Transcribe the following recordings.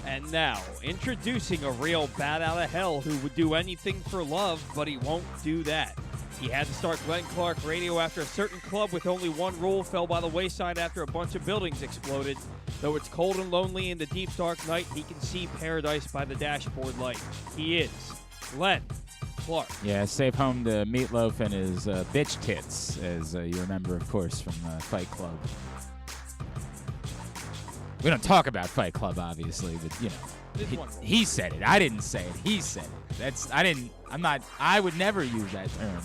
And now, introducing a real bat out of hell who would do anything for love, but he won't do that. He had to start Glenn Clark Radio after a certain club with only one rule fell by the wayside after a bunch of buildings exploded. Though it's cold and lonely in the deep dark night, he can see paradise by the dashboard light. He is Glenn Clark. Yeah, safe home to Meatloaf and his bitch tits, as you remember, of course, from Fight Club. We don't talk about Fight Club, obviously, but, you know, he said it. I didn't say it. He said it. I would never use that term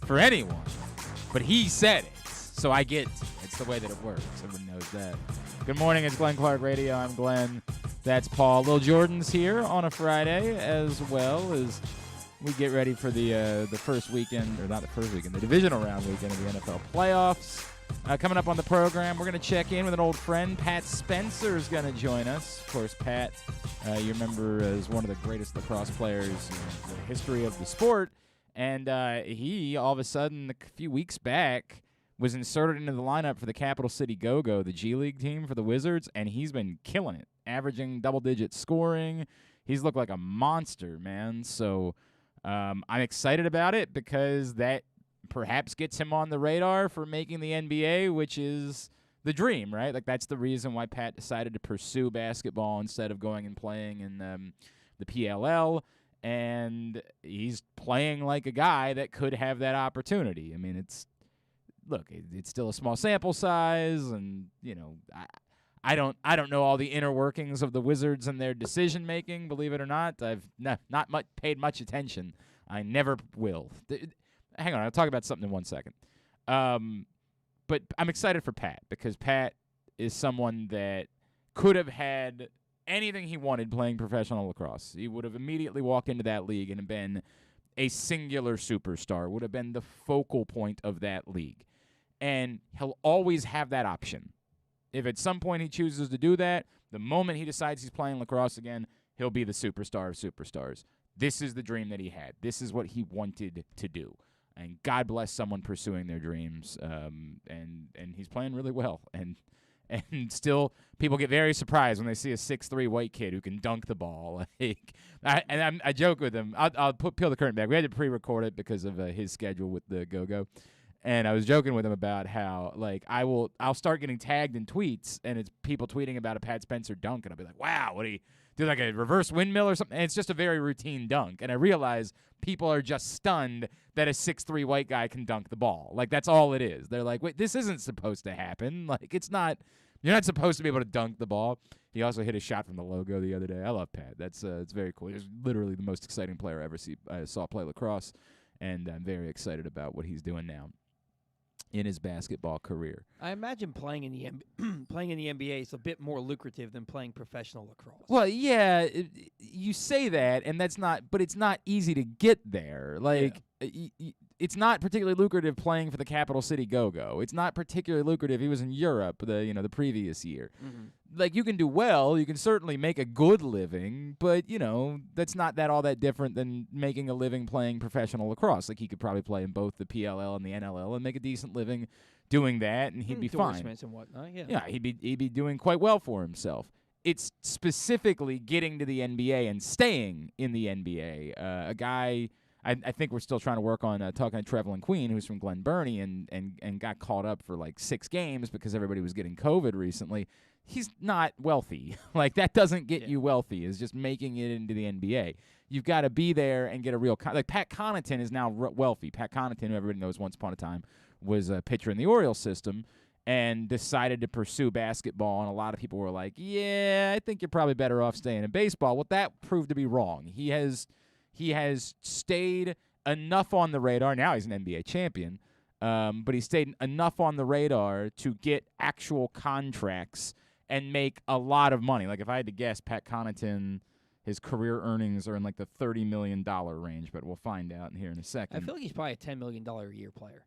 for anyone, but he said it, so I get it. It's the way that it works. Everyone knows that. Good morning. It's Glenn Clark Radio. I'm Glenn. That's Paul. Lil Jordan's here on a Friday, as well as we get ready for the first weekend, or not the first weekend, the divisional round weekend of the NFL playoffs. Coming up on the program, we're going to check in with an old friend. Pat Spencer is going to join us. Of course, Pat, you remember, as one of the greatest lacrosse players in the history of the sport. And he, all of a sudden, a few weeks back, was inserted into the lineup for the Capital City Go-Go, the G League team for the Wizards, and he's been killing it, averaging double-digit scoring. He's looked like a monster, man. So I'm excited about it because that perhaps gets him on the radar for making the NBA, which is the dream, right? Like, that's the reason why Pat decided to pursue basketball instead of going and playing in the PLL. And he's playing like a guy that could have that opportunity. I mean, it's still a small sample size, and you know, I don't know all the inner workings of the Wizards and their decision making. Believe it or not, I've not paid much attention. I never will. Hang on, I'll talk about something in 1 second. But I'm excited for Pat because Pat is someone that could have had anything he wanted playing professional lacrosse. He would have immediately walked into that league and been a singular superstar, would have been the focal point of that league. And he'll always have that option. If at some point he chooses to do that, the moment he decides he's playing lacrosse again, he'll be the superstar of superstars. This is the dream that he had. This is what he wanted to do. And God bless someone pursuing their dreams. And he's playing really well. And still, people get very surprised when they see a 6'3" white kid who can dunk the ball. I joke with him. I'll peel the curtain back. We had to pre-record it because of his schedule with the Go-Go. And I was joking with him about how, like, I'll start getting tagged in tweets, and it's people tweeting about a Pat Spencer dunk, and I'll be like, wow, what do you do, like a reverse windmill or something? And it's just a very routine dunk. And I realize people are just stunned that a 6'3" white guy can dunk the ball. Like, that's all it is. They're like, wait, this isn't supposed to happen. Like, it's not. You're not supposed to be able to dunk the ball. He also hit a shot from the logo the other day. I love Pat. It's very cool. He's literally the most exciting player I saw play lacrosse, and I'm very excited about what he's doing now in his basketball career. I imagine playing in the NBA is a bit more lucrative than playing professional lacrosse. Well, yeah, you say that, and but it's not easy to get there. Like, it's not particularly lucrative playing for the Capital City Go-Go. It's not particularly lucrative. He was in Europe the previous year. Mm-hmm. Like, you can do well. You can certainly make a good living, but, that's not all that different than making a living playing professional lacrosse. Like, he could probably play in both the PLL and the NLL and make a decent living doing that, and he'd be fine. Endorsements and whatnot, yeah. Yeah, he'd be doing quite well for himself. It's specifically getting to the NBA and staying in the NBA. A guy, I think we're still trying to work on talking to Trevelyan Queen, who's from Glen Burnie, and got caught up for like 6 games because everybody was getting COVID recently. He's not wealthy. Like, that doesn't get you wealthy. It's just making it into the NBA. You've got to be there and get a real like Pat Connaughton is now wealthy. Pat Connaughton, who everybody knows once upon a time, was a pitcher in the Orioles system and decided to pursue basketball. And a lot of people were like, yeah, I think you're probably better off staying in baseball. Well, that proved to be wrong. He has stayed enough on the radar. Now he's an NBA champion. But he stayed enough on the radar to get actual contracts and make a lot of money. Like, if I had to guess, Pat Connaughton, his career earnings are in like the $30 million range, but we'll find out here in a second. I feel like he's probably a $10 million a year player.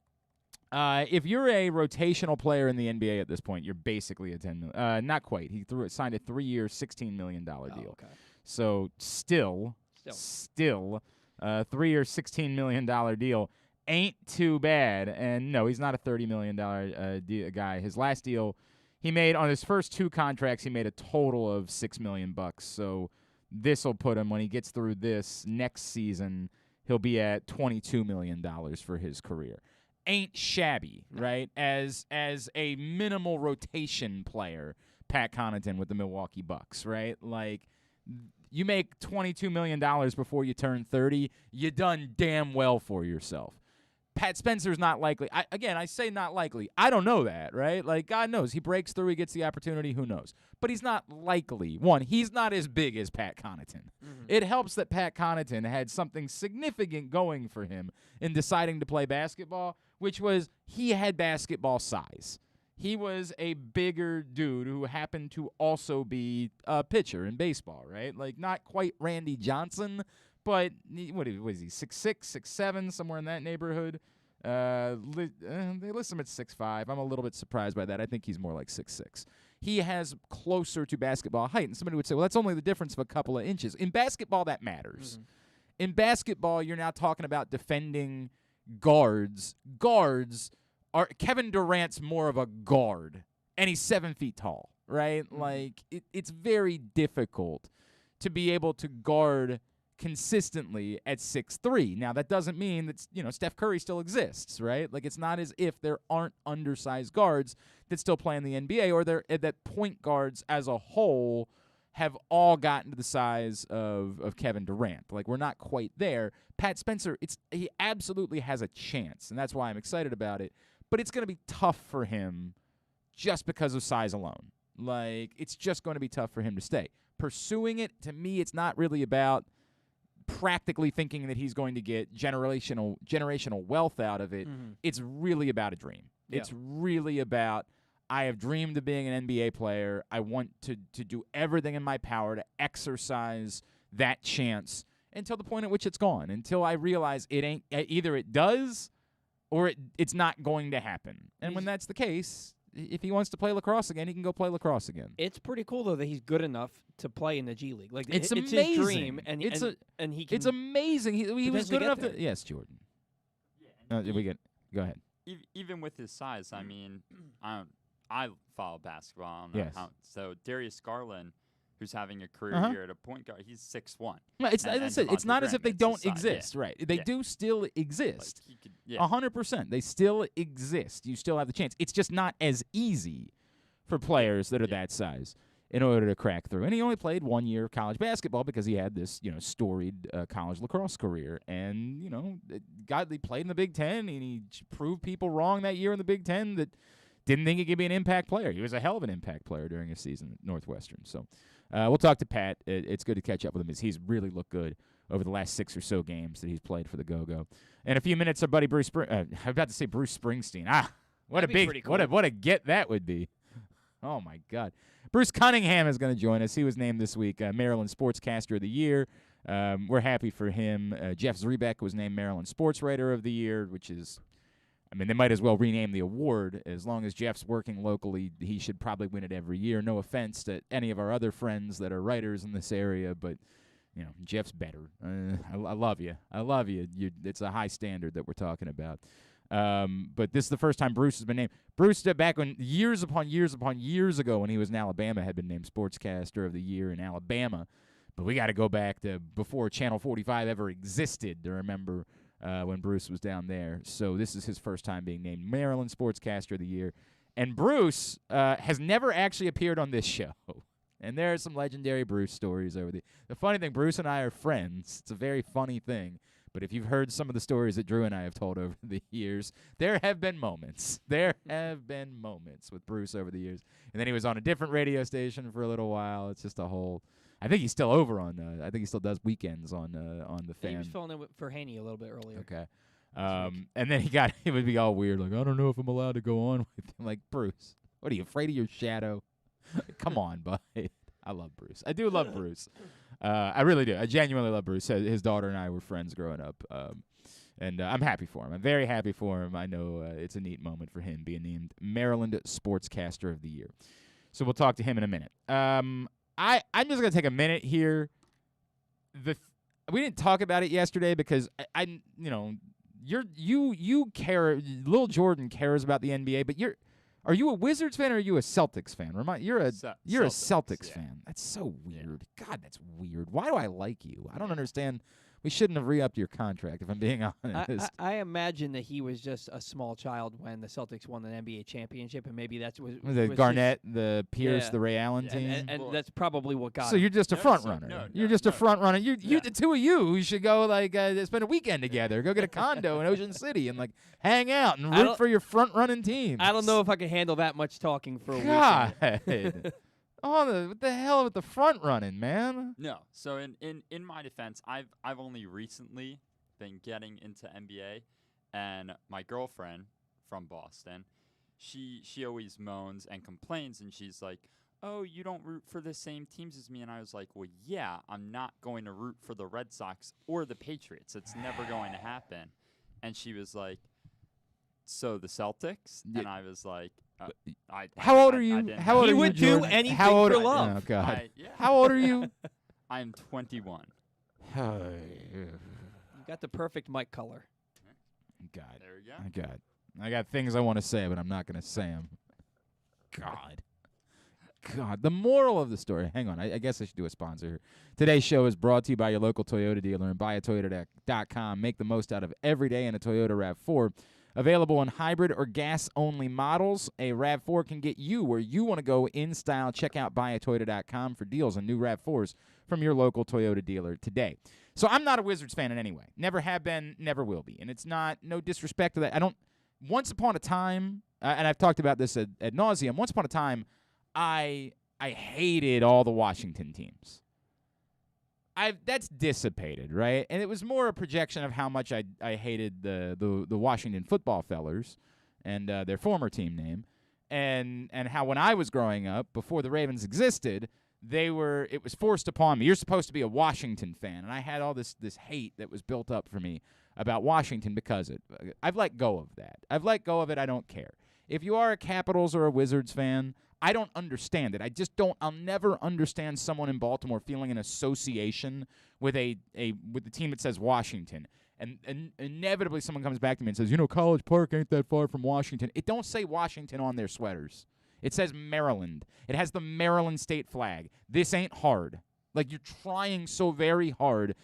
If you're a rotational player in the NBA at this point, you're basically a $10 million. Not quite. He signed a 3-year, $16 million deal. Okay. So still, 3-year, $16 million deal ain't too bad. And no, he's not a $30 million guy. His last deal, He made, on his first 2 contracts, he made a total of $6 million. So this will put him, when he gets through this next season, he'll be at $22 million for his career. Ain't shabby, right? As a minimal rotation player, Pat Connaughton with the Milwaukee Bucks, right? Like, you make $22 million before you turn 30, you done damn well for yourself. Pat Spencer's not likely. I say not likely. I don't know that, right? Like, God knows. He breaks through, he gets the opportunity, who knows? But he's not likely. One, he's not as big as Pat Connaughton. Mm-hmm. It helps that Pat Connaughton had something significant going for him in deciding to play basketball, which was he had basketball size. He was a bigger dude who happened to also be a pitcher in baseball, right? Like, not quite Randy Johnson, but what is he, 6'6", 6'7", somewhere in that neighborhood? They list him at 6'5". I'm a little bit surprised by that. I think he's more like 6'6". He has closer to basketball height. And somebody would say, well, that's only the difference of a couple of inches. In basketball, that matters. Mm-hmm. In basketball, you're now talking about defending guards. Kevin Durant's more of a guard, and he's 7 feet tall, right? Mm-hmm. Like, it's very difficult to be able to guard consistently at 6'3". Now, that doesn't mean that, Steph Curry still exists, right? Like, it's not as if there aren't undersized guards that still play in the NBA, or that point guards as a whole have all gotten to the size of Kevin Durant. Like, we're not quite there. Pat Spencer, he absolutely has a chance, and that's why I'm excited about it. But it's going to be tough for him just because of size alone. Like, it's just going to be tough for him to stay. Pursuing it, to me, it's not really about practically thinking that he's going to get generational wealth out of it. Mm-hmm. It's really about a dream. Yeah. It's really about, I have dreamed of being an NBA player. I want to do everything in my power to exercise that chance until the point at which it's gone, until I realize it ain't, either it does or it's not going to happen. And when that's the case, if he wants to play lacrosse again, he can go play lacrosse again. It's pretty cool, though, that he's good enough to play in the G League. Like, it's amazing. His dream, and he can. It's amazing. He was good enough to. Yes, Jordan. Yeah, go ahead. Even with his size, I mean, I follow basketball. Yes. So Darius Garland, who's having a career year at a point guard, he's 6'1". No, it's not as if they don't exist, right? They do still exist. Like 100%. They still exist. You still have the chance. It's just not as easy for players that are that size in order to crack through. And he only played 1 year of college basketball because he had this, storied college lacrosse career. And, he played in the Big Ten, and he proved people wrong that year in the Big Ten that didn't think he could be an impact player. He was a hell of an impact player during his season at Northwestern. So we'll talk to Pat. It's good to catch up with him, as he's really looked good over the last 6 or so games that he's played for the Go-Go. In a few minutes, our buddy Bruce I'm about to say Bruce Springsteen. What a get that would be. Oh, my God. Bruce Cunningham is going to join us. He was named this week Maryland Sportscaster of the Year. We're happy for him. Jeff Zrebeck was named Maryland Sports Writer of the Year, which is, they might as well rename the award. As long as Jeff's working locally, he should probably win it every year. No offense to any of our other friends that are writers in this area, but, Jeff's better. I love you. It's a high standard that we're talking about. But this is the first time Bruce has been named. Bruce, back when years upon years ago when he was in Alabama, had been named Sportscaster of the Year in Alabama. But we got to go back to before Channel 45 ever existed to remember when Bruce was down there. So this is his first time being named Maryland Sportscaster of the Year. And Bruce has never actually appeared on this show. And there are some legendary Bruce stories over the funny thing, Bruce and I are friends. It's a very funny thing. But if you've heard some of the stories that Drew and I have told over the years, there have been moments. There have been moments with Bruce over the years. And then he was on a different radio station for a little while. It's just a whole. I think he's still over on. I think he still does weekends on the Fan. He was filling in for Haney a little bit earlier. Okay. And then it would be all weird, like, I don't know if I'm allowed to go on with him. Like, Bruce, what are you, afraid of your shadow? Come on, bud. I love Bruce. I do love Bruce. I really do. I genuinely love Bruce. His daughter and I were friends growing up. And I'm happy for him. I'm very happy for him. I know it's a neat moment for him being named Maryland Sportscaster of the Year. So we'll talk to him in a minute. I'm just going to take a minute here. We didn't talk about it yesterday because you care. Lil Jordan cares about the NBA, but Are you a Wizards fan or are you a Celtics fan? You're a Celtics yeah. fan. That's so weird. God, that's weird. Why do I like you? I don't understand. We shouldn't have re-upped your contract, if I'm being honest. I imagine that he was just a small child when the Celtics won the NBA championship, and maybe that's was the Garnett, the Pierce, the Ray Allen team. And that's probably what got So him. you're just a front runner. You're just a front runner. You, the two of you should go spend a weekend together. Go get a condo in Ocean City and hang out and root for your front running team. I don't know if I can handle that much talking for a weekend. God. What the hell with the front running, man? No. So in my defense, I've only recently been getting into NBA, and my girlfriend from Boston, she always moans and complains, and she's like, "Oh, you don't root for the same teams as me." And I was like, "Well, yeah, I'm not going to root for the Red Sox or the Patriots. It's never going to happen." And she was like, "So the Celtics?" Yeah. And I was like, how old are you? How old He are you, would do Jordan? anything How old for are, love. Oh, God. Yeah. How old are you? I'm 21. You got the perfect mic color. God. There we go. I got things I want to say, but I'm not going to say them. God. The moral of the story. Hang on. I guess I should do a sponsor here. Today's show is brought to you by your local Toyota dealer and buyatoyota.com. Make the most out of every day in a Toyota RAV4. Available in hybrid or gas-only models, a RAV4 can get you where you want to go in style. Check out buyatoyota.com for deals on new RAV4s from your local Toyota dealer today. So I'm not a Wizards fan in any way. Never have been, never will be. And it's no disrespect to that. Once upon a time, and I've talked about this ad nauseum, once upon a time, I hated all the Washington teams. That's dissipated, right? And it was more a projection of how much I hated the Washington football fellers and their former team name, and how when I was growing up, before the Ravens existed, it was forced upon me. You're supposed to be a Washington fan, and I had all this hate that was built up for me about Washington because I've let go of that. I've let go of it. I don't care. If you are a Capitals or a Wizards fan, I don't understand it. I'll never understand someone in Baltimore feeling an association with with the team that says Washington. And inevitably someone comes back to me and says, College Park ain't that far from Washington. It don't say Washington on their sweaters. It says Maryland. It has the Maryland state flag. This ain't hard. Like, you're trying so very hard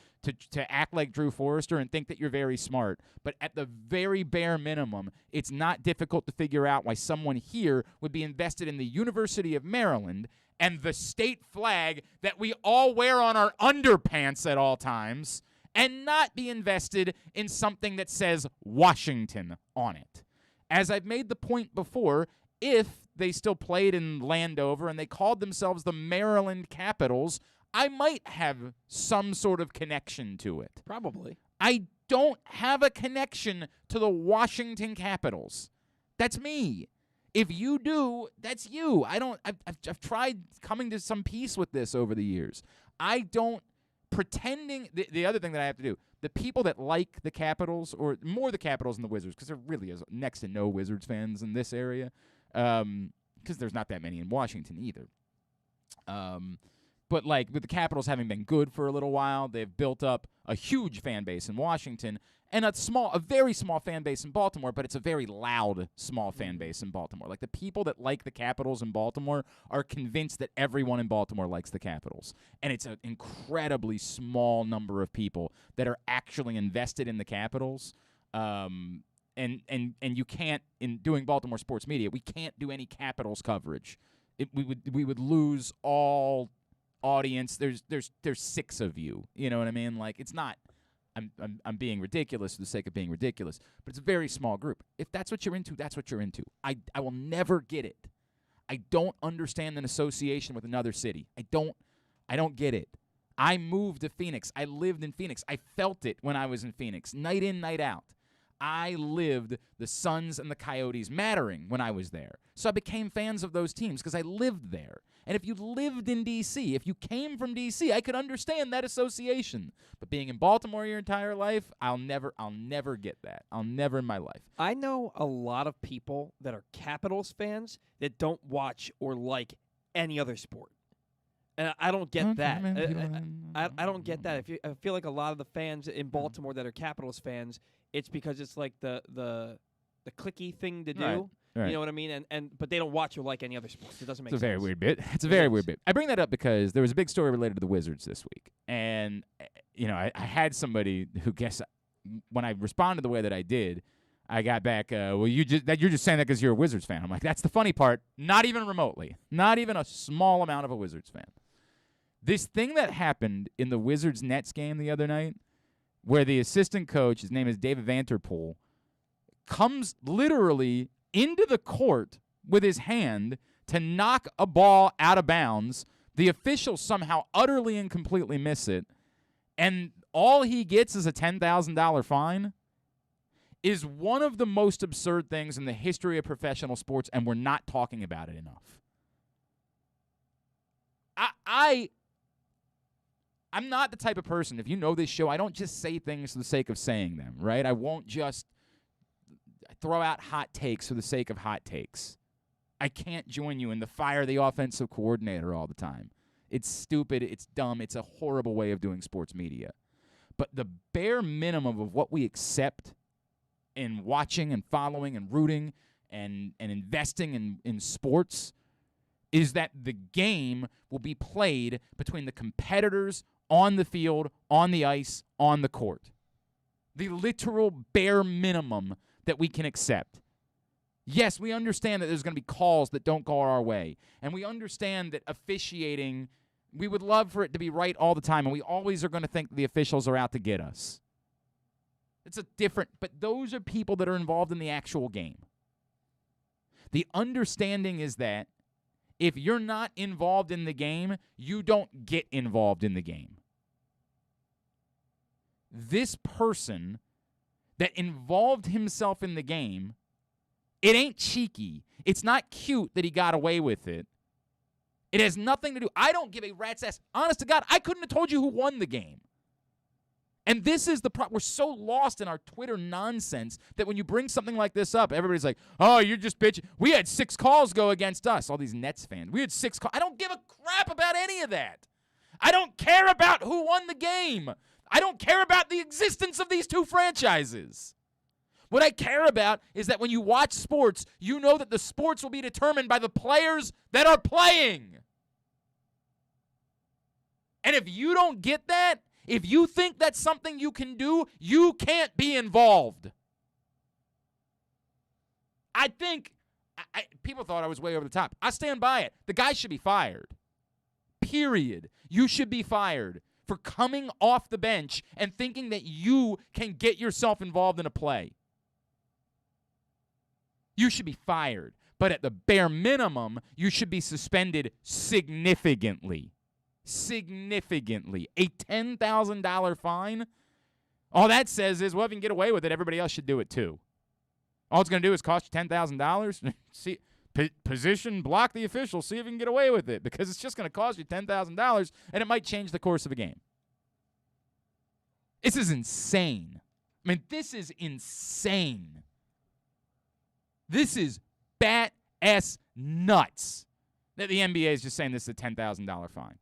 to act like Drew Forrester and think that you're very smart. But at the very bare minimum, it's not difficult to figure out why someone here would be invested in the University of Maryland and the state flag that we all wear on our underpants at all times and not be invested in something that says Washington on it. As I've made the point before, if they still played in Landover and they called themselves the Maryland Capitals, I might have some sort of connection to it. Probably. I don't have a connection to the Washington Capitals. That's me. If you do, that's you. I've tried coming to some peace with this over the years. I don't pretending. The other thing that I have to do, the people that like the Capitals, or more the Capitals than the Wizards, because there really is next to no Wizards fans in this area, because there's not that many in Washington either. But with the Capitals having been good for a little while, they've built up a huge fan base in Washington and a very small fan base in Baltimore, but it's a very loud, small fan base in Baltimore. Like, the people that like the Capitals in Baltimore are convinced that everyone in Baltimore likes the Capitals. And it's an incredibly small number of people that are actually invested in the Capitals. And you can't, in doing Baltimore sports media, we can't do any Capitals coverage. We would lose all audience. There's 6 of you. You know what I mean? Like, it's not. I'm being ridiculous for the sake of being ridiculous, but it's a very small group. If that's what you're into, that's what you're into. I will never get it. I don't understand an association with another city. I don't get it. I moved to Phoenix. I lived in Phoenix. I felt it when I was in Phoenix, night in, night out. I lived the Suns and the Coyotes mattering when I was there. So I became fans of those teams because I lived there. And if you lived in D.C., if you came from D.C., I could understand that association. But being in Baltimore your entire life, I'll never get that. I'll never in my life. I know a lot of people that are Capitals fans that don't watch or like any other sport. And I don't get that. I don't get that. I feel like a lot of the fans in Baltimore that are Capitals fans, it's because it's like the cliquey thing to do. Right. Right. You know what I mean? But they don't watch or like any other sports. It doesn't make It's sense. a very weird bit. It's a very weird bit. I bring that up because there was a big story related to the Wizards this week. And, I had somebody who guessed when I responded the way that I did, I got back, you're just saying that because you're a Wizards fan. I'm like, that's the funny part. Not even remotely. Not even a small amount of a Wizards fan. This thing that happened in the Wizards-Nets game the other night where the assistant coach, his name is David Vanterpool, comes literally into the court with his hand to knock a ball out of bounds. The officials somehow utterly and completely miss it, and all he gets is a $10,000 fine, is one of the most absurd things in the history of professional sports, and we're not talking about it enough. I'm not the type of person, if you know this show, I don't just say things for the sake of saying them, right? I won't just throw out hot takes for the sake of hot takes. I can't join you in the fire the offensive coordinator all the time. It's stupid. It's dumb. It's a horrible way of doing sports media. But the bare minimum of what we accept in watching and following and rooting and investing in sports is that the game will be played between the competitors on the field, on the ice, on the court. The literal bare minimum that we can accept. Yes, we understand that there's going to be calls that don't go our way. And we understand that officiating, we would love for it to be right all the time, and we always are going to think the officials are out to get us. It's a different, but those are people that are involved in the actual game. The understanding is that if you're not involved in the game, you don't get involved in the game. This person that involved himself in the game, it ain't cheeky. It's not cute that he got away with it. It has nothing to do. I don't give a rat's ass. Honest to God, I couldn't have told you who won the game. And this is the problem. We're so lost in our Twitter nonsense that when you bring something like this up, everybody's like, oh, you're just bitching. We had 6 calls go against us. All these Nets fans. We had 6 calls. I don't give a crap about any of that. I don't care about who won the game. I don't care about the existence of these two franchises. What I care about is that when you watch sports, you know that the sports will be determined by the players that are playing. And if you don't get that, if you think that's something you can do, you can't be involved. I think people thought I was way over the top. I stand by it. The guy should be fired. Period. You should be fired for coming off the bench and thinking that you can get yourself involved in a play. You should be fired. But at the bare minimum, you should be suspended significantly. Significantly. A $10,000 fine? All that says is, well, if you can get away with it, everybody else should do it too. All it's going to do is cost you $10,000. See, position, block the official, see if you can get away with it, because it's just going to cost you $10,000, and it might change the course of a game. This is insane. I mean, this is insane. This is bat-ass nuts that the NBA is just saying this is a $10,000 fine.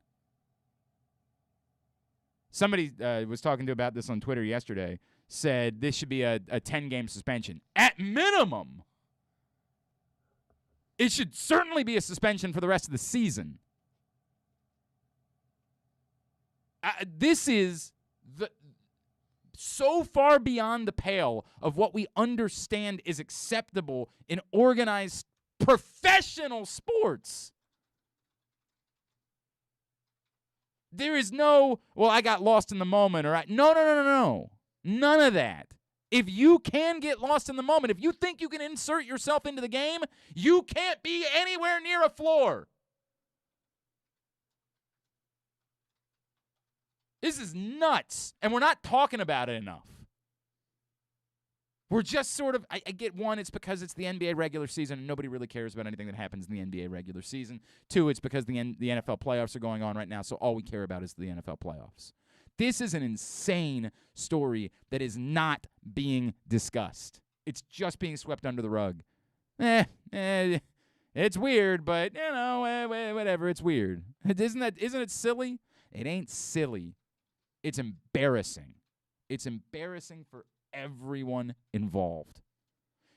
Somebody was talking to about this on Twitter yesterday, said this should be a 10-game suspension. At minimum, it should certainly be a suspension for the rest of the season. This is so far beyond the pale of what we understand is acceptable in organized professional sports. There is no, well, I got lost in the moment, or no. None of that. If you can get lost in the moment, if you think you can insert yourself into the game, you can't be anywhere near a floor. This is nuts, and we're not talking about it enough. We're just sort of, I get one, it's because it's the NBA regular season and nobody really cares about anything that happens in the NBA regular season. 2, it's because the NFL playoffs are going on right now, so all we care about is the NFL playoffs. This is an insane story that is not being discussed. It's just being swept under the rug. It's weird, but, whatever, it's weird. Isn't it silly? It ain't silly. It's embarrassing. It's embarrassing for everyone involved.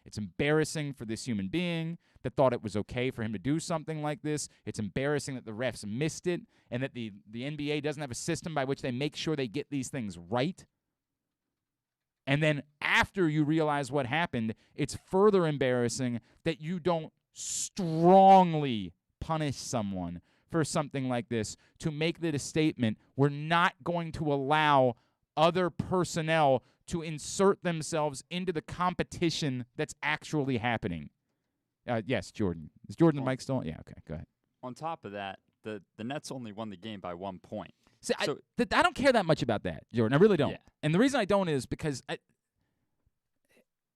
It's embarrassing for this human being that thought it was okay for him to do something like this. It's embarrassing that the refs missed it and that the NBA doesn't have a system by which they make sure they get these things right. And then after you realize what happened, it's further embarrassing that you don't strongly punish someone for something like this to make the statement, we're not going to allow other personnel to insert themselves into the competition that's actually happening. Yes, Jordan. Is Jordan the mic still on? Yeah, okay, go ahead. On top of that, the Nets only won the game by 1 point. See, I don't care that much about that, Jordan. I really don't. Yeah. And the reason I don't is because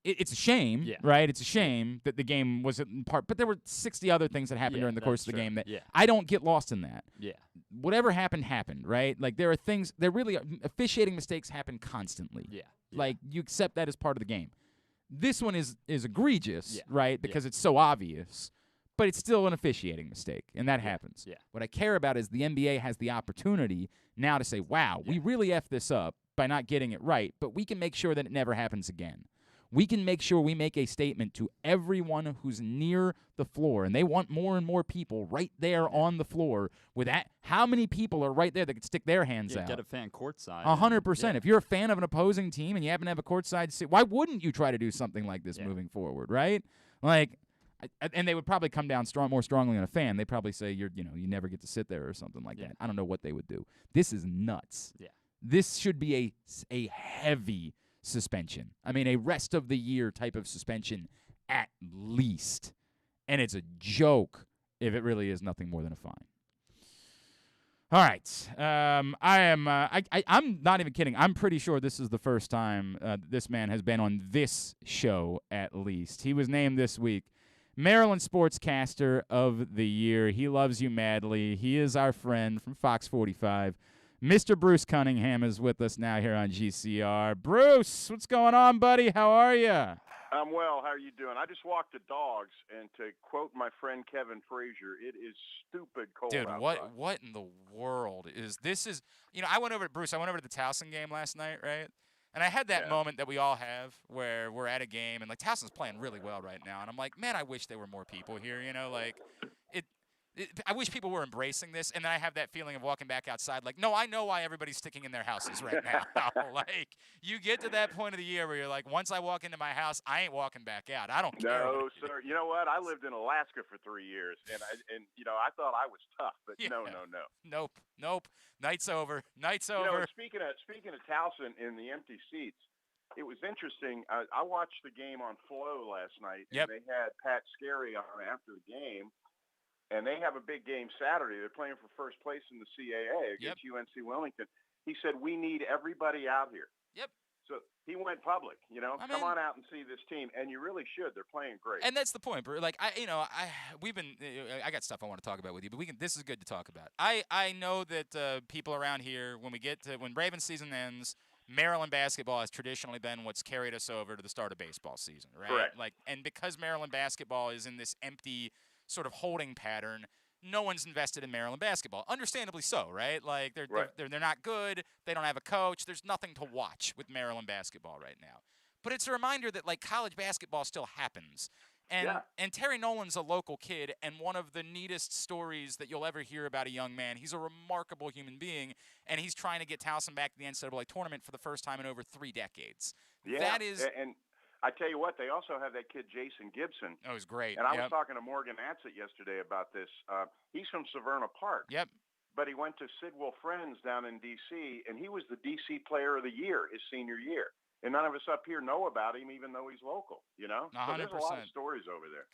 it's a shame, right? It's a shame that the game was in part, but there were 60 other things that happened during the course of the game that I don't get lost in that. Yeah. Whatever happened, right? Like there are things, officiating mistakes happen constantly. Yeah. Like you accept that as part of the game. This one is egregious, right? Because it's so obvious, but it's still an officiating mistake, and that happens. Yeah. What I care about is the NBA has the opportunity now to say, wow, we really effed this up by not getting it right, but we can make sure that it never happens again. We can make sure we make a statement to everyone who's near the floor, and they want more and more people right there on the floor. With that, how many people are right there that could stick their hands out? Get a fan courtside. 100%. If you're a fan of an opposing team and you happen to have a courtside seat, why wouldn't you try to do something like this moving forward, right? Like, and they would probably come down more strongly on a fan. They'd probably say you never get to sit there or something like that. I don't know what they would do. This is nuts. Yeah. This should be a heavy suspension. I mean, a rest of the year type of suspension at least. And it's a joke if it really is nothing more than a fine. All right. I'm not even kidding. I'm pretty sure this is the first time this man has been on this show at least. He was named this week Maryland Sportscaster of the Year. He loves you madly. He is our friend from Fox 45. Mr. Bruce Cunningham is with us now here on GCR. Bruce, what's going on, buddy? How are you? I'm well. How are you doing? I just walked the dogs, and to quote my friend Kevin Frazier, it is stupid cold Dude, outside. what in the world is this? I went over to the Towson game last night, right? And I had that moment that we all have where we're at a game, and like Towson's playing really well right now, and I'm like, man, I wish there were more people here. I wish people were embracing this, and then I have that feeling of walking back outside like, no, I know why everybody's sticking in their houses right now. Like, you get to that point of the year where you're like, once I walk into my house, I ain't walking back out. I don't care. No, sir. You know what? I lived in Alaska for 3 years, and I thought I was tough, but no. Nope. Night's over. Speaking of Towson in the empty seats, it was interesting. I watched the game on Flow last night, and they had Pat Scarry on after the game. And they have a big game Saturday. They're playing for first place in the CAA against UNC Wilmington. He said, we need everybody out here. Yep. So he went public, come on out and see this team. And you really should. They're playing great. And that's the point, bro. Like, I got stuff I want to talk about with you, but this is good to talk about. I know that people around here, when Ravens season ends, Maryland basketball has traditionally been what's carried us over to the start of baseball season, right? Correct. Like, and because Maryland basketball is in this empty sort of holding pattern, no one's invested in Maryland basketball. Understandably so, right? Like they're not good. They don't have a coach. There's nothing to watch with Maryland basketball right now. But it's a reminder that like college basketball still happens. And Terry Nolan's a local kid, and one of the neatest stories that you'll ever hear about a young man. He's a remarkable human being, and he's trying to get Towson back to the NCAA tournament for the first time in over 3 decades. Yeah, that is. And I tell you what, they also have that kid Jason Gibson. Oh, he's great. And I was talking to Morgan Atzett yesterday about this. He's from Severna Park. Yep. But he went to Sidwell Friends down in D.C., and he was the D.C. Player of the Year his senior year. And none of us up here know about him, even though he's local, 100%. So there's a lot of stories over there.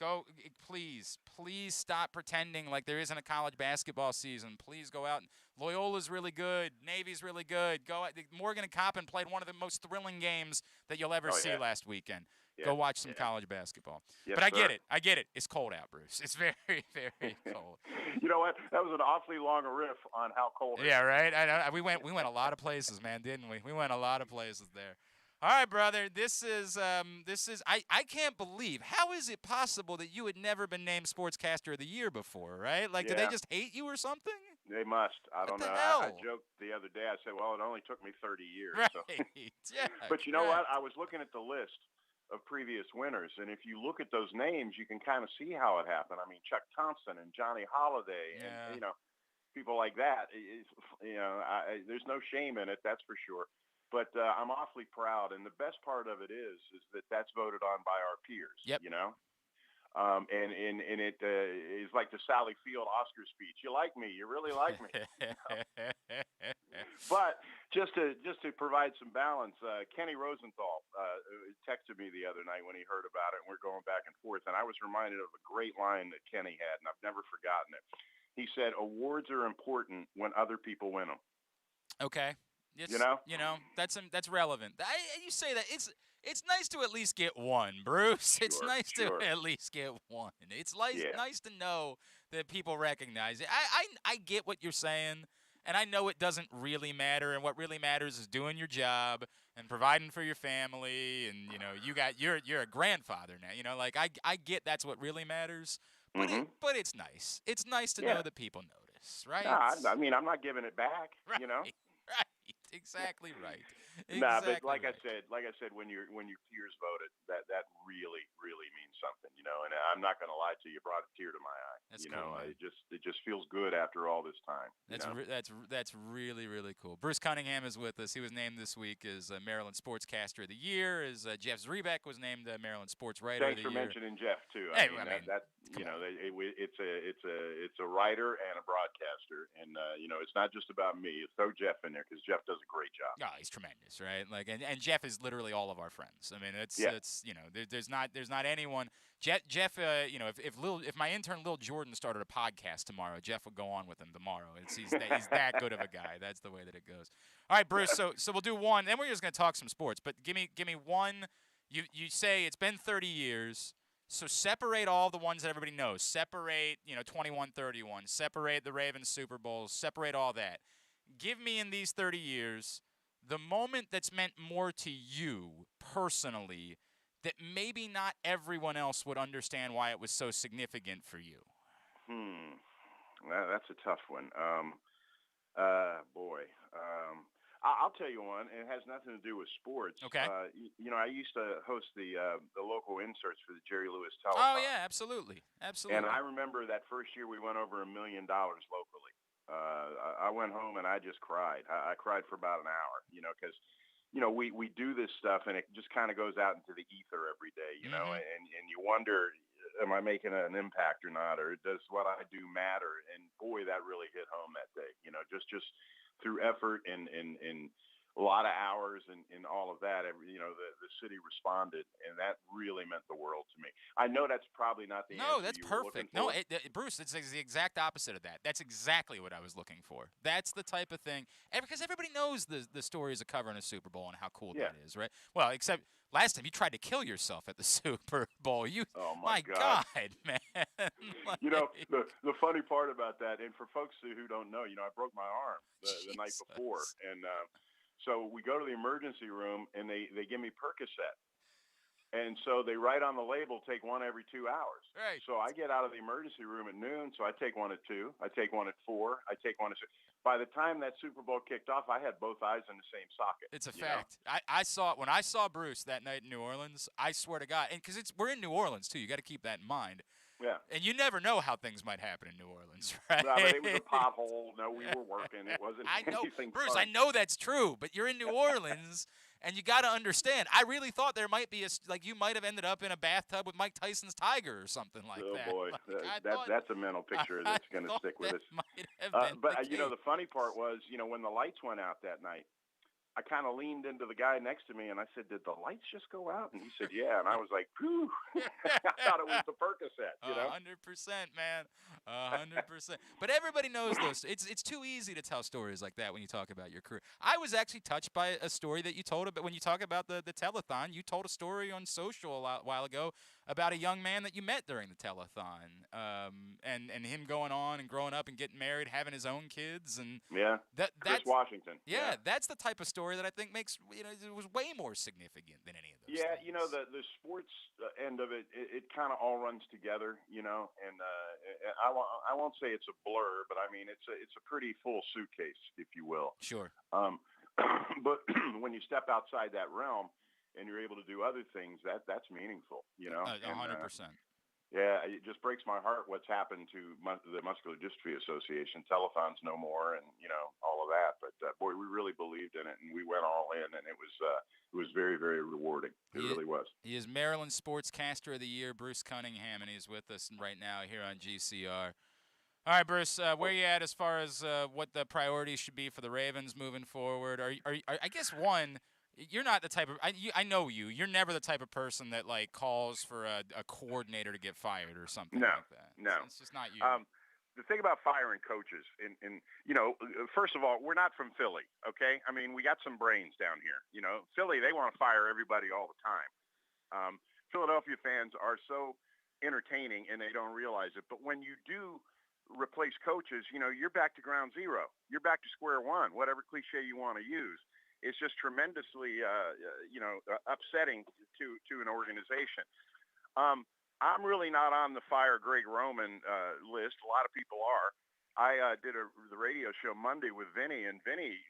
Please stop pretending like there isn't a college basketball season. Please go out. Loyola's really good. Navy's really good. Go out. Morgan and Coppin played one of the most thrilling games that you'll ever see last weekend. Go watch some college basketball. Yes, but I get it. It's cold out, Bruce. It's very, very cold. You know what? That was an awfully long riff on how cold it is. Yeah, right? We went a lot of places, man, didn't we? We went a lot of places there. All right, brother. This is I can't believe, how is it possible that you had never been named Sportscaster of the Year before, right? Like, did they just hate you or something? They must. I don't know. I joked the other day. I said, well, it only took me 30 years. Right. So. Yeah. But you know what? I was looking at the list of previous winners. And if you look at those names, you can kind of see how it happened. I mean, Chuck Thompson and Johnny Holiday and, people like that. There's no shame in it, that's for sure. But I'm awfully proud. And the best part of it is that that's voted on by our peers, and it is like the Sally Field Oscar speech. You like me. You really like me. But just to provide some balance, Kenny Rosenthal texted me the other night when he heard about it, and we're going back and forth. And I was reminded of a great line that Kenny had, and I've never forgotten it. He said, awards are important when other people win them. Okay. That's relevant. You say that it's nice to at least get one, Bruce. It's nice to at least get one. It's nice to know that people recognize it. I get what you're saying, and I know it doesn't really matter, and what really matters is doing your job and providing for your family, and you're a grandfather now. I get that's what really matters, but it's nice. It's nice to know that people notice, right? No, I mean, I'm not giving it back, Right. Right. Exactly right. But like I said, when your peers voted, that really, really means something, And I'm not going to lie to you, brought a tear to my eye. That's cool. It just feels good after all this time. That's really, really cool. Bruce Cunningham is with us. He was named this week as Maryland Sportscaster of the Year. As Jeff Zrebeck was named Maryland Sports Writer of the Year. Thanks for mentioning Jeff too. It's a writer and a broadcaster, and it's not just about me. Throw Jeff in there because Jeff does a great job. Oh, he's tremendous, right? And Jeff is literally all of our friends. I mean, it's there's not anyone. Jeff, if my intern Lil Jordan started a podcast tomorrow, Jeff would go on with him tomorrow. He's that good of a guy. That's the way that it goes. All right, Bruce. So we'll do one. Then we're just gonna talk some sports. But give me one. You say it's been 30 years. So separate all the ones that everybody knows. Separate 21-31. Separate the Ravens Super Bowls. Separate all that. Give me in these 30 years the moment that's meant more to you personally that maybe not everyone else would understand why it was so significant for you. That's a tough one. I'll tell you one, and it has nothing to do with sports. Okay. I used to host the local inserts for the Jerry Lewis Telethon. Oh, yeah, absolutely. Absolutely. And I remember that first year we went over $1 million locally. I went home and I just cried. I cried for about an hour, because, we do this stuff and it just kind of goes out into the ether every day, and you wonder, am I making an impact or not? Or does what I do matter? And boy, that really hit home that day, just through effort and a lot of hours and all of that, the city responded, and that really meant the world to me. I know that's probably not the answer. No, that's perfect. No, Bruce, it's the exact opposite of that. That's exactly what I was looking for. That's the type of thing, because everybody knows the stories of covering a Super Bowl and how cool that is, right? Well, except last time you tried to kill yourself at the Super Bowl. Oh my God, man. The funny part about that, and for folks who don't know, I broke my arm the night before, and so we go to the emergency room, and they give me Percocet. And so they write on the label, take one every 2 hours. Right. So I get out of the emergency room at noon, so I take one at 2. I take one at 4. I take one at 6. By the time that Super Bowl kicked off, I had both eyes in the same socket. It's a fact. I saw it when I saw Bruce that night in New Orleans. I swear to God, and because we're in New Orleans too, you got to keep that in mind. Yeah. And you never know how things might happen in New Orleans, right? No, but it was a pothole. No, we were working. It wasn't anything Bruce, fun. I know that's true, but you're in New Orleans, and you got to understand. I really thought there might be you might have ended up in a bathtub with Mike Tyson's tiger or something like that. Oh boy, that's a mental picture that's going to stick with us. But the funny part was, when the lights went out that night, I kind of leaned into the guy next to me and I said, "Did the lights just go out?" And he said, "Yeah." And I was like, "Phew!" I thought it was the Percocet. 100%, man, 100%. But everybody knows those. It's too easy to tell stories like that when you talk about your career. I was actually touched by a story that you told about when you talk about the telethon. You told a story on social a while ago about a young man that you met during the telethon, and him going on and growing up and getting married, having his own kids, and Chris Washington. Yeah, that's the type of story that I think makes it was way more significant than any of those. Yeah, things. The sports end of it kind of all runs together, and I won't say it's a blur, but I mean it's a pretty full suitcase, if you will. Sure. But when you step outside that realm, and you're able to do other things, that's meaningful, 100%. Yeah, it just breaks my heart what's happened to the Muscular Dystrophy Association. Telethon's no more, and all of that. But boy, we really believed in it, and we went all in, and it was very, very rewarding. It really was. He is Maryland Sportscaster of the Year, Bruce Cunningham, and he's with us right now here on GCR. All right, Bruce, where are you at as far as what the priorities should be for the Ravens moving forward? I guess one. You're not the type of I know you. You're never the type of person that like calls for a coordinator to get fired or something like that. No, it's just not you. The thing about firing coaches, and first of all, we're not from Philly, okay? I mean, we got some brains down here. Philly, they want to fire everybody all the time. Philadelphia fans are so entertaining, and they don't realize it. But when you do replace coaches, you're back to ground zero. You're back to square one, whatever cliche you want to use. It's just tremendously, upsetting to an organization. I'm really not on the fire Greg Roman list. A lot of people are. I did the radio show Monday with Vinny, and Vinny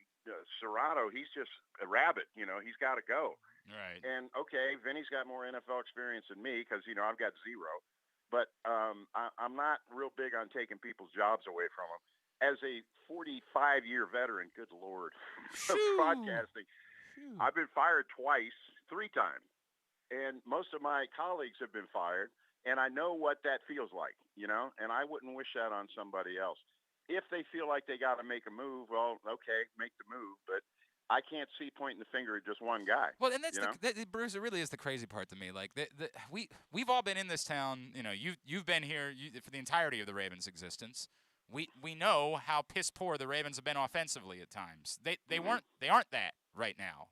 Serrato, he's just a rabbit. He's got to go. Right. And, okay, Vinny's got more NFL experience than me because, I've got zero. But I'm not real big on taking people's jobs away from them. As a 45-year veteran, good Lord, of broadcasting, I've been fired three times. And most of my colleagues have been fired, and I know what that feels like, and I wouldn't wish that on somebody else. If they feel like they got to make a move, well, okay, make the move. But I can't see pointing the finger at just one guy. Well, and that's Bruce. It really is the crazy part to me. Like we've all been in this town. You've been here for the entirety of the Ravens' existence. We know how piss poor the Ravens have been offensively at times. They aren't that right now.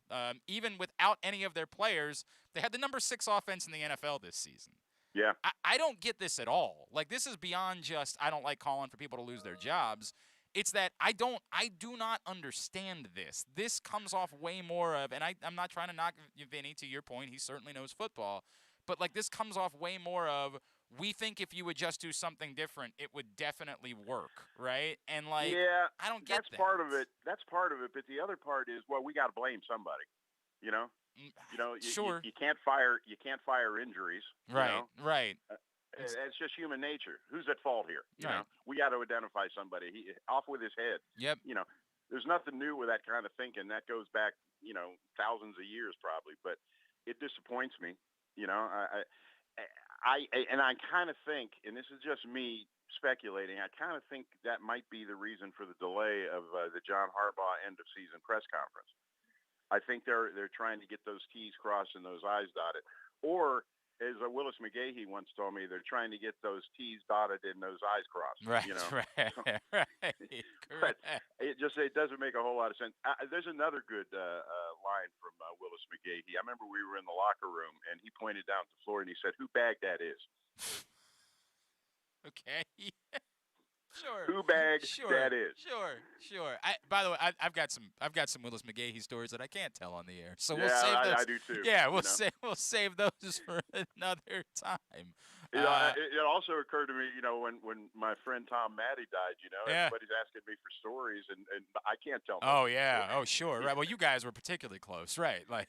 Even without any of their players, they had the number 6 offense in the NFL this season. Yeah. I don't get this at all. Like, this is beyond just I don't like calling for people to lose their jobs. It's that I do not understand this. This comes off way more of, and I'm not trying to knock Vinny, to your point, he certainly knows football, but like this comes off way more of, we think if you would just do something different, it would definitely work, right? And like, yeah, I don't get that. That's part of it. That's part of it. But the other part is, well, we got to blame somebody. Sure. You can't fire injuries. Right. Right. It's just human nature. Who's at fault here? Right. We got to identify somebody. Off with his head. Yep. There's nothing new with that kind of thinking. That goes back, thousands of years probably. But it disappoints me. I kind of think, and this is just me speculating, I kind of think that might be the reason for the delay of the John Harbaugh end of season press conference. I think they're trying to get those T's crossed and those I's dotted, or as Willis McGahee once told me, they're trying to get those T's dotted and those I's crossed. Right, right. It doesn't make a whole lot of sense. There's another good line from Willis McGahee. I remember we were in the locker room, and he pointed down at the floor, and he said, "Who bag that is?" Okay. Sure. Who bag that is? Sure. By the way, I've got some Willis McGahee stories that I can't tell on the air, so we'll yeah, save those. I do too. Yeah, we'll save those for another time. It also occurred to me, when my friend Tom Maddie died, everybody's asking me for stories, and I can't tell them. Oh yeah. Oh sure. Right. Well, you guys were particularly close, right? Like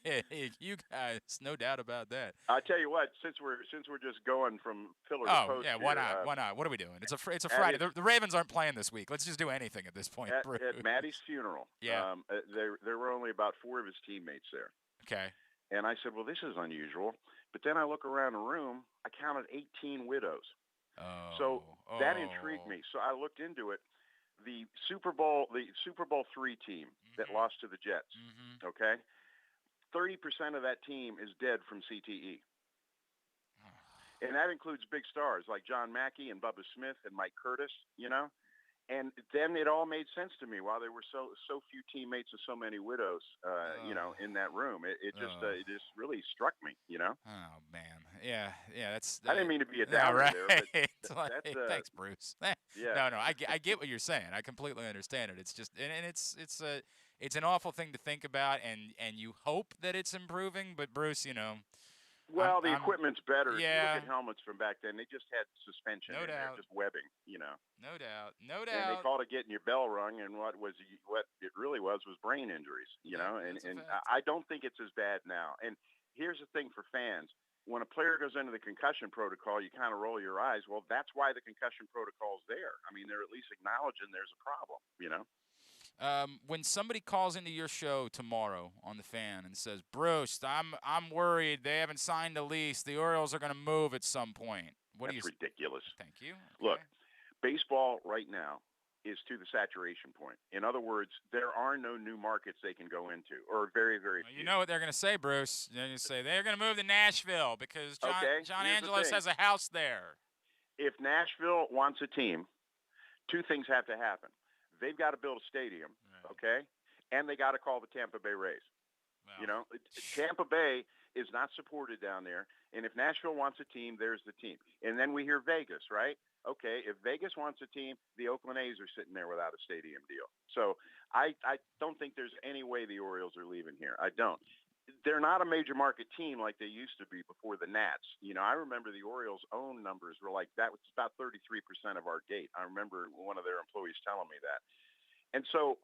you guys, no doubt about that. I tell you what, since we're just going from pillar to post. Oh yeah. Why not? Why not? What are we doing? It's a Friday. The Ravens aren't playing this week. Let's just do anything at this point. At Maddie's funeral, yeah. There were only about 4 of his teammates there. Okay. And I said, well, this is unusual. But then I look around the room, I counted 18 widows. So that intrigued me. So I looked into it. The Super Bowl 3 team that lost to the Jets, okay? 30% of that team is dead from CTE. And that includes big stars like John Mackey and Bubba Smith and Mike Curtis, And then it all made sense to me why there were so few teammates and so many widows, in that room. It just really struck me, Oh man, yeah, that's. I didn't mean to be a downer there, but thanks, Bruce. Yeah. No, I get what you're saying. I completely understand it. It's just, and it's an awful thing to think about, and you hope that it's improving, but Bruce, Well, the equipment's better. Yeah. If you look at helmets from back then, they just had suspension in there, just webbing, No doubt. And they called it getting your bell rung, and what it really was brain injuries, And I don't think it's as bad now. And here's the thing for fans. When a player goes into the concussion protocol, you kind of roll your eyes. Well, that's why the concussion protocol is there. I mean, they're at least acknowledging there's a problem, you know? When somebody calls into your show tomorrow on the Fan and says, Bruce, I'm worried they haven't signed a lease. The Orioles are going to move at some point. That's ridiculous. Thank you. Okay. Look, baseball right now is to the saturation point. In other words, there are no new markets they can go into, or very, very few. You know what they're going to say, Bruce. They're going to say they're going to move to Nashville because John Angelos has a house there. If Nashville wants a team, two things have to happen. They've got to build a stadium, okay? And they got to call the Tampa Bay Rays. Wow. You know, Tampa Bay is not supported down there. And if Nashville wants a team, there's the team. And then we hear Vegas, right? Okay, if Vegas wants a team, the Oakland A's are sitting there without a stadium deal. So I don't think there's any way the Orioles are leaving here. I don't. They're not a major market team like they used to be before the Nats. You know, I remember the Orioles' own numbers were like that was about 33% of our gate. I remember one of their employees telling me that. And so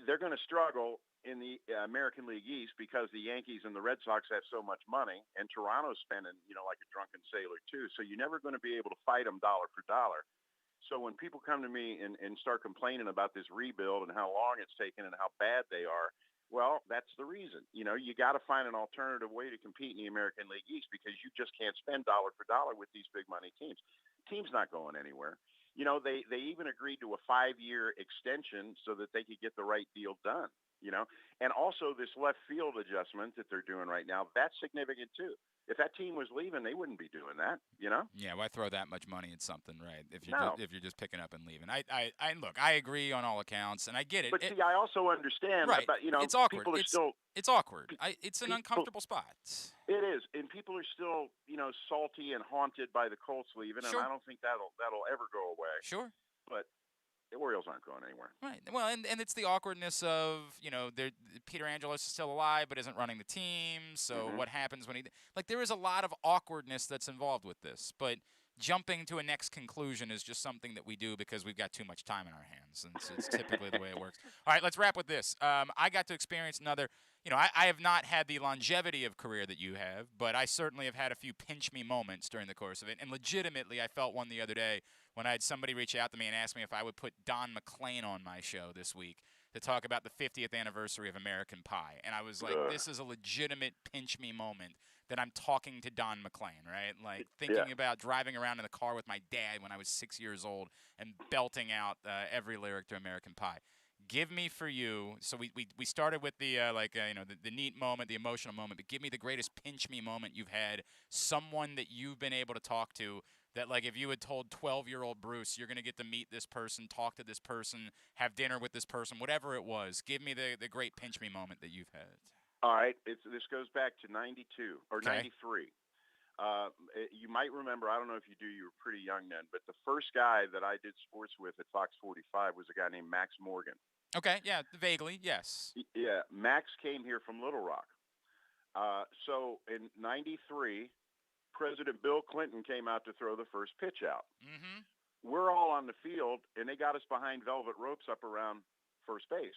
they're going to struggle in the American League East because the Yankees and the Red Sox have so much money, and Toronto's spending, you know, like a drunken sailor too. So you're never going to be able to fight them dollar for dollar. So when people come to me and start complaining about this rebuild and how long it's taken and how bad they are, well, that's the reason. You know, you got to find an alternative way to compete in the American League East because you just can't spend dollar for dollar with these big money teams. Team's not going anywhere. You know, they even agreed to a 5-year extension so that they could get the right deal done, you know. And also this left field adjustment that they're doing right now, that's significant too. If that team was leaving, they wouldn't be doing that, you know? Yeah, why throw that much money at something, right? If you're just picking up and leaving. I look, I agree on all accounts, and I get it. But see, I also understand right. about, you know, it's awkward. People are it's awkward. It's an uncomfortable spot. It is, and people are still, you know, salty and haunted by the Colts leaving, sure. and I don't think that'll ever go away. Sure. But the Orioles aren't going anywhere. Right. Well, and it's the awkwardness of, you know, Peter Angelos is still alive but isn't running the team. So what happens when there is a lot of awkwardness that's involved with this. But jumping to a next conclusion is just something that we do because we've got too much time in our hands. And it's typically the way it works. All right, let's wrap with this. I got to experience another, you know, I have not had the longevity of career that you have, but I certainly have had a few pinch me moments during the course of it. And legitimately, I felt one the other day when I had somebody reach out to me and ask me if I would put Don McLean on my show this week to talk about the 50th anniversary of American Pie. And I was like, this is a legitimate pinch me moment that I'm talking to Don McLean, right? Like thinking about driving around in the car with my dad when I was 6 years old and belting out every lyric to American Pie. Give me for you. So we started with the the neat moment, the emotional moment, but give me the greatest pinch me moment you've had. Someone that you've been able to talk to that, like, if you had told 12-year-old Bruce, you're going to get to meet this person, talk to this person, have dinner with this person, whatever it was. Give me the great pinch me moment that you've had. All right. This goes back to 92 or 93. You might remember, I don't know if you do, you were pretty young then, but the first guy that I did sports with at Fox 45 was a guy named Max Morgan. Okay, yeah, vaguely, yes. Yeah, Max came here from Little Rock. So in 93, President Bill Clinton came out to throw the first pitch out. Mm-hmm. We're all on the field, and they got us behind velvet ropes up around first base.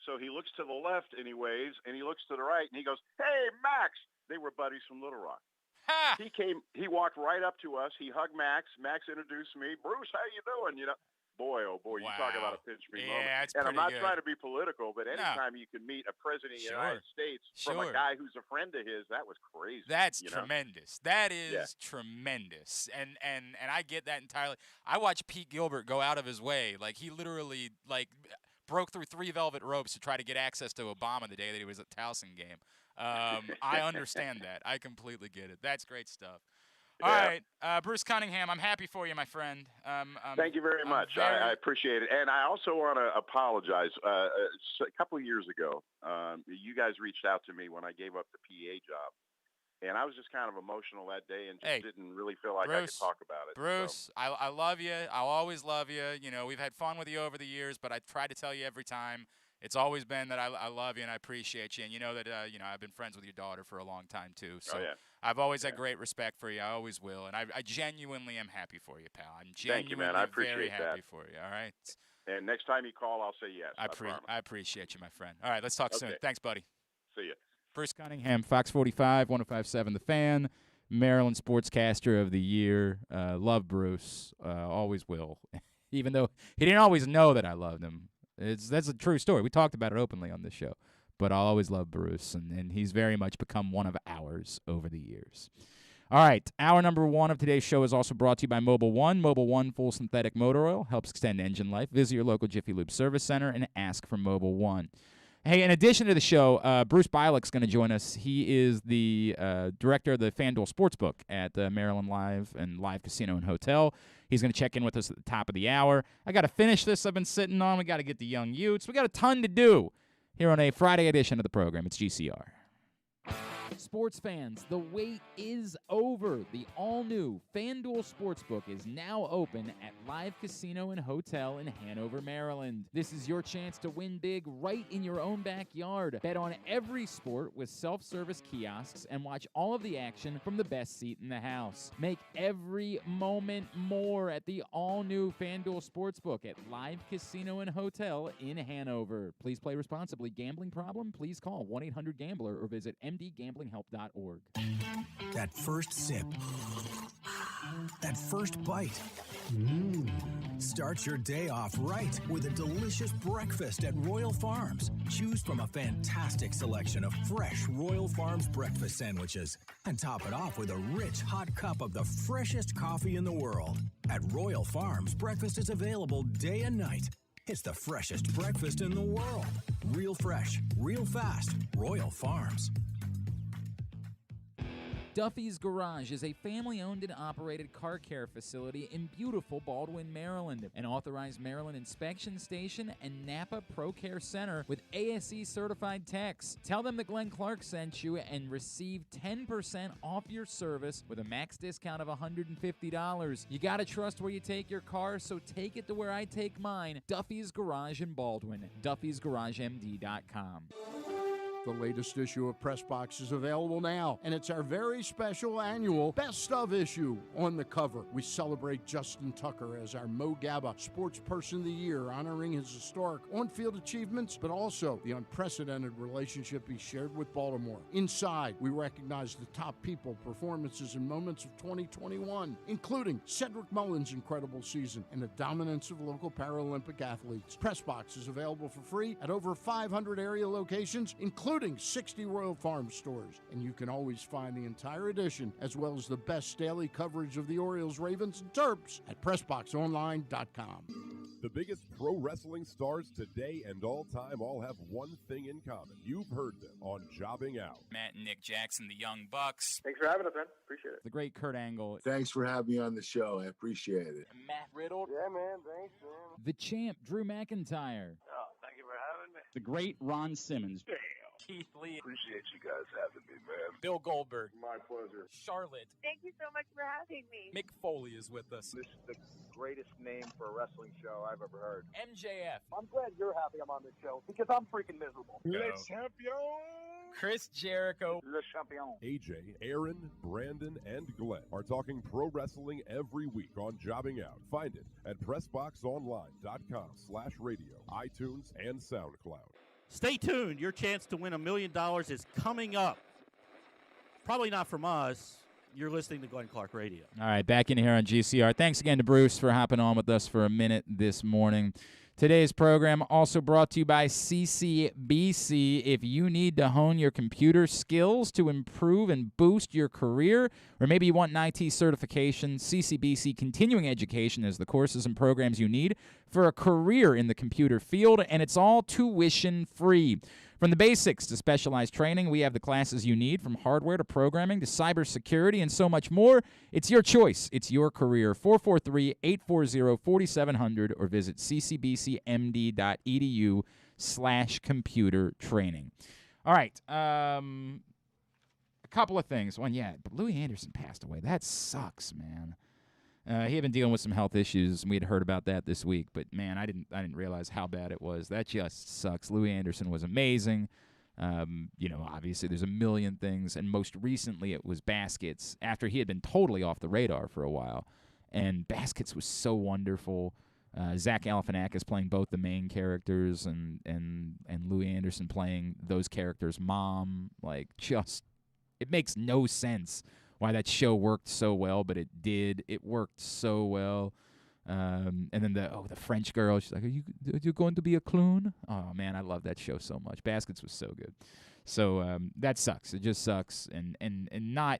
So he looks to the left and he waves, and he looks to the right, and he goes, "Hey, Max!" They were buddies from Little Rock. Ha! He walked right up to us. He hugged Max. Max introduced me. "Bruce, how you doing?" You know, boy, oh boy, wow. You talk about a pinch me moment. Yeah, it's and pretty I'm not good. trying to be political, but anytime you can meet a president of the United States from a guy who's a friend of his, that was crazy. That's tremendous. That is tremendous. And I get that entirely. I watched Pete Gilbert go out of his way. Like, he literally, broke through 3 velvet ropes to try to get access to Obama the day that he was at Towson game. I understand that. I completely get it. That's great stuff. All right, Bruce Cunningham, I'm happy for you, my friend. Thank you very much. I appreciate it. And I also want to apologize. A couple of years ago, you guys reached out to me when I gave up the PA job. And I was just kind of emotional that day and just didn't really feel like I could talk about it. Bruce, so. I love you. I'll always love you. You know, we've had fun with you over the years, but I try to tell you every time. It's always been that I love you and I appreciate you. And you know that, I've been friends with your daughter for a long time, too. So I've always had great respect for you. I always will. And I genuinely am happy for you, pal. I'm genuinely Thank you, man. I appreciate very that. happy for you. All right? And next time you call, I'll say yes. I appreciate you, my friend. All right, let's talk soon. Thanks, buddy. See you. Bruce Cunningham, Fox 45, 105.7 The Fan, Maryland Sportscaster of the Year. Love Bruce. Always will. Even though he didn't always know that I loved him. That's a true story. We talked about it openly on this show. But I'll always love Bruce, and he's very much become one of ours over the years. All right, hour number 1 of today's show is also brought to you by Mobil 1. Mobil 1 full synthetic motor oil helps extend engine life. Visit your local Jiffy Lube service center and ask for Mobil 1. Hey, in addition to the show, Bruce Bialik's going to join us. He is the director of the FanDuel Sportsbook at Maryland Live and Live Casino and Hotel. He's going to check in with us at the top of the hour. I got to finish this I've been sitting on. We got to get the young Utes. We got a ton to do here on a Friday edition of the program. It's GCR. Sports fans, the wait is over. The all-new FanDuel Sportsbook is now open at Live Casino and Hotel in Hanover, Maryland. This is your chance to win big right in your own backyard. Bet on every sport with self-service kiosks and watch all of the action from the best seat in the house. Make every moment more at the all-new FanDuel Sportsbook at Live Casino and Hotel in Hanover. Please play responsibly. Gambling problem? Please call 1-800-GAMBLER or visit mdgamblinghelp.org. That first sip. That first bite. Start your day off right with a delicious breakfast at Royal Farms. Choose from a fantastic selection of fresh Royal Farms breakfast sandwiches and top it off with a rich hot cup of the freshest coffee in the world. At Royal Farms, breakfast is available day and night. It's the freshest breakfast in the world. Real fresh, real fast. Royal Farms. Duffy's Garage is a family-owned and operated car care facility in beautiful Baldwin, Maryland. An authorized Maryland inspection station and Napa Pro Care Center with ASE-certified techs. Tell them that Glenn Clark sent you and receive 10% off your service with a max discount of $150. You gotta trust where you take your car, so take it to where I take mine. Duffy's Garage in Baldwin. Duffy'sGarageMD.com. The latest issue of Press Box is available now, and it's our very special annual Best Of issue. On the cover, we celebrate Justin Tucker as our Mo Gabba Sports Person of the Year, honoring his historic on-field achievements, but also the unprecedented relationship he shared with Baltimore. Inside, we recognize the top people, performances, and moments of 2021, including Cedric Mullins' incredible season and the dominance of local Paralympic athletes. Press Box is available for free at over 500 area locations, including 60 Royal Farms stores. And you can always find the entire edition, as well as the best daily coverage of the Orioles, Ravens, and Terps at PressBoxOnline.com. The biggest pro wrestling stars today and all time all have one thing in common. You've heard them on Jobbing Out. Matt and Nick Jackson, the Young Bucks. Thanks for having us, man. Appreciate it. The great Kurt Angle. Thanks for having me on the show. I appreciate it. Matt Riddle. Yeah, man. Thanks, man. The champ, Drew McIntyre. Oh, thank you for having me. The great Ron Simmons. Damn. Keith Lee. Appreciate you guys having me, man. Bill Goldberg. My pleasure. Charlotte. Thank you so much for having me. Mick Foley is with us. This is the greatest name for a wrestling show I've ever heard. MJF. I'm glad you're happy I'm on this show because I'm freaking miserable. Le champion. Chris Jericho. Le champion. AJ, Aaron, Brandon, and Glenn are talking pro wrestling every week on Jobbing Out. Find it at PressBoxOnline.com/radio, iTunes, and SoundCloud. Stay tuned. Your chance to win $1 million is coming up. Probably not from us. You're listening to Glenn Clark Radio. All right, back in here on GCR. Thanks again to Bruce for hopping on with us for a minute this morning. Today's program also brought to you by CCBC. If you need to hone your computer skills to improve and boost your career, or maybe you want an IT certification, CCBC Continuing Education is the courses and programs you need for a career in the computer field, and it's all tuition-free. From the basics to specialized training, we have the classes you need, from hardware to programming to cybersecurity and so much more. It's your choice. It's your career. 443-840-4700 or visit ccbcmd.edu/computer training. All right. A couple of things. One, but Louis Anderson passed away. That sucks, man. He had been dealing with some health issues, and we had heard about that this week. But man, I didn't realize how bad it was. That just sucks. Louis Anderson was amazing. Obviously there's a million things, and most recently it was baskets. After he had been totally off the radar for a while, and baskets was so wonderful. Zach Galifianakis playing both the main characters and Louis Anderson playing those characters' mom. Like, just, it makes no sense why that show worked so well, but it did. It worked so well. And then the French girl, she's like, are you going to be a clown? Oh, man, I love that show so much. Baskets was so good. So that sucks. It just sucks. And not,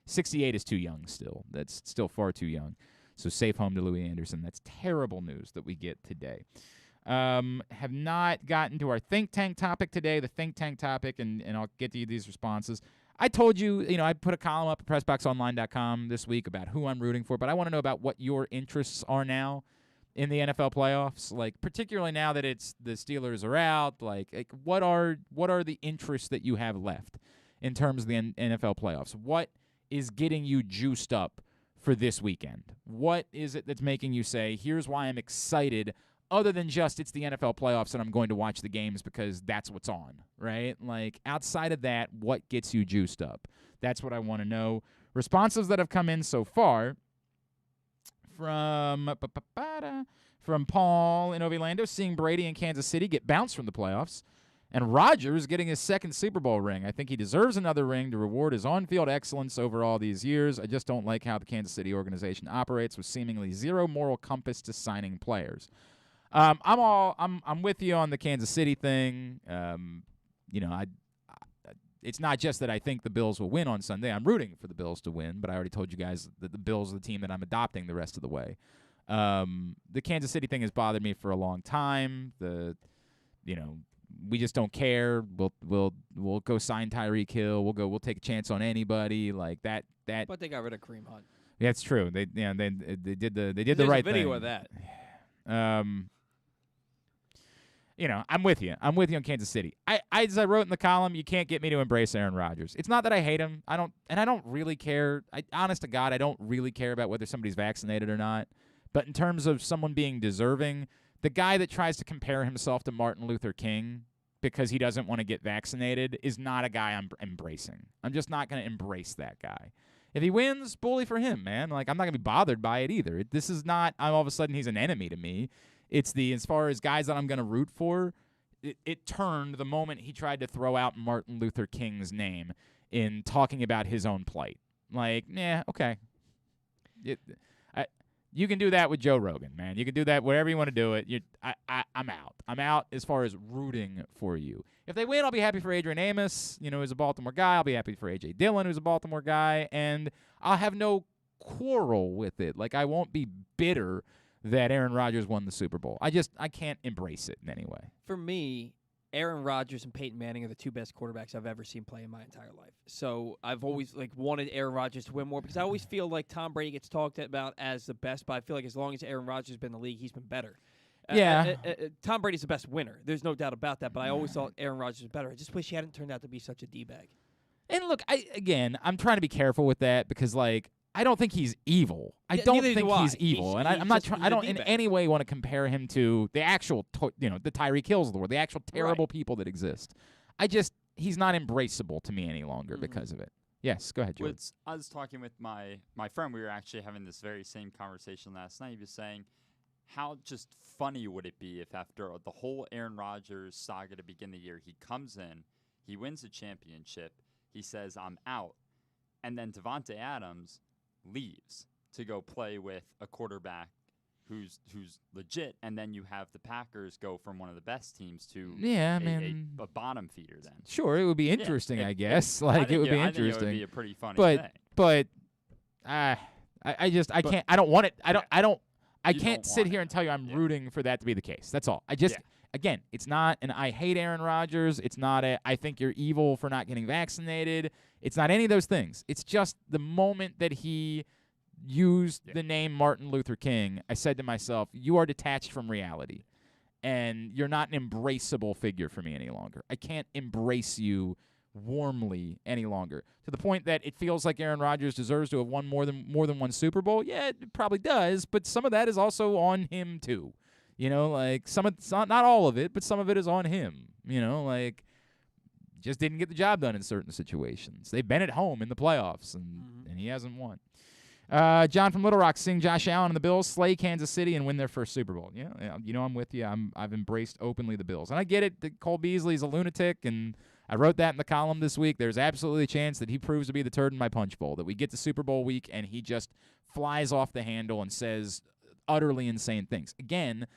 68 is too young still. That's still far too young. So safe home to Louis Anderson. That's terrible news that we get today. Have not gotten to our think tank topic today, the think tank topic, and I'll get to these responses. I told you, I put a column up at PressBoxOnline.com this week about who I'm rooting for, but I want to know about what your interests are now in the NFL playoffs, like particularly now that it's the Steelers are out. Like what are the interests that you have left in terms of the NFL playoffs? What is getting you juiced up for this weekend? What is it that's making you say, here's why I'm excited, other than just it's the NFL playoffs and I'm going to watch the games because that's what's on, right? Like, outside of that, what gets you juiced up? That's what I want to know. Responses that have come in so far from Paul in Orlando, seeing Brady in Kansas City get bounced from the playoffs, and Rodgers getting his second Super Bowl ring. I think he deserves another ring to reward his on-field excellence over all these years. I just don't like how the Kansas City organization operates with seemingly zero moral compass to signing players. I'm with you on the Kansas City thing. It's not just that I think the Bills will win on Sunday. I'm rooting for the Bills to win, but I already told you guys that the Bills are the team that I'm adopting the rest of the way. The Kansas City thing has bothered me for a long time. We just don't care. We'll go sign Tyreek Hill. We'll take a chance on anybody like that. But they got rid of Kareem Hunt. Yeah, that's true. They did the right thing. There's a video of that. I'm with you. I'm with you on Kansas City. As I wrote in the column, you can't get me to embrace Aaron Rodgers. It's not that I hate him. I don't really care. Honest to God, I don't really care about whether somebody's vaccinated or not. But in terms of someone being deserving, the guy that tries to compare himself to Martin Luther King because he doesn't want to get vaccinated is not a guy I'm embracing. I'm just not going to embrace that guy. If he wins, bully for him, man. Like, I'm not going to be bothered by it either. This is not, all of a sudden he's an enemy to me. It's as far as guys that I'm going to root for, it turned the moment he tried to throw out Martin Luther King's name in talking about his own plight. Like, okay. You can do that with Joe Rogan, man. You can do that wherever you want to do it. I'm out. I'm out as far as rooting for you. If they win, I'll be happy for Adrian Amos, who's a Baltimore guy. I'll be happy for A.J. Dillon, who's a Baltimore guy. And I'll have no quarrel with it. Like, I won't be bitter that Aaron Rodgers won the Super Bowl. I can't embrace it in any way. For me, Aaron Rodgers and Peyton Manning are the two best quarterbacks I've ever seen play in my entire life. So I've always wanted Aaron Rodgers to win more because I always feel like Tom Brady gets talked about as the best, but I feel like as long as Aaron Rodgers has been in the league, he's been better. Yeah. Tom Brady's the best winner. There's no doubt about that, but I always thought Aaron Rodgers was better. I just wish he hadn't turned out to be such a D-bag. And look, I'm trying to be careful with that because, I don't think he's evil. I don't think he's evil, and I'm not trying. I don't in any way want to compare him to the actual, the Tyreek Hills of the world, the actual terrible people that exist. He's not embraceable to me any longer because of it. Yes, go ahead, George. I was talking with my friend. We were actually having this very same conversation last night. He was saying, how just funny would it be if after the whole Aaron Rodgers saga to begin the year, he comes in, he wins a championship, he says, I'm out, and then Devontae Adams leaves to go play with a quarterback who's legit, and then you have the Packers go from one of the best teams to a bottom feeder then. Sure, it would be interesting, I guess. It would be interesting. I think it would be a pretty funny thing. But I can't. I don't want it. I can't sit here and tell you I'm rooting for that to be the case. That's all. Again, it's not an I hate Aaron Rodgers. It's not a I think you're evil for not getting vaccinated. It's not any of those things. It's just the moment that he used the name Martin Luther King, I said to myself, you are detached from reality, and you're not an embraceable figure for me any longer. I can't embrace you warmly any longer, to the point that it feels like Aaron Rodgers deserves to have won more than one Super Bowl. Yeah, it probably does, but some of that is also on him too. Some of it's not all of it, but some of it is on him. Just didn't get the job done in certain situations. They've been at home in the playoffs, and he hasn't won. John from Little Rock, seeing Josh Allen and the Bills slay Kansas City and win their first Super Bowl. Yeah, I'm with you. I've embraced openly the Bills. And I get it that Cole Beasley's a lunatic, and I wrote that in the column this week. There's absolutely a chance that he proves to be the turd in my punch bowl, that we get to Super Bowl week and he just flies off the handle and says utterly insane things. Again,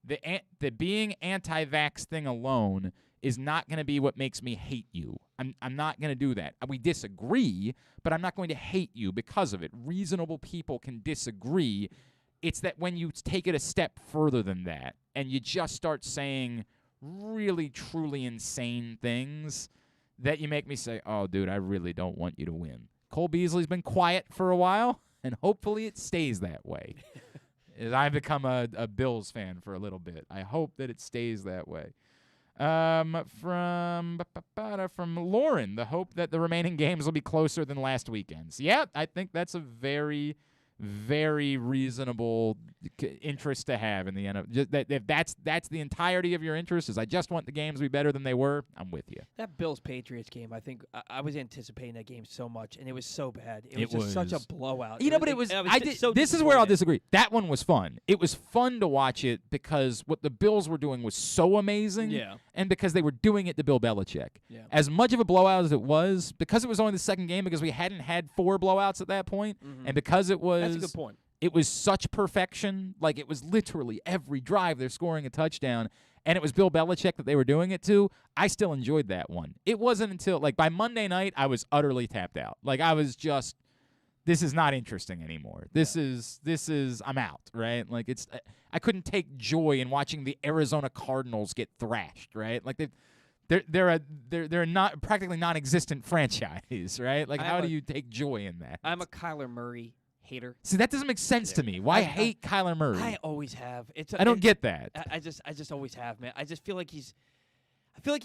the being anti-vax thing alone is not going to be what makes me hate you. I'm not going to do that. We disagree, but I'm not going to hate you because of it. Reasonable people can disagree. It's that when you take it a step further than that and you just start saying really, truly insane things that you make me say, oh, dude, I really don't want you to win. Cole Beasley's been quiet for a while, and hopefully it stays that way. As I've become a Bills fan for a little bit. I hope that it stays that way. From Lauren, the hope that the remaining games will be closer than last weekend's. Yeah, I think that's a very, very reasonable interest to have in the NFL. If that's the entirety of your interest, is I just want the games to be better than they were, I'm with you. That Bills-Patriots game, I think I was anticipating that game so much, and it was so bad. It was just such a blowout. This is where I'll disagree. That one was fun. It was fun to watch it because what the Bills were doing was so amazing, and because they were doing it to Bill Belichick. Yeah. As much of a blowout as it was, because it was only the second game, because we hadn't had 4 blowouts at that point, and because it was... That's a good point. It was such perfection. Like, it was literally every drive they're scoring a touchdown, and it was Bill Belichick that they were doing it to. I still enjoyed that one. It wasn't until, like, by Monday night, I was utterly tapped out. Like, I was just, this is not interesting anymore. This is, I'm out, right? Like, I couldn't take joy in watching the Arizona Cardinals get thrashed, right? Like, they're a not practically non-existent franchise, right? Like, how do you take joy in that? I'm a Kyler Murray hater. See, that doesn't make sense to me. Why hate Kyler Murray? I always have. I don't get that. I just always have, man. I just feel like he's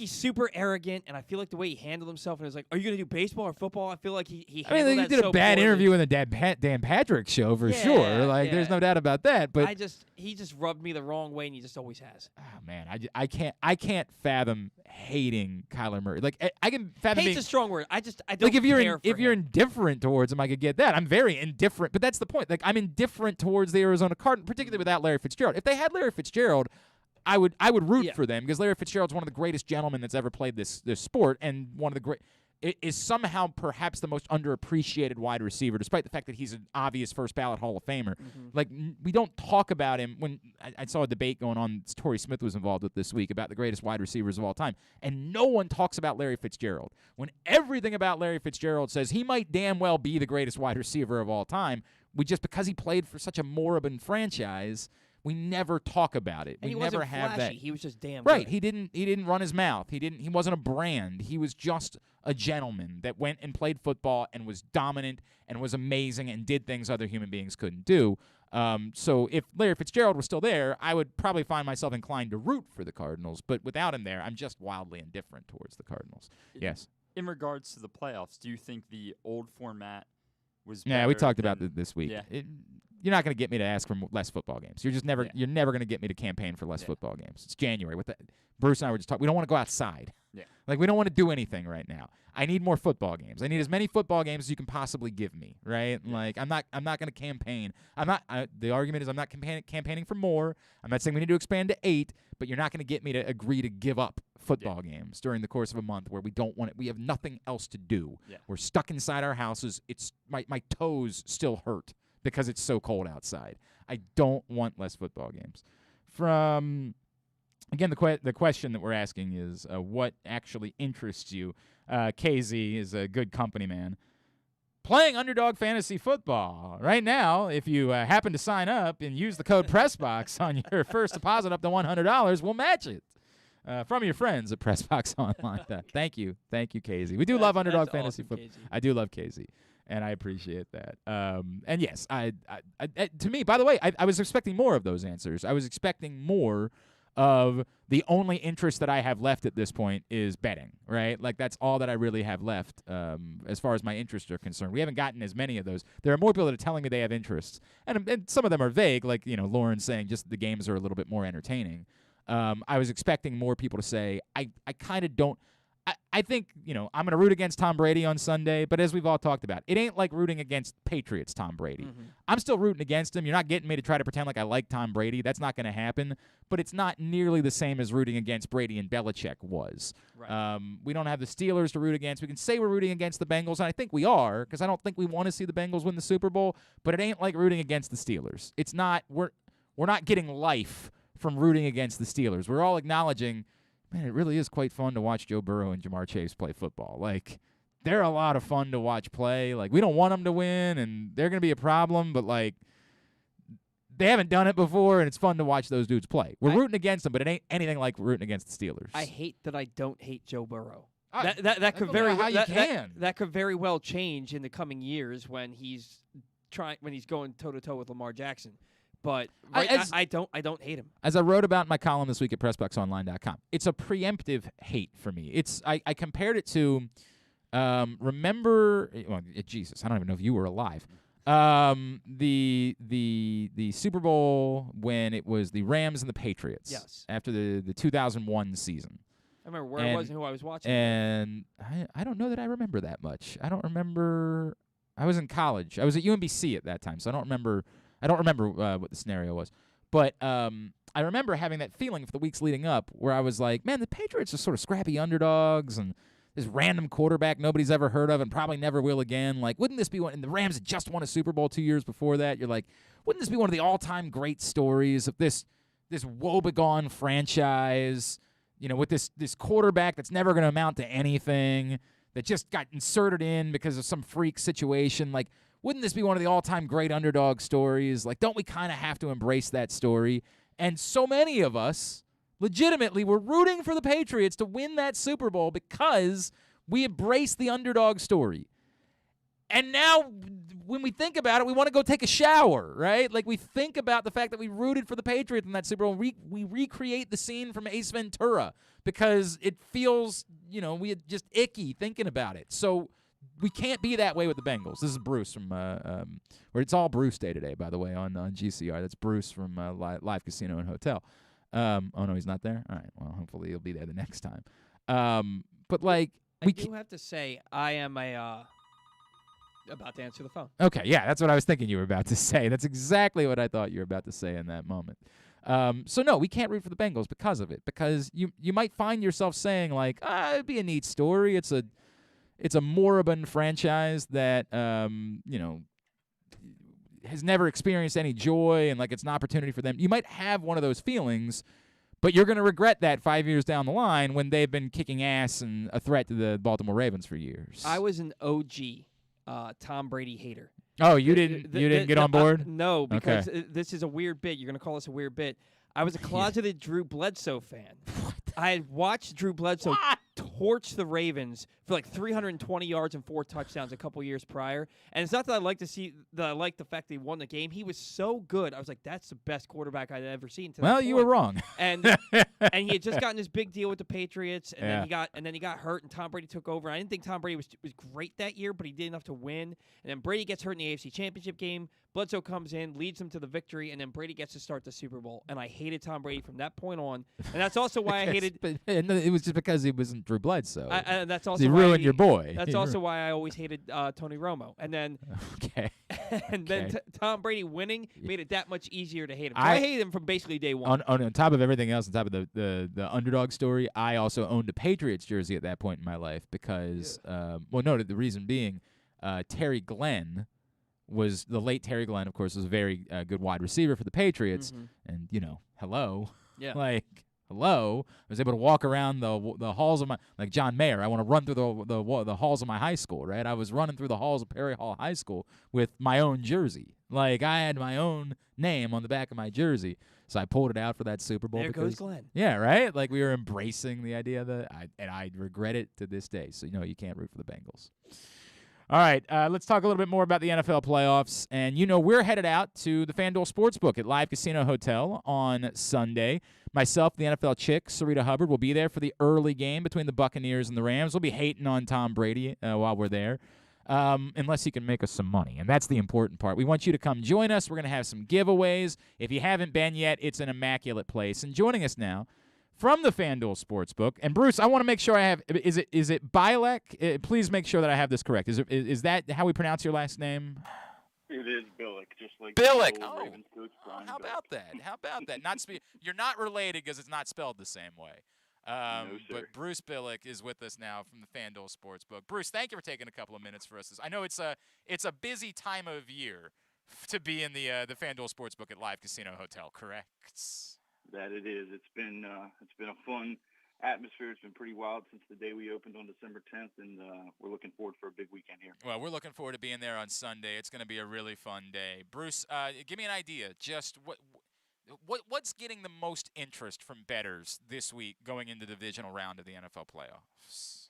super arrogant, and I feel like the way he handled himself, and it's like, are you going to do baseball or football? I feel like he handled that he did a so bad poorly. interview in the Dan Patrick show for sure. Like, there's no doubt about that. But he just rubbed me the wrong way, and he just always has. Oh man, I can't fathom hating Kyler Murray. Like, I can fathom. Hate's a strong word. I don't like if care for you're him. indifferent towards him, I could get that. I'm very indifferent, but that's the point. Like, I'm indifferent towards the Arizona Cardinals, particularly without Larry Fitzgerald. If they had Larry Fitzgerald, I would root for them because Larry Fitzgerald's one of the greatest gentlemen that's ever played this sport, and one of the is somehow perhaps the most underappreciated wide receiver, despite the fact that he's an obvious first ballot Hall of Famer. Like, we don't talk about him. When I saw a debate going on, Torrey Smith was involved with this week about the greatest wide receivers of all time, and no one talks about Larry Fitzgerald. When everything about Larry Fitzgerald says he might damn well be the greatest wide receiver of all time, because he played for such a moribund franchise, we never talk about it. And we he never wasn't have flashy. that. He was just damn right. good. He didn't run his mouth. He wasn't a brand. He was just a gentleman that went and played football and was dominant and was amazing and did things other human beings couldn't do. So if Larry Fitzgerald was still there, I would probably find myself inclined to root for the Cardinals. But without him there, I'm just wildly indifferent towards the Cardinals. Yes. In regards to the playoffs, do you think the old format was better? Yeah, we talked about this week. Yeah. You're not going to get me to ask for less football games. You're just never. You're never going to get me to campaign for less football games. It's January. Bruce and I were just talking. We don't want to go outside. Yeah. Like, we don't want to do anything right now. I need more football games. I need as many football games as you can possibly give me. Right? Yeah. Like, I'm not going to campaign. The argument is I'm not campaigning for more. I'm not saying we need to expand to 8, but you're not going to get me to agree to give up football games during the course of a month where we don't want it. We have nothing else to do. Yeah. We're stuck inside our houses. It's my toes still hurt because it's so cold outside. I don't want less football games. Again, the question that we're asking is what actually interests you. KZ is a good company man. Playing Underdog Fantasy Football. Right now, if you happen to sign up and use the code PRESSBOX on your first deposit up to $100, we'll match it. From your friends at PressBox Online. Thank you, KZ. We do love Underdog Fantasy Football. I do love KZ. And I appreciate that. And yes, to me, by the way, I was expecting more of those answers. I was expecting more of the only interest that I have left at this point is betting, right? Like, that's all that I really have left as far as my interests are concerned. We haven't gotten as many of those. There are more people that are telling me they have interests. And some of them are vague, like, Lauren saying just the games are a little bit more entertaining. I was expecting more people to say, I kind of don't. I think, I'm going to root against Tom Brady on Sunday, but as we've all talked about, it ain't like rooting against Patriots Tom Brady. Mm-hmm. I'm still rooting against him. You're not getting me to try to pretend like I like Tom Brady. That's not going to happen, but it's not nearly the same as rooting against Brady and Belichick was. Right. We don't have the Steelers to root against. We can say we're rooting against the Bengals, and I think we are, because I don't think we want to see the Bengals win the Super Bowl, but it ain't like rooting against the Steelers. It's not. We're not getting life from rooting against the Steelers. We're all acknowledging, man, it really is quite fun to watch Joe Burrow and Jamar Chase play football. Like, they're a lot of fun to watch play. Like, we don't want them to win, and they're going to be a problem, but, like, they haven't done it before, and it's fun to watch those dudes play. We're rooting against them, but it ain't anything like rooting against the Steelers. I hate that I don't hate Joe Burrow. That could very that could very well change in the coming years when he's going toe-to-toe with Lamar Jackson. But I don't hate him. As I wrote about in my column this week at PressBoxOnline.com, it's a preemptive hate for me. I compared it to Jesus, I don't even know if you were alive. The Super Bowl when it was the Rams and the Patriots. Yes. After the 2001 season. I remember where it was and who I was watching. And I don't know that I remember that much. I don't remember. I was in college. I was at UMBC at that time, so I don't remember what the scenario was. But I remember having that feeling for the weeks leading up where I was like, man, the Patriots are sort of scrappy underdogs and this random quarterback nobody's ever heard of and probably never will again. Like, wouldn't this be one? And the Rams had just won a Super Bowl 2 years before that. You're like, wouldn't this be one of the all-time great stories of this woebegone franchise, with this quarterback that's never going to amount to anything, that just got inserted in because of some freak situation? Like, wouldn't this be one of the all-time great underdog stories? Like, don't we kind of have to embrace that story? And so many of us legitimately were rooting for the Patriots to win that Super Bowl because we embraced the underdog story. And now when we think about it, we want to go take a shower, right? Like, we think about the fact that we rooted for the Patriots in that Super Bowl. We recreate the scene from Ace Ventura because it feels, we had just icky thinking about it. So we can't be that way with the Bengals. This is Bruce from where it's all Bruce Day today, by the way, on GCR. That's Bruce from Live Casino and Hotel. Oh, no, he's not there? All right, well, hopefully he'll be there the next time. But, like, I do have to say, I am about to answer the phone. Okay, yeah, that's what I was thinking you were about to say. That's exactly what I thought you were about to say in that moment. So, no, we can't root for the Bengals because of it, because you might find yourself saying, like, it'd be a neat story. It's a moribund franchise that, has never experienced any joy, and, like, it's an opportunity for them. You might have one of those feelings, but you're going to regret that 5 years down the line when they've been kicking ass and a threat to the Baltimore Ravens for years. I was an OG Tom Brady hater. Oh, you didn't get on board? No, because this is a weird bit. You're going to call this a weird bit. I was a closeted Drew Bledsoe fan. I had watched Drew Bledsoe torch the Ravens for like 320 yards and 4 touchdowns a couple years prior. And it's not that I like the fact that he won the game. He was so good. I was like, that's the best quarterback I'd ever seen. Well, you were wrong. And he had just gotten this big deal with the Patriots, and then he got hurt, and Tom Brady took over. I didn't think Tom Brady was great that year, but he did enough to win. And then Brady gets hurt in the AFC Championship game. Bledsoe comes in, leads them to the victory, and then Brady gets to start the Super Bowl. And I hated Tom Brady from that point on. And that's also why I hated. It was just because he wasn't Drew Bledsoe. That's also he ruined your boy. That's also why I always hated Tony Romo. And then, then Tom Brady winning made it that much easier to hate him. So I hated him from basically day one. On top of everything else, on top of the underdog story, I also owned a Patriots jersey at that point in my life because, the reason being, Terry Glenn. Was the late Terry Glenn, of course, was a very good wide receiver for the Patriots. And, hello. Yeah. Like, hello. I was able to walk around the halls of my, like John Mayer, I want to run through the halls of my high school, right? I was running through the halls of Perry Hall High School with my own jersey. Like, I had my own name on the back of my jersey. So I pulled it out for that Super Bowl. There goes Glenn. Yeah, right? Like, we were embracing the idea that, I regret it to this day. So, you can't root for the Bengals. All right, let's talk a little bit more about the NFL playoffs. And, we're headed out to the FanDuel Sportsbook at Live Casino Hotel on Sunday. Myself, the NFL chick, Sarita Hubbard, will be there for the early game between the Buccaneers and the Rams. We'll be hating on Tom Brady while we're there, unless he can make us some money. And that's the important part. We want you to come join us. We're going to have some giveaways. If you haven't been yet, it's an immaculate place. And joining us now from the FanDuel Sportsbook. And Bruce, I want to make sure I have. Is it Bilek? Please make sure that I have this correct. Is that how we pronounce your last name? It is Billick, just like Billick. the old Oh, Ravens coach, Brian how Billick. about that? How about that? You're not related because it's not spelled the same way. No, sir. But Bruce Billick is with us now from the FanDuel Sportsbook. Bruce, thank you for taking a couple of minutes for us. I know it's a busy time of year to be in the FanDuel Sportsbook at Live Casino Hotel, correct? That it is. It's been a fun atmosphere. It's been pretty wild since the day we opened on December 10th, and we're looking forward for a big weekend here. Well, we're looking forward to being there on Sunday. It's going to be a really fun day. Bruce, give me an idea. Just what's getting the most interest from bettors this week going into the divisional round of the NFL playoffs?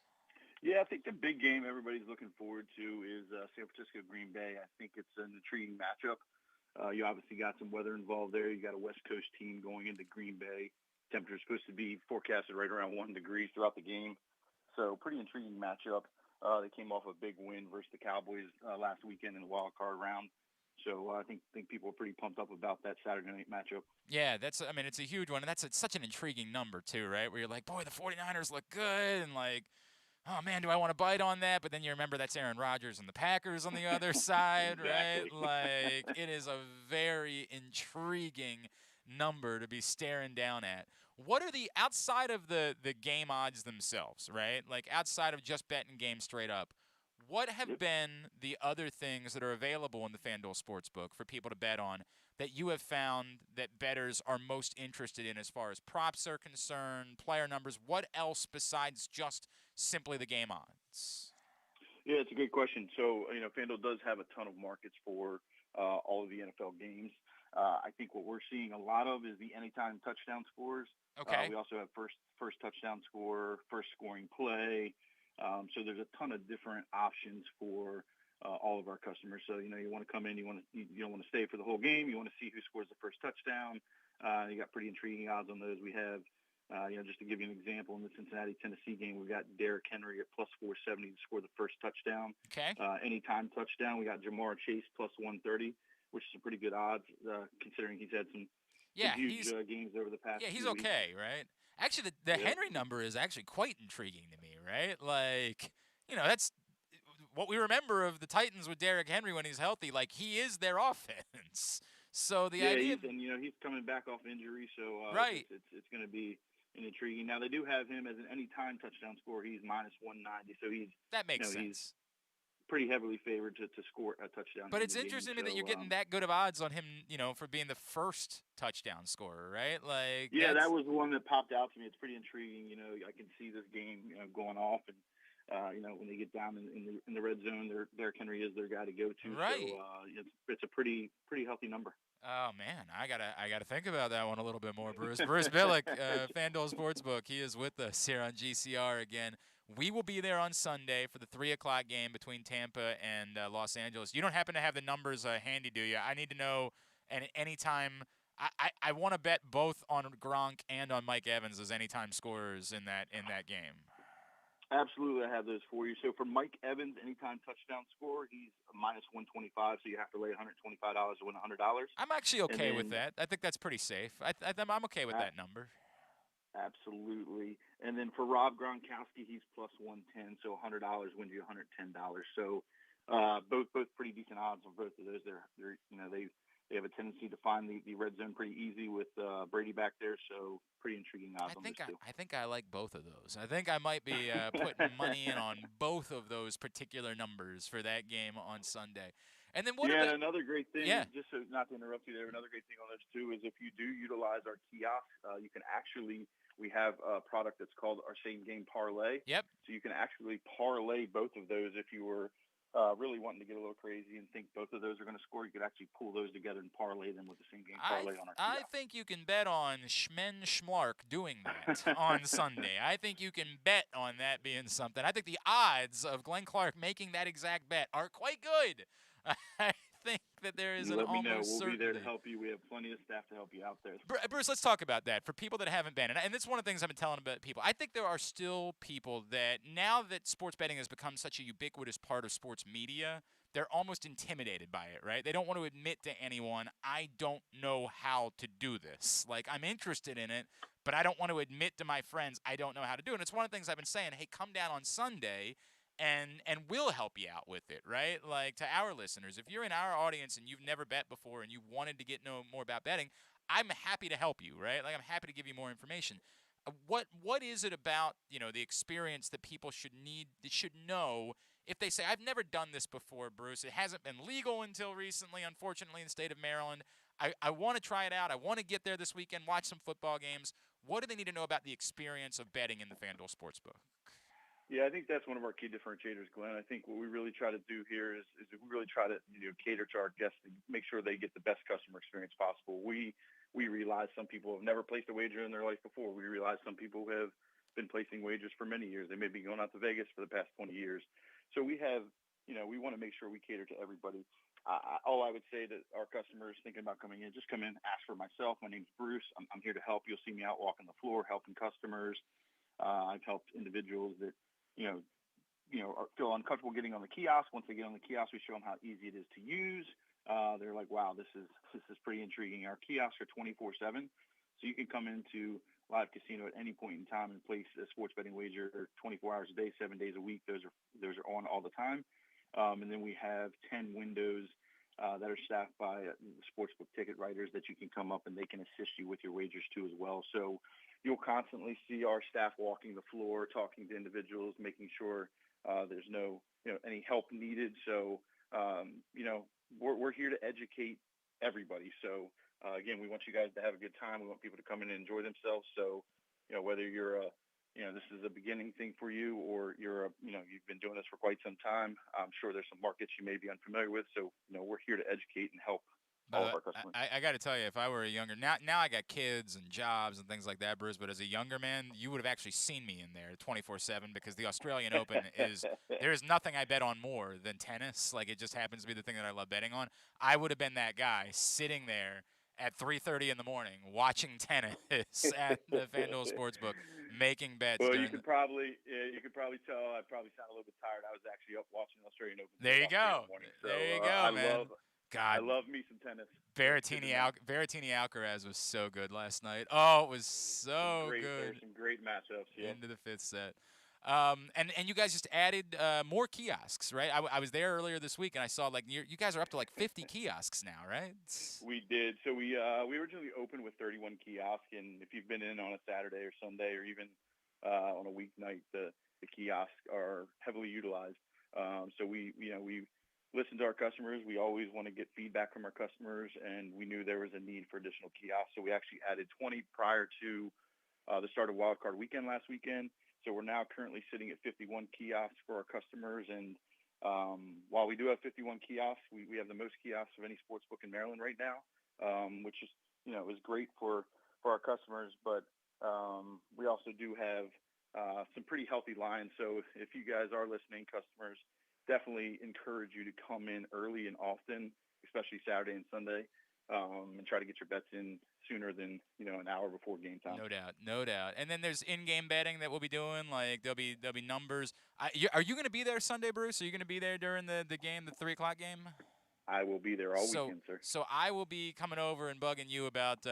Yeah, I think the big game everybody's looking forward to is San Francisco-Green Bay. I think it's an intriguing matchup. You obviously got some weather involved there. You got a West Coast team going into Green Bay. Temperature's supposed to be forecasted right around 1 degree throughout the game. So pretty intriguing matchup. They came off a big win versus the Cowboys last weekend in the wild card round. So I think people are pretty pumped up about that Saturday night matchup. Yeah, it's a huge one, and that's such an intriguing number too, right? Where you're like, boy, the 49ers look good, and like, oh man, do I want to bite on that? But then you remember that's Aaron Rodgers and the Packers on the other side, right? Like, it is a very intriguing number to be staring down at. What are the, outside of the game odds themselves, right? Like outside of just betting games straight up, what have been the other things that are available in the FanDuel Sportsbook for people to bet on that you have found that bettors are most interested in as far as props are concerned, player numbers? What else besides just simply the game odds? Yeah, it's a good question. So, FanDuel does have a ton of markets for all of the NFL games. I think what we're seeing a lot of is the anytime touchdown scores. Okay. We also have first touchdown score, first scoring play. So there's a ton of different options for all of our customers. So, you want to come in, you don't want to stay for the whole game. You want to see who scores the first touchdown. You got pretty intriguing odds on those. We have, just to give you an example, in the Cincinnati-Tennessee game, we got Derrick Henry at plus 470 to score the first touchdown. Okay. Anytime touchdown, we got Jamar Chase plus 130, which is some pretty good odds considering he's had some huge games over the past. Yeah, he's few okay, right? Actually, the Henry number is actually quite intriguing to me, right? Like, that's what we remember of the Titans with Derrick Henry when he's healthy. Like, he is their offense. So the idea, he's coming back off injury, so right, it's going to be an intriguing. Now they do have him as an anytime touchdown scorer. He's minus 190, so that makes sense. He's pretty heavily favored to score a touchdown. But it's interesting to me that you're getting that good of odds on him, for being the first touchdown scorer, right? Like, yeah, that was the one that popped out to me. It's pretty intriguing. I can see this game, going off, and when they get down in the red zone, Derrick Henry is their guy to go to. Right. So it's a pretty healthy number. Oh man, I gotta think about that one a little bit more, Bruce. Bruce Billick, FanDuel Sportsbook. He is with us here on GCR again. We will be there on Sunday for the 3:00 game between Tampa and Los Angeles. You don't happen to have the numbers handy, do you? I need to know. And anytime, I want to bet both on Gronk and on Mike Evans as anytime scorers in that game. Absolutely, I have those for you. So for Mike Evans, anytime touchdown score, he's minus 125. So you have to lay $125 to win $100. I'm actually okay with that. I think that's pretty safe. I'm okay with that number. Absolutely. And then for Rob Gronkowski, he's plus 110. So $100 wins you $110. So both pretty decent odds on both of those. They have a tendency to find the red zone pretty easy with Brady back there, so pretty intriguing odds on those two. I think I like both of those. I think I might be putting money in on both of those particular numbers for that game on Sunday. And then what about another great thing, just so not to interrupt you there, another great thing on those two is if you do utilize our kiosk, you can we have a product that's called our same game parlay. Yep. So you can actually parlay both of those if you were really wanting to get a little crazy and think both of those are going to score. You could actually pull those together and parlay them with the same game parlay on our kiosk. I think you can bet on Schmen Schmark doing that on Sunday. I think you can bet on that being something. I think the odds of Glenn Clark making that exact bet are quite good. I think that there is Let me know. almost We'll certainty. be there to help you. We have plenty of staff to help you out there. Bruce, let's talk about that. For people that haven't been, and that's one of the things I've been telling about people, I think there are still people that, now that sports betting has become such a ubiquitous part of sports media, they're almost intimidated by it, right? They don't want to admit to anyone, I don't know how to do this. Like, I'm interested in it, but I don't want to admit to my friends I don't know how to do it. And it's one of the things I've been saying, hey, come down on Sunday and we'll help you out with it, right? Like, to our listeners, if you're in our audience and you've never bet before and you wanted to get know more about betting, I'm happy to help you, right? Like, I'm happy to give you more information. What is it about, the experience that people should know if they say, I've never done this before, Bruce. It hasn't been legal until recently, unfortunately, in the state of Maryland. I want to try it out. I want to get there this weekend, watch some football games. What do they need to know about the experience of betting in the FanDuel Sportsbook? Yeah, I think that's one of our key differentiators, Glenn. I think what we really try to do here is we really try to cater to our guests to make sure they get the best customer experience possible. We realize some people have never placed a wager in their life before. We realize some people have been placing wagers for many years. They may be going out to Vegas for the past 20 years. So we have, we want to make sure we cater to everybody. All I would say to our customers thinking about coming in, just come in, ask for myself. My name's Bruce. I'm here to help. You'll see me out walking the floor, helping customers. I've helped individuals that, feel uncomfortable getting on the kiosk. Once they get on the kiosk, we show them how easy it is to use. They're like, wow, this is pretty intriguing. Our kiosks are 24/7, so you can come into live casino at any point in time and place a sports betting wager 24 hours a day, 7 days a week. Those are on all the time. And then we have 10 windows that are staffed by sportsbook ticket writers that you can come up and they can assist you with your wagers too as well. So you'll constantly see our staff walking the floor, talking to individuals, making sure there's no any help needed. So we're here to educate everybody. So again, we want you guys to have a good time. We want people to come in and enjoy themselves. So whether you're this is a beginning thing for you, or you've been doing this for quite some time, I'm sure there's some markets you may be unfamiliar with. So we're here to educate and help all of our customers. I got to tell you, if I were a younger now I got kids and jobs and things like that, Bruce. But as a younger man, you would have actually seen me in there 24/7 because the Australian Open there is nothing I bet on more than tennis. Like, it just happens to be the thing that I love betting on. I would have been that guy sitting there at 3:30 in the morning watching tennis at the FanDuel Sportsbook, making bets. Well, you could probably tell I probably sound a little bit tired. I was actually up watching the Australian Open. There you go. There you go, man. I love me some tennis. Berrettini Alcaraz was so good last night. Oh, it was so good. There's some great matchups. Yeah. Into the fifth set. And you guys just added more kiosks, right? I was there earlier this week, and I saw you guys are up to 50 kiosks now, right? We did. So we originally opened with 31 kiosks, and if you've been in on a Saturday or Sunday or even on a weeknight, the kiosks are heavily utilized. So we listen to our customers. We always want to get feedback from our customers, and we knew there was a need for additional kiosks. So we actually added 20 prior to the start of Wild Card Weekend last weekend. So we're now currently sitting at 51 kiosks for our customers. And while we do have 51 kiosks, we have the most kiosks of any sportsbook in Maryland right now, which is great for our customers. But we also do have some pretty healthy lines. So if you guys are listening, customers, definitely encourage you to come in early and often, especially Saturday and Sunday, and try to get your bets in sooner than an hour before game time. No doubt. And then there's in-game betting that we'll be doing. Like there'll be numbers. Are you going to be there Sunday, Bruce? Are you going to be there during the game, the 3:00 game? I will be there all weekend, sir. So I will be coming over and bugging you about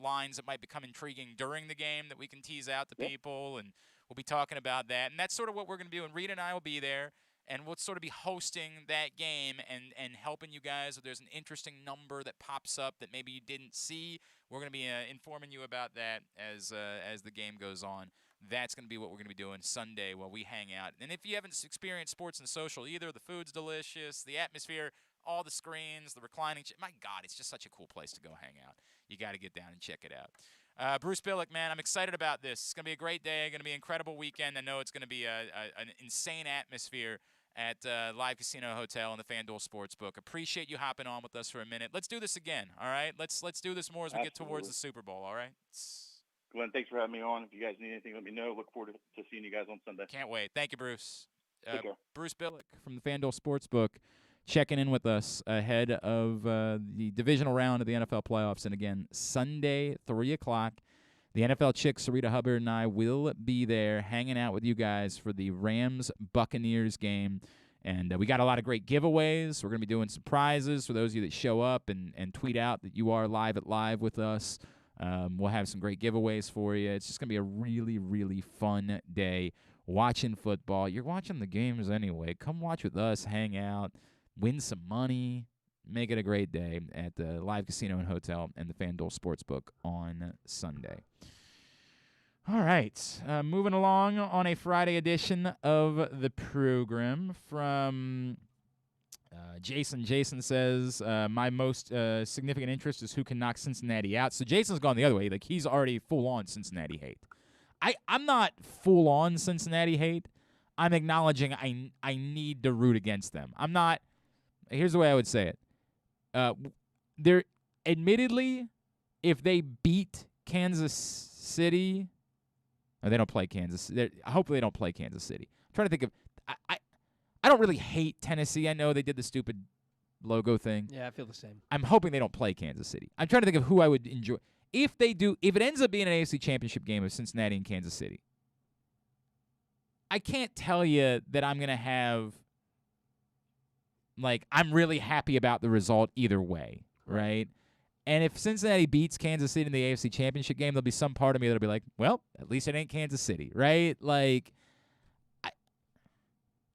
lines that might become intriguing during the game that we can tease out to people, and we'll be talking about that. And that's sort of what we're going to do. And Rita and I will be there. And we'll sort of be hosting that game and helping you guys. If there's an interesting number that pops up that maybe you didn't see, we're going to be informing you about that as the game goes on. That's going to be what we're going to be doing Sunday while we hang out. And if you haven't experienced sports and social either, the food's delicious, the atmosphere, all the screens, the reclining my God, it's just such a cool place to go hang out. You got to get down and check it out. Bruce Billick, man, I'm excited about this. It's going to be a great day. Going to be an incredible weekend. I know it's going to be an insane atmosphere at Live Casino Hotel and the FanDuel Sportsbook. Appreciate you hopping on with us for a minute. Let's do this again, all right? Let's do this more as we get towards the Super Bowl, all right? Glenn, thanks for having me on. If you guys need anything, let me know. Look forward to seeing you guys on Sunday. Can't wait. Thank you, Bruce. Take care. Bruce Billick from the FanDuel Sportsbook checking in with us ahead of the divisional round of the NFL playoffs. And again, Sunday, 3 o'clock. The NFL chick, Sarita Hubbard, and I will be there hanging out with you guys for the Rams-Buccaneers game. And we got a lot of great giveaways. We're going to be doing some prizes for those of you that show up and tweet out that you are live at Live with us. We'll have some great giveaways for you. It's just going to be a really, really fun day watching football. You're watching the games anyway. Come watch with us, hang out, win some money. Make it a great day at the Live Casino and Hotel and the FanDuel Sportsbook on Sunday. All right, moving along on a Friday edition of the program from Jason. Jason says, my most significant interest is who can knock Cincinnati out. So Jason's gone the other way. Like, he's already full-on Cincinnati hate. I'm not full-on Cincinnati hate. I'm acknowledging I need to root against them. I'm not – here's the way I would say it. They're admittedly, if they beat Kansas City – or they don't play Kansas. Hopefully they don't play Kansas City. I'm trying to think of I don't really hate Tennessee. I know they did the stupid logo thing. Yeah, I feel the same. I'm hoping they don't play Kansas City. I'm trying to think of who I would enjoy. If they do, if it ends up being an AFC Championship game of Cincinnati and Kansas City, I can't tell you that I'm going to have, like, I'm really happy about the result either way, right? And if Cincinnati beats Kansas City in the AFC Championship game, there'll be some part of me that'll be like, well, at least it ain't Kansas City, right? Like,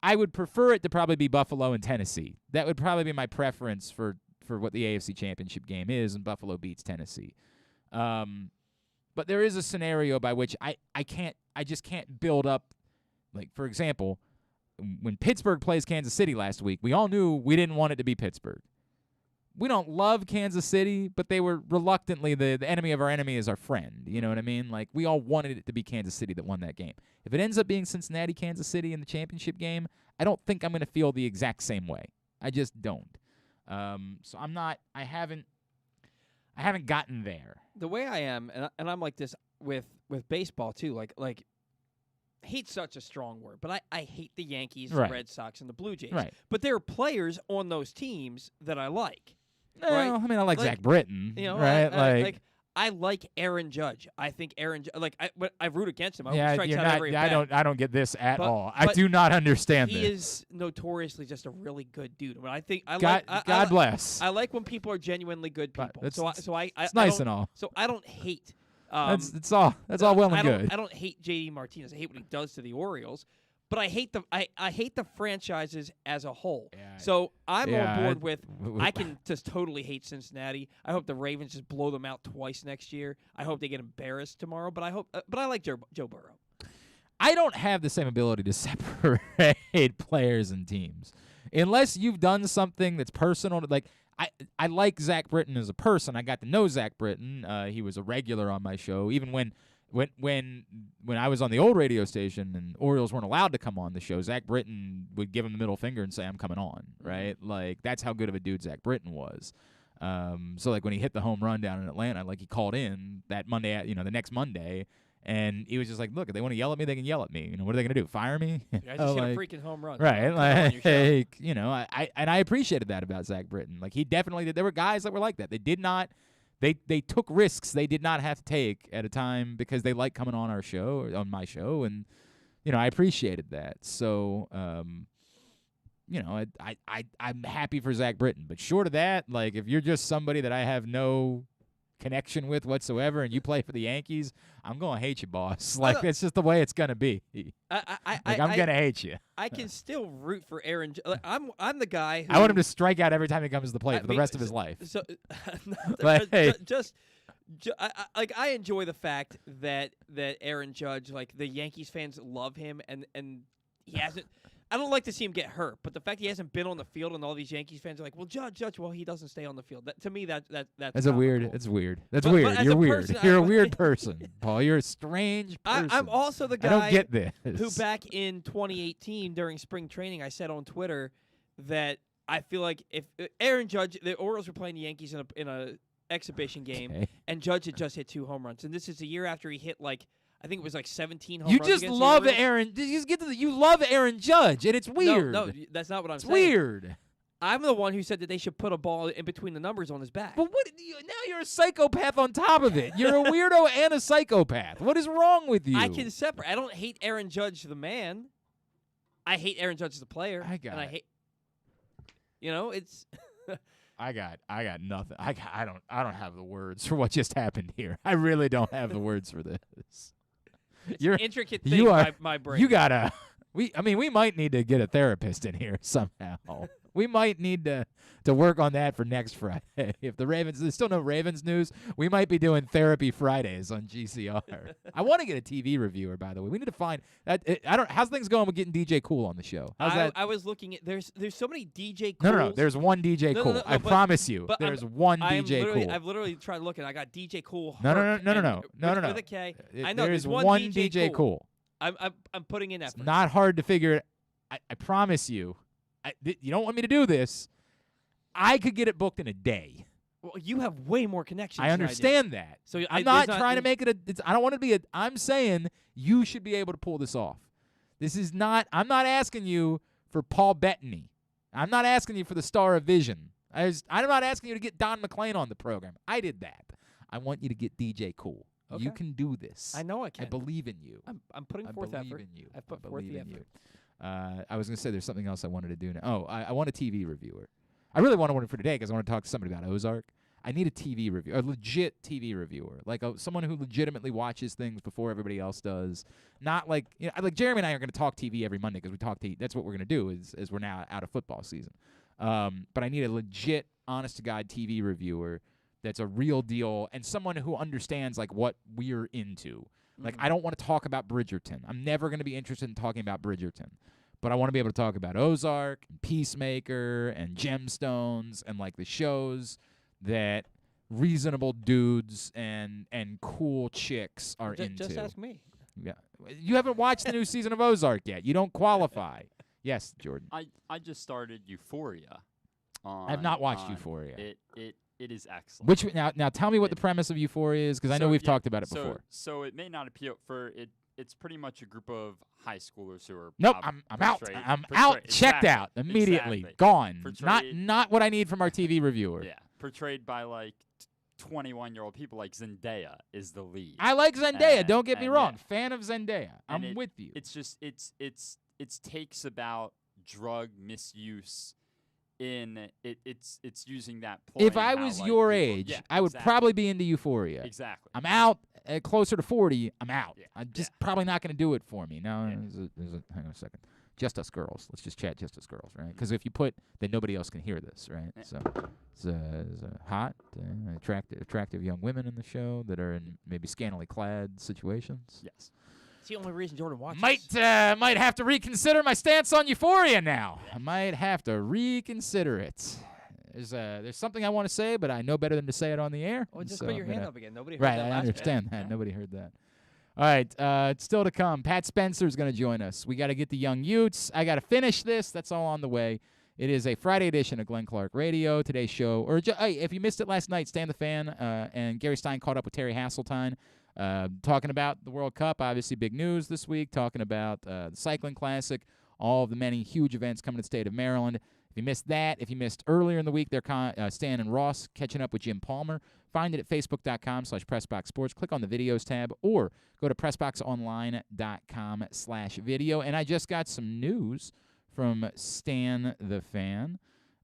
I would prefer it to probably be Buffalo and Tennessee. That would probably be my preference for what the AFC Championship game is, and Buffalo beats Tennessee. But there is a scenario by which I just can't build up. Like, for example, when Pittsburgh plays Kansas City last week, we all knew we didn't want it to be Pittsburgh. We don't love Kansas City, but they were reluctantly the enemy of our enemy is our friend. You know what I mean? Like, we all wanted it to be Kansas City that won that game. If it ends up being Cincinnati, Kansas City in the championship game, I don't think I'm going to feel the exact same way. I just don't. So I haven't gotten there. The way I am, and I'm like this with baseball too. Like hate's such a strong word, but I hate the Yankees, Right. the Red Sox, and the Blue Jays. Right. But there are players on those teams that I like. No, right? I mean, I like Zach Britton, You know, right? I like Aaron Judge. I think Aaron, I root against him. I hope he Yeah, strikes you're out not, every yeah, at bat. I don't get this at all. I but do not understand he this. is notoriously just a really good dude. But I think God bless. I like when people are genuinely good people. It's It's nice and all. So I don't hate. That's all well and good. I don't hate J.D. Martinez. I hate what he does to the Orioles, but I hate the franchises as a whole. Yeah, so I'm on board with. w- I can just totally hate Cincinnati. I hope the Ravens just blow them out twice next year. I hope they get embarrassed tomorrow. But I like Joe Burrow. I don't have the same ability to separate players and teams unless you've done something that's personal. Like I like Zach Britton as a person. I got to know Zach Britton. He was a regular on my show, even when I was on the old radio station and Orioles weren't allowed to come on the show. Zach Britton would give him the middle finger and say, "I'm coming on." Right? Like, that's how good of a dude Zach Britton was. So like when he hit the home run down in Atlanta, like he called in that Monday, the next Monday. And he was just like, look, if they want to yell at me, they can yell at me. What are they going to do? Fire me? I just hit a freaking home run. Right. Like, I appreciated that about Zach Britton. Like, he definitely did. There were guys that were like that. They did not – they took risks they did not have to take at a time because they liked coming on our show, or on my show. And, I appreciated that. So, I'm happy for Zach Britton. But short of that, like, if you're just somebody that I have no – connection with whatsoever and you play for the Yankees, I'm going to hate you, boss. Like, it's just the way it's going to be. I'm going to hate you. I can still root for Aaron. I'm the guy who, I want him to strike out every time he comes to the plate for the rest of his life. So, Like, hey. I enjoy the fact that Aaron Judge, like, the Yankees fans love him, and he hasn't. I don't like to see him get hurt, but the fact he hasn't been on the field and all these Yankees fans are like, well, Judge, well, he doesn't stay on the field. That, to me, that's a weird. It's weird. That's But weird. as You're a weird. person, You're a weird person, Paul. You're a strange person. I'm also the guy I don't get this. who back in 2018 during spring training, I said on Twitter that I feel like if Aaron Judge, the Orioles were playing the Yankees in a exhibition game, and Judge had just hit 2 home runs, and this is a year after he hit I think it was 17 home You runs. just love Aaron. You love Aaron Judge, and it's weird. No, that's not what I'm saying. It's weird. I'm the one who said that they should put a ball in between the numbers on his back. But now you're a psychopath on top of it. You're a weirdo and a psychopath. What is wrong with you? I can separate. I don't hate Aaron Judge the man. I hate Aaron Judge the player. I got it. hate. It's I got nothing. I don't have the words for what just happened here. I really don't have the words for this. It's an intricate thing, my brain. You gotta. We might need to get a therapist in here somehow. We might need to work on that for next Friday. If the Ravens, there's still no Ravens news, we might be doing therapy Fridays on GCR. I want to get a TV reviewer, by the way. We need to find that. How's things going with getting DJ Cool on the show? How's that? I was looking at there's so many DJ Cools. No. There's one DJ Cool. I promise you. There's one DJ Cool. I've literally tried looking. I got DJ Cool. No. With a K. I know there's one DJ Cool. I'm putting in effort. It's not hard to figure it. I promise you. You don't want me to do this. I could get it booked in a day. Well, you have way more connections. I understand that. So I'm not trying to make it I don't want it to be I'm saying you should be able to pull this off. I'm not asking you for Paul Bettany. I'm not asking you for the Star of Vision. I'm not asking you to get Don McLean on the program. I did that. I want you to get DJ Cool. Okay. You can do this. I know I can. I believe in you. I'm putting forth effort. I believe in you. I've put forth the effort. I was going to say there's something else I wanted to do now. Oh, I want a TV reviewer. I really want one for today because I want to talk to somebody about Ozark. I need a TV reviewer, a legit TV reviewer, like someone who legitimately watches things before everybody else does. Not like like Jeremy and I are going to talk TV every Monday because we talk TV. That's what we're going to do as we're now out of football season. But I need a legit, honest to God TV reviewer that's a real deal and someone who understands like what we're into. Like, I don't want to talk about Bridgerton. I'm never going to be interested in talking about Bridgerton. But I want to be able to talk about Ozark and Peacemaker and Gemstones and, like, the shows that reasonable dudes and cool chicks are into. Just ask me. Yeah. You haven't watched the new season of Ozark yet. You don't qualify. Yes, Jordan. I just started Euphoria. I have not watched Euphoria. It is excellent. Now tell me what the premise of Euphoria is, because I know we've talked about it before. So it may not appeal for it. It's pretty much a group of high schoolers who are. Nope, I'm out. I'm out. Checked out immediately. Exactly. Gone. Not what I need from our TV reviewer. Yeah, portrayed by like 21-year-old people. Like Zendaya is the lead. I like Zendaya. Don't get me wrong. Yeah. Fan of Zendaya. I'm with you. It's just it's takes about drug misuse. It's using that point. If I was your age, I would probably be into Euphoria. Exactly. I'm out at closer to 40. I'm out. Yeah. I'm just probably not going to do it for me. No, hang on a second. Just Us Girls. Let's just chat Just Us Girls, right? Because if you put, then nobody else can hear this, right? Yeah. So it's hot, attractive young women in the show that are in maybe scantily clad situations. Yes. It's the only reason Jordan watches. Might have to reconsider my stance on Euphoria now. I might have to reconsider it. There's something I want to say, but I know better than to say it on the air. Well, just put your hand up again. Nobody heard that. Right, I understand that. Nobody heard that. All right, still to come. Pat Spencer's going to join us. We got to get the young Utes. I got to finish this. That's all on the way. It is a Friday edition of Glenn Clark Radio. Today's show, hey, if you missed it last night, Stan the Fan and Gary Stein caught up with Terry Hasseltine. Talking about the World Cup, obviously big news this week, talking about the Cycling Classic, all of the many huge events coming to the state of Maryland. If you missed that, if you missed earlier in the week, they're Stan and Ross catching up with Jim Palmer. Find it at facebook.com/PressBoxSports. Click on the videos tab or go to PressBoxOnline.com/video. And I just got some news from Stan the Fan.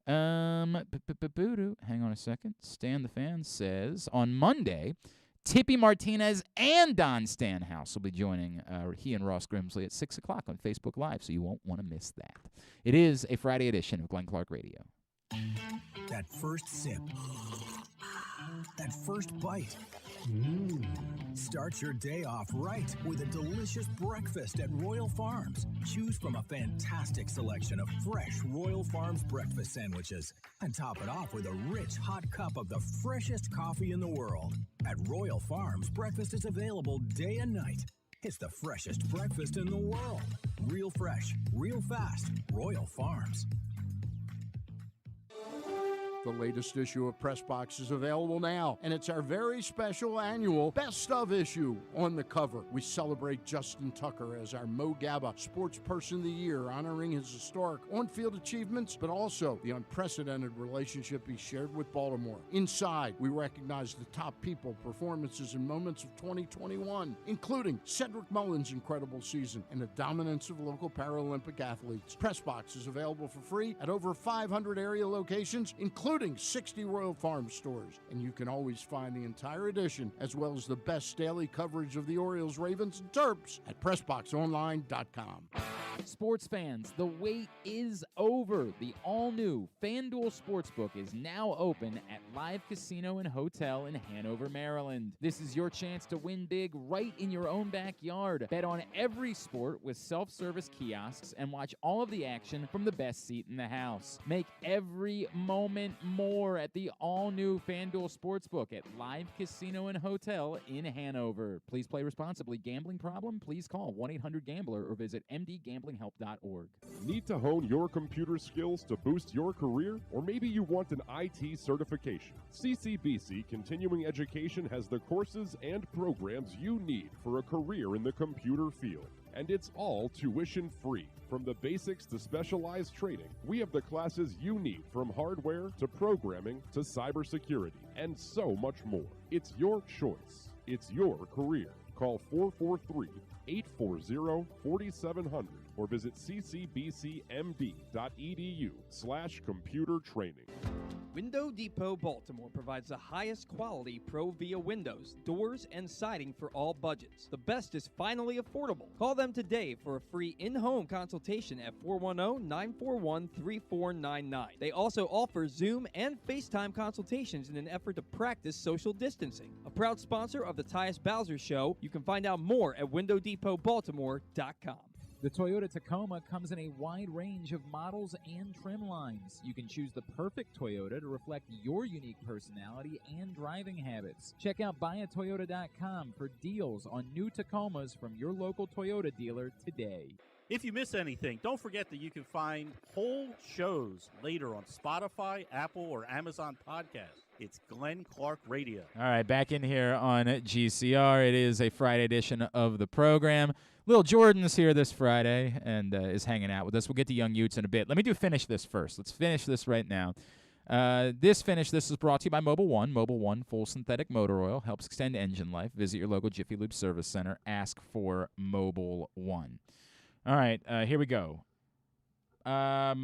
Hang on a second. Stan the Fan says on Monday, Tippy Martinez and Don Stanhouse will be joining he and Ross Grimsley at 6 o'clock on Facebook Live, so you won't want to miss that. It is a Friday edition of Glenn Clark Radio. That first sip. That first bite. Start your day off right with a delicious breakfast at Royal Farms. Choose from a fantastic selection of fresh Royal Farms breakfast sandwiches and top it off with a rich hot cup of the freshest coffee in the world. At Royal Farms, breakfast is available day and night. It's the freshest breakfast in the world. Real fresh, real fast. Royal Farms. The latest issue of Press Box is available now, and it's our very special annual Best of issue. On the cover, we celebrate Justin Tucker as our Mo Gabba Sports Person of the Year, honoring his historic on-field achievements, but also the unprecedented relationship he shared with Baltimore. Inside, we recognize the top people, performances, and moments of 2021, including Cedric Mullins' incredible season and the dominance of local Paralympic athletes. Press Box is available for free at over 500 area locations, including including 60 Royal Farm stores. And you can always find the entire edition, as well as the best daily coverage of the Orioles, Ravens, and Terps at PressBoxOnline.com. Sports fans, the wait is over. The all-new FanDuel Sportsbook is now open at Live Casino and Hotel in Hanover, Maryland. This is your chance to win big right in your own backyard. Bet on every sport with self-service kiosks and watch all of the action from the best seat in the house. Make every moment more at the all-new FanDuel Sportsbook at Live Casino and Hotel in Hanover. Please play responsibly. Gambling problem? Please call 1-800-GAMBLER or visit mdgamblinghelp.org. Need to hone your computer skills to boost your career? Or maybe you want an IT certification. CCBC Continuing Education has the courses and programs you need for a career in the computer field. And it's all tuition free. From the basics to specialized training, we have the classes you need, from hardware to programming to cybersecurity and so much more. It's your choice. It's your career. Call 443-840-4700 or visit ccbcmd.edu/computer training. Window Depot Baltimore provides the highest quality Pro Via windows, doors, and siding for all budgets. The best is finally affordable. Call them today for a free in-home consultation at 410-941-3499. They also offer Zoom and FaceTime consultations in an effort to practice social distancing. A proud sponsor of the Tyus Bowser Show, you can find out more at WindowDepotBaltimore.com. The Toyota Tacoma comes in a wide range of models and trim lines. You can choose the perfect Toyota to reflect your unique personality and driving habits. Check out buyatoyota.com for deals on new Tacomas from your local Toyota dealer today. If you miss anything, don't forget that you can find whole shows later on Spotify, Apple, or Amazon Podcast. It's Glenn Clark Radio. All right, back in here on GCR. It is a Friday edition of the program. Lil Jordan's here this Friday and is hanging out with us. We'll get to Young Utes in a bit. Let me finish this first. Let's finish this right now. This is brought to you by Mobil 1. Mobil 1 full synthetic motor oil helps extend engine life. Visit your local Jiffy Lube service center. Ask for Mobil 1. All right, here we go. Oh,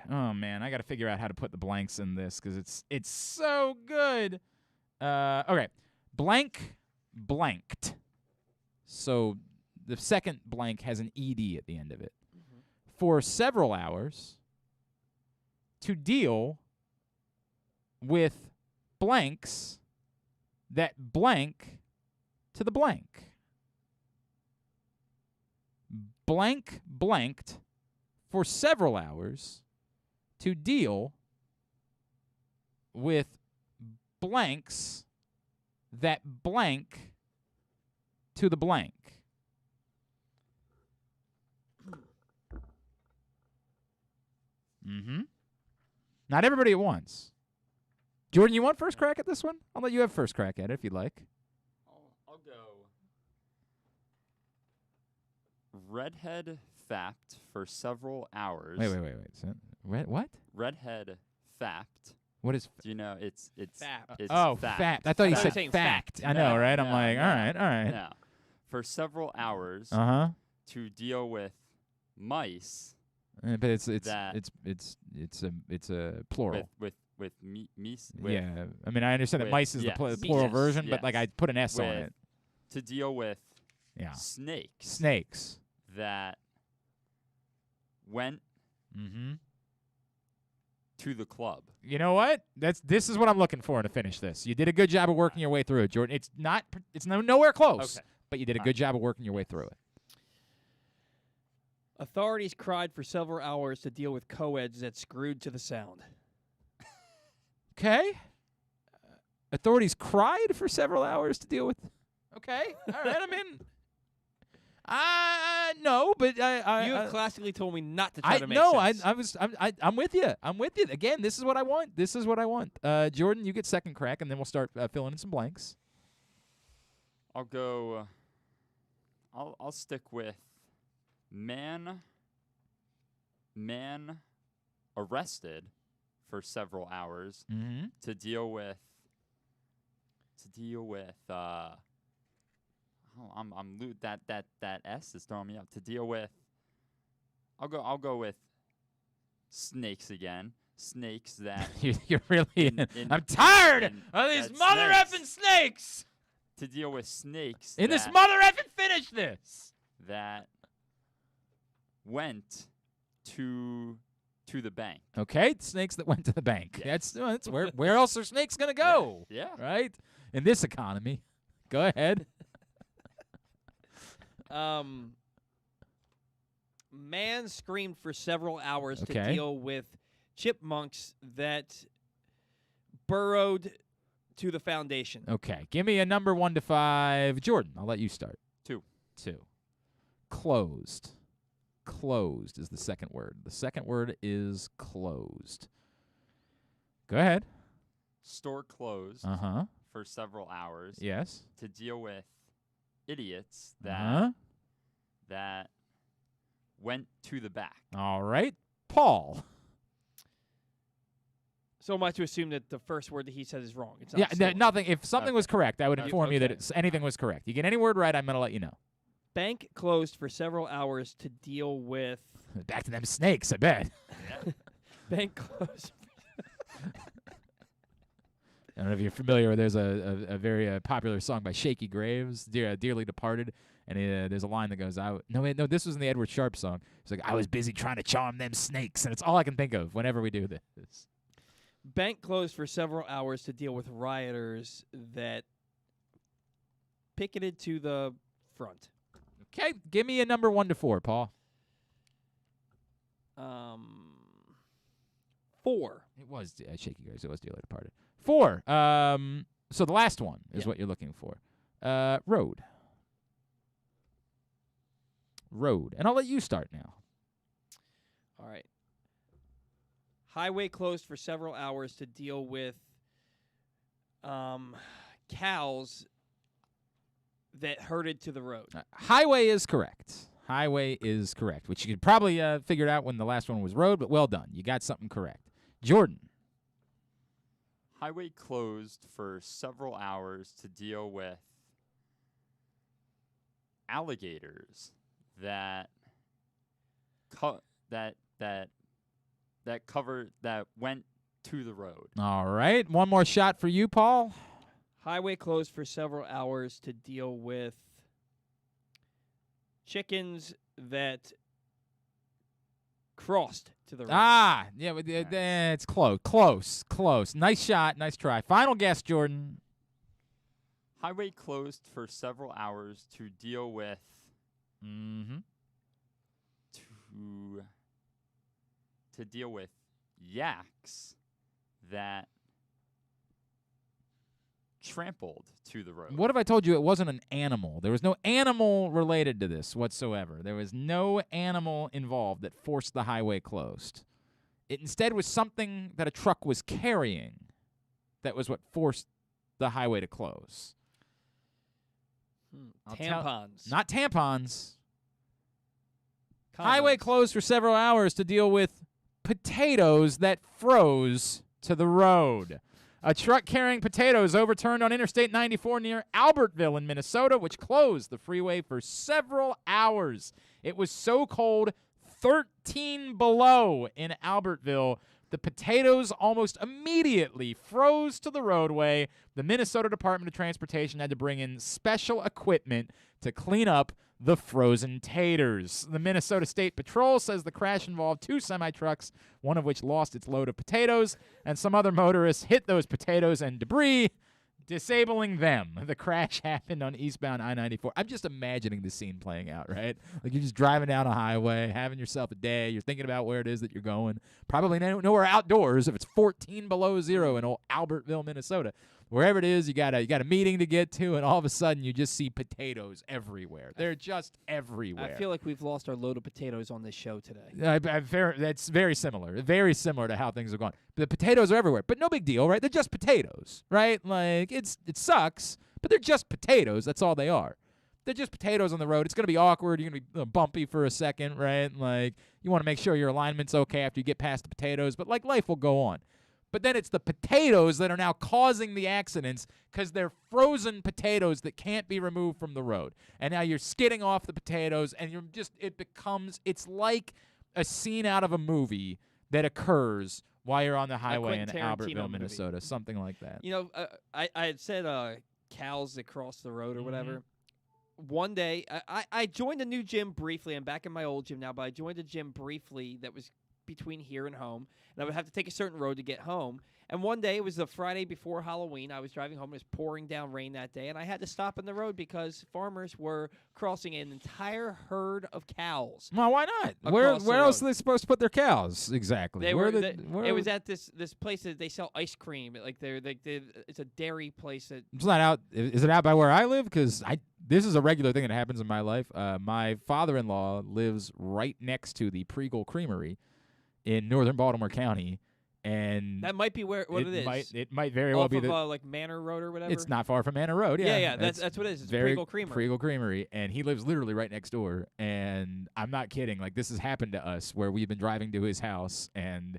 man, I got to figure out how to put the blanks in this because it's so good. Okay. Blanked. So the second blank has an ED at the end of it. Mm-hmm. For several hours to deal with blanks that blank to the blank. Blanked for several hours to deal with blanks that blank to the blank. Mm-hmm. Not everybody at once. Jordan, you want first crack at this one? I'll let you have first crack at it if you'd like. I'll go. Redhead fapped for several hours. Wait. What? Redhead fapped. What is? Do you know? It's fapped. It's fapped. I thought you said fact. I know, right? I'm like, all right. No. For several hours. To deal with mice. But it's a plural. With meese. Yeah, I mean, I understand that mice is the plural version, but like I put an S on it. To deal with snakes. Snakes that went to the club. You know what? This is what I'm looking for to finish this. You did a good job of working your way through it, Jordan. It's nowhere close, but you did a good job of working your way through it. Authorities cried for several hours to deal with co-eds that screwed to the sound. Okay. Authorities cried for several hours to deal with. Okay. All right. I mean, no, but you have classically told me not to try to make sense. I'm with you. I'm with you. Again, this is what I want. Jordan, you get second crack, and then we'll start filling in some blanks. I'll go. I'll stick with man arrested for several hours to deal with that S is throwing me up. To deal with I'll go with snakes again. Snakes that You're really. I'm tired of these mother effing snakes. To deal with snakes. In this mother effing finish this. That went to the bank. Okay, snakes that went to the bank. Yes. That's where else are snakes gonna go? Yeah. Right? In this economy. Go ahead. Man screamed for several hours to deal with chipmunks that burrowed to the foundation. Okay. Give me a number 1 to 5. Jordan, I'll let you start. 2. Closed. Closed is the second word. The second word is closed. Go ahead. Store closed for several hours. Yes. To deal with idiots that went to the back. All right. Paul. So much to assume that the first word that he says is wrong. It's not nothing. If something was correct, I would inform you that anything was correct. You get any word right, I'm going to let you know. Bank closed for several hours to deal with... Back to them snakes, I bet. Bank closed. I don't know if you're familiar with, there's a very popular song by Shaky Graves, Dearly Departed, and there's a line that goes, no, this was in the Edward Sharpe song. It's like, I was busy trying to charm them snakes, and it's all I can think of whenever we do this. Bank closed for several hours to deal with rioters that picketed to the front. Okay, give me a number 1 to 4, Paul. 4. It was Shaky Graves. It was Dearly Departed. 4. So the last one is what you're looking for. Road. Road. And I'll let you start now. All right. Highway closed for several hours to deal with cows that herded to the road. Highway is correct. Highway is correct, which you could probably figure out when the last one was road, but well done. You got something correct. Jordan. Highway closed for several hours to deal with alligators that went to the road. All right. One more shot for you, Paul. Highway closed for several hours to deal with chickens that crossed to the road. It's close. Nice shot. Nice try. Final guess, Jordan. Highway closed for several hours to deal with to deal with yaks that trampled to the road. What if I told you it wasn't an animal? There was no animal related to this whatsoever. There was no animal involved that forced the highway closed. It instead was something that a truck was carrying that was what forced the highway to close. Tampons. Not tampons. Condoms. Highway closed for several hours to deal with potatoes that froze to the road. A truck carrying potatoes overturned on Interstate 94 near Albertville in Minnesota, which closed the freeway for several hours. It was so cold, 13 below in Albertville. The potatoes almost immediately froze to the roadway. The Minnesota Department of Transportation had to bring in special equipment to clean up the frozen taters. The Minnesota State Patrol says the crash involved 2 semi-trucks, one of which lost its load of potatoes, and some other motorists hit those potatoes and debris, disabling them. The crash happened on eastbound I-94. I'm just imagining the scene playing out, right? Like you're just driving down a highway, having yourself a day. You're thinking about where it is that you're going. Probably nowhere outdoors if it's 14 below zero in old Albertville, Minnesota. Wherever it is, you got a meeting to get to, and all of a sudden you just see potatoes everywhere. They're just everywhere. I feel like we've lost our load of potatoes on this show today. That's very similar. Very similar to how things are going. The potatoes are everywhere, but no big deal, right? They're just potatoes, right? Like it sucks, but they're just potatoes. That's all they are. They're just potatoes on the road. It's going to be awkward. You're going to be bumpy for a second, right? Like you want to make sure your alignment's okay after you get past the potatoes, but like life will go on. But then it's the potatoes that are now causing the accidents because they're frozen potatoes that can't be removed from the road. And now you're skidding off the potatoes, and it's like a scene out of a movie that occurs while you're on the highway in Quentin Tarantino Albertville, movie. Minnesota, something like that. You know, I had said cows that cross the road or whatever. One day, I joined a new gym briefly. I'm back in my old gym now, but I joined a gym briefly that was between here and home, and I would have to take a certain road to get home. And one day, it was the Friday before Halloween. I was driving home. It was pouring down rain that day, and I had to stop in the road because farmers were crossing an entire herd of cows. Well, why not? Where else are they supposed to put their cows exactly? It was at this place that they sell ice cream. Like it's a dairy place. It's not out. Is it out by where I live? Because this is a regular thing that happens in my life. My father-in-law lives right next to the Pregal Creamery in northern Baltimore County. And that might be what it is. It might very well be like Manor Road or whatever. It's not far from Manor Road. Yeah, that's what it is. It's very Pregal Creamery. Pregal Creamery, and he lives literally right next door. And I'm not kidding. Like, this has happened to us where we've been driving to his house, and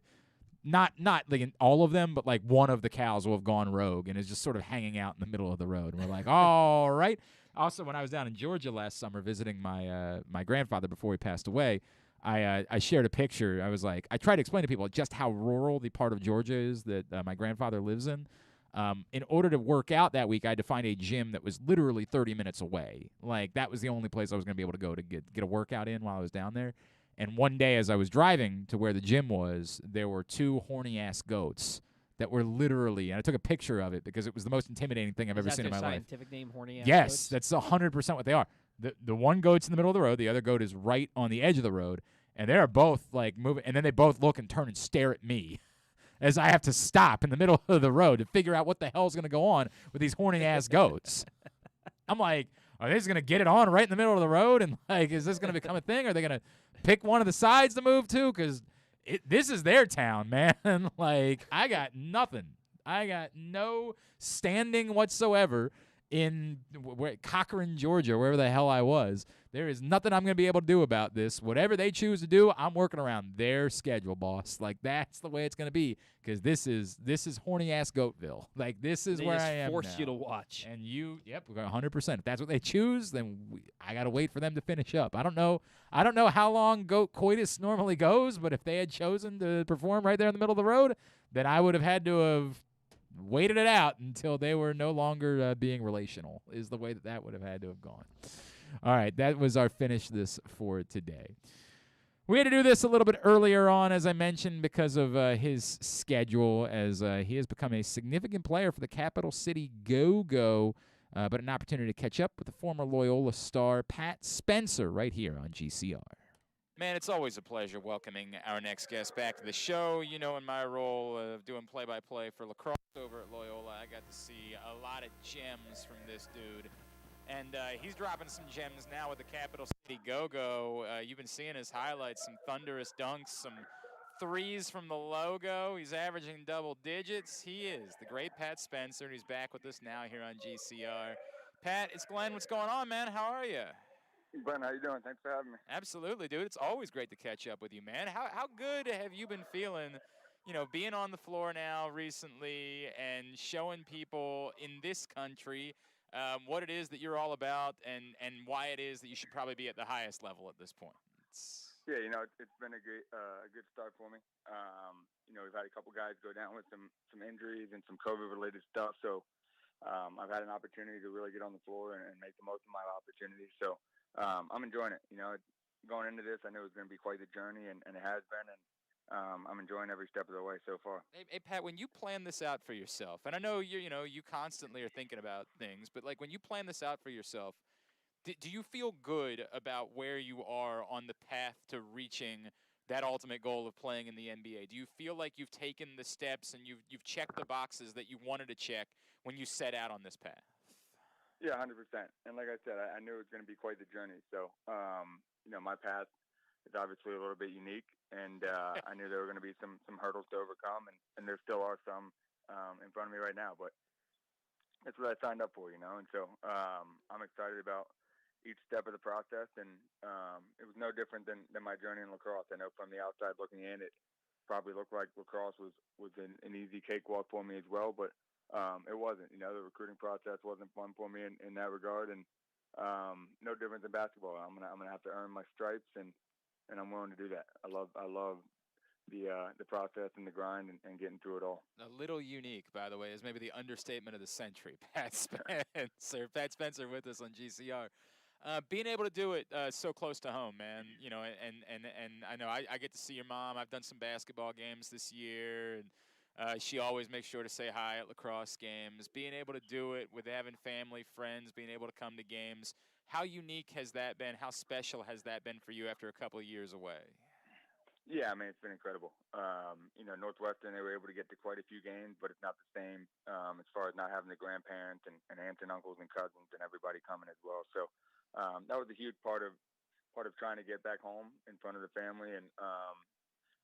not like in all of them, but like one of the cows will have gone rogue and is just sort of hanging out in the middle of the road. And we're like, all right. Also, when I was down in Georgia last summer visiting my grandfather before he passed away, I shared a picture. I was like, I tried to explain to people just how rural the part of Georgia is that my grandfather lives in. In order to work out that week, I had to find a gym that was literally 30 minutes away. Like, that was the only place I was going to be able to go to get a workout in while I was down there. And one day as I was driving to where the gym was, there were two horny-ass goats that were literally, and I took a picture of it because it was the most intimidating thing I've ever seen in my life. Is that their scientific name, horny-ass Yes, goats? that's 100% what they are. The one goat's in the middle of the road, the other goat is right on the edge of the road, and they're both, like, moving, and then they both look and turn and stare at me as I have to stop in the middle of the road to figure out what the hell's going to go on with these horny-ass goats. I'm like, are they just going to get it on right in the middle of the road? And, like, is this going to become a thing? Are they going to pick one of the sides to move to? Because this is their town, man. Like, I got nothing. I got no standing whatsoever in Cochran, Georgia, wherever the hell I was. There is nothing I'm going to be able to do about this. Whatever they choose to do, I'm working around their schedule, boss. Like, that's the way it's going to be, because this is horny-ass Goatville. Like, this is where I am force now. you to watch. And yep, 100%. If that's what they choose, then I got to wait for them to finish up. I don't know how long goat coitus normally goes, but if they had chosen to perform right there in the middle of the road, then I would have had to have waited it out until they were no longer being relational, is the way that would have had to have gone. All right, that was our finish this for today. We had to do this a little bit earlier on, as I mentioned, because of his schedule, as he has become a significant player for the Capital City Go-Go, but an opportunity to catch up with the former Loyola star, Pat Spencer, right here on GCR. Man, it's always a pleasure welcoming our next guest back to the show. You know, in my role of doing play-by-play for lacrosse over at Loyola, I got to see a lot of gems from this dude. And he's dropping some gems now with the Capital City Go-Go. You've been seeing his highlights, some thunderous dunks, some threes from the logo. He's averaging double digits. He is the great Pat Spencer. He's back with us now here on GCR. Pat, it's Glenn. What's going on, man? How are you? Glenn, how you doing? Thanks for having me. Absolutely, dude. It's always great to catch up with you, man. How good have you been feeling, you know, being on the floor now recently and showing people in this country what it is that you're all about and why it is that you should probably be at the highest level at this point? Yeah, you know, it's been a good start for me. You know, we've had a couple guys go down with some injuries and some COVID-related stuff, so I've had an opportunity to really get on the floor and make the most of my opportunities. So I'm enjoying it. You know, going into this, I knew it was going to be quite the journey, and it has been, and I'm enjoying every step of the way so far. Hey, Pat, when you plan this out for yourself, and I know you constantly are thinking about things, but like when you plan this out for yourself, do you feel good about where you are on the path to reaching that ultimate goal of playing in the NBA? Do you feel like you've taken the steps and you've checked the boxes that you wanted to check when you set out on this path? Yeah, 100%. And like I said, I knew it was going to be quite the journey. So, you know, my path is obviously a little bit unique, and I knew there were going to be some hurdles to overcome, and there still are some in front of me right now. But that's what I signed up for, you know. And so I'm excited about each step of the process, and it was no different than my journey in lacrosse. I know from the outside looking in, it probably looked like lacrosse was an easy cakewalk for me as well, but it wasn't. You know, the recruiting process wasn't fun for me in that regard, and no different than basketball. I'm gonna have to earn my stripes, and I'm willing to do that. I love the process and the grind and getting through it all. A little unique, by the way, is maybe the understatement of the century. Pat Spencer with us on GCR. Being able to do it so close to home, man, you know, and I know I get to see your mom. I've done some basketball games this year, and she always makes sure to say hi at lacrosse games. Being able to do it with having family, friends, being able to come to games, how unique has that been? How special has that been for you after a couple of years away? Yeah, I mean, it's been incredible. You know, Northwestern, they were able to get to quite a few games, but it's not the same as far as not having the grandparents and aunts and uncles and cousins and everybody coming as well. So that was a huge part of trying to get back home in front of the family. And,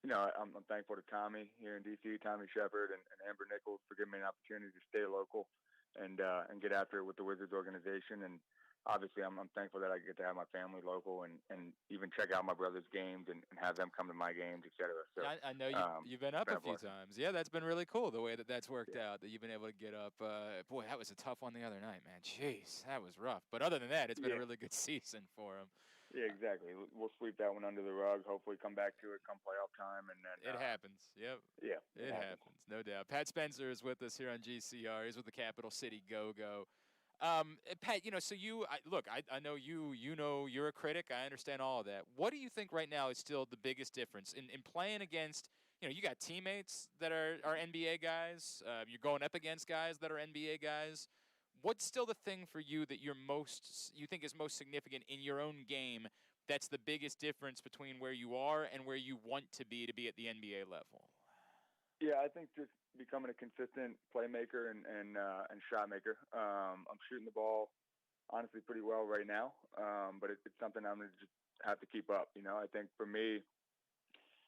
you know, I'm thankful to Tommy here in D.C., Tommy Shepard and Amber Nichols for giving me an opportunity to stay local and get after it with the Wizards organization. And obviously, I'm thankful that I get to have my family local and even check out my brother's games and have them come to my games, et cetera. So I know you've been up a few times. Yeah, that's been really cool the way that's worked out, that you've been able to get up. Boy, that was a tough one the other night, man. Jeez, that was rough. But other than that, it's been a really good season for him. Yeah, exactly. We'll sweep that one under the rug, hopefully come back to it come playoff time. And then it happens. Yep. Yeah. It happens, no doubt. Pat Spencer is with us here on GCR. He's with the Capital City Go-Go. Pat, you know, so I know you know you're a critic. I understand all of that. What do you think right now is still the biggest difference in playing against, you know, you got teammates that are NBA guys. You're going up against guys that are NBA guys. What's still the thing for you that you think is most significant in your own game that's the biggest difference between where you are and where you want to be at the NBA level? Yeah, I think just becoming a consistent playmaker and shot maker. I'm shooting the ball honestly pretty well right now, but it's something I'm going to just have to keep up. You know, I think for me,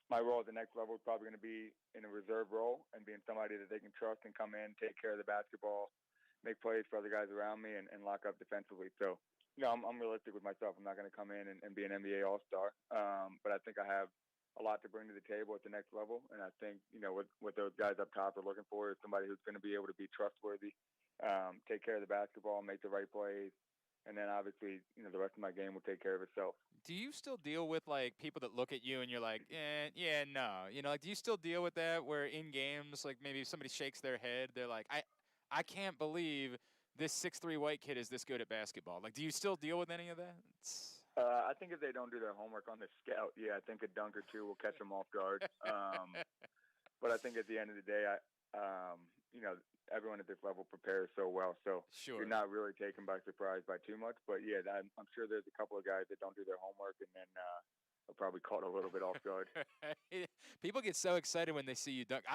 my role at the next level is probably going to be in a reserve role and being somebody that they can trust and come in, take care of the basketball, make plays for other guys around me, and lock up defensively. So, you know, I'm realistic with myself. I'm not going to come in and be an NBA All-Star, but I think I have a lot to bring to the table at the next level. And I think, you know, what those guys up top are looking for is somebody who's going to be able to be trustworthy, take care of the basketball, make the right plays. And then obviously, you know, the rest of my game will take care of itself. Do you still deal with, like, people that look at you and you're like, yeah, no. You know, like, do you still deal with that where in games, like, maybe if somebody shakes their head, they're like, I can't believe this 6'3" white kid is this good at basketball. Like, do you still deal with any of that? I think if they don't do their homework on the scout, I think a dunk or two will catch them off guard. But I think at the end of the day, you know, everyone at this level prepares so well, so you're not really taken by surprise by too much. But yeah, I'm sure there's a couple of guys that don't do their homework and then are probably caught a little bit off guard. People get so excited when they see you dunk.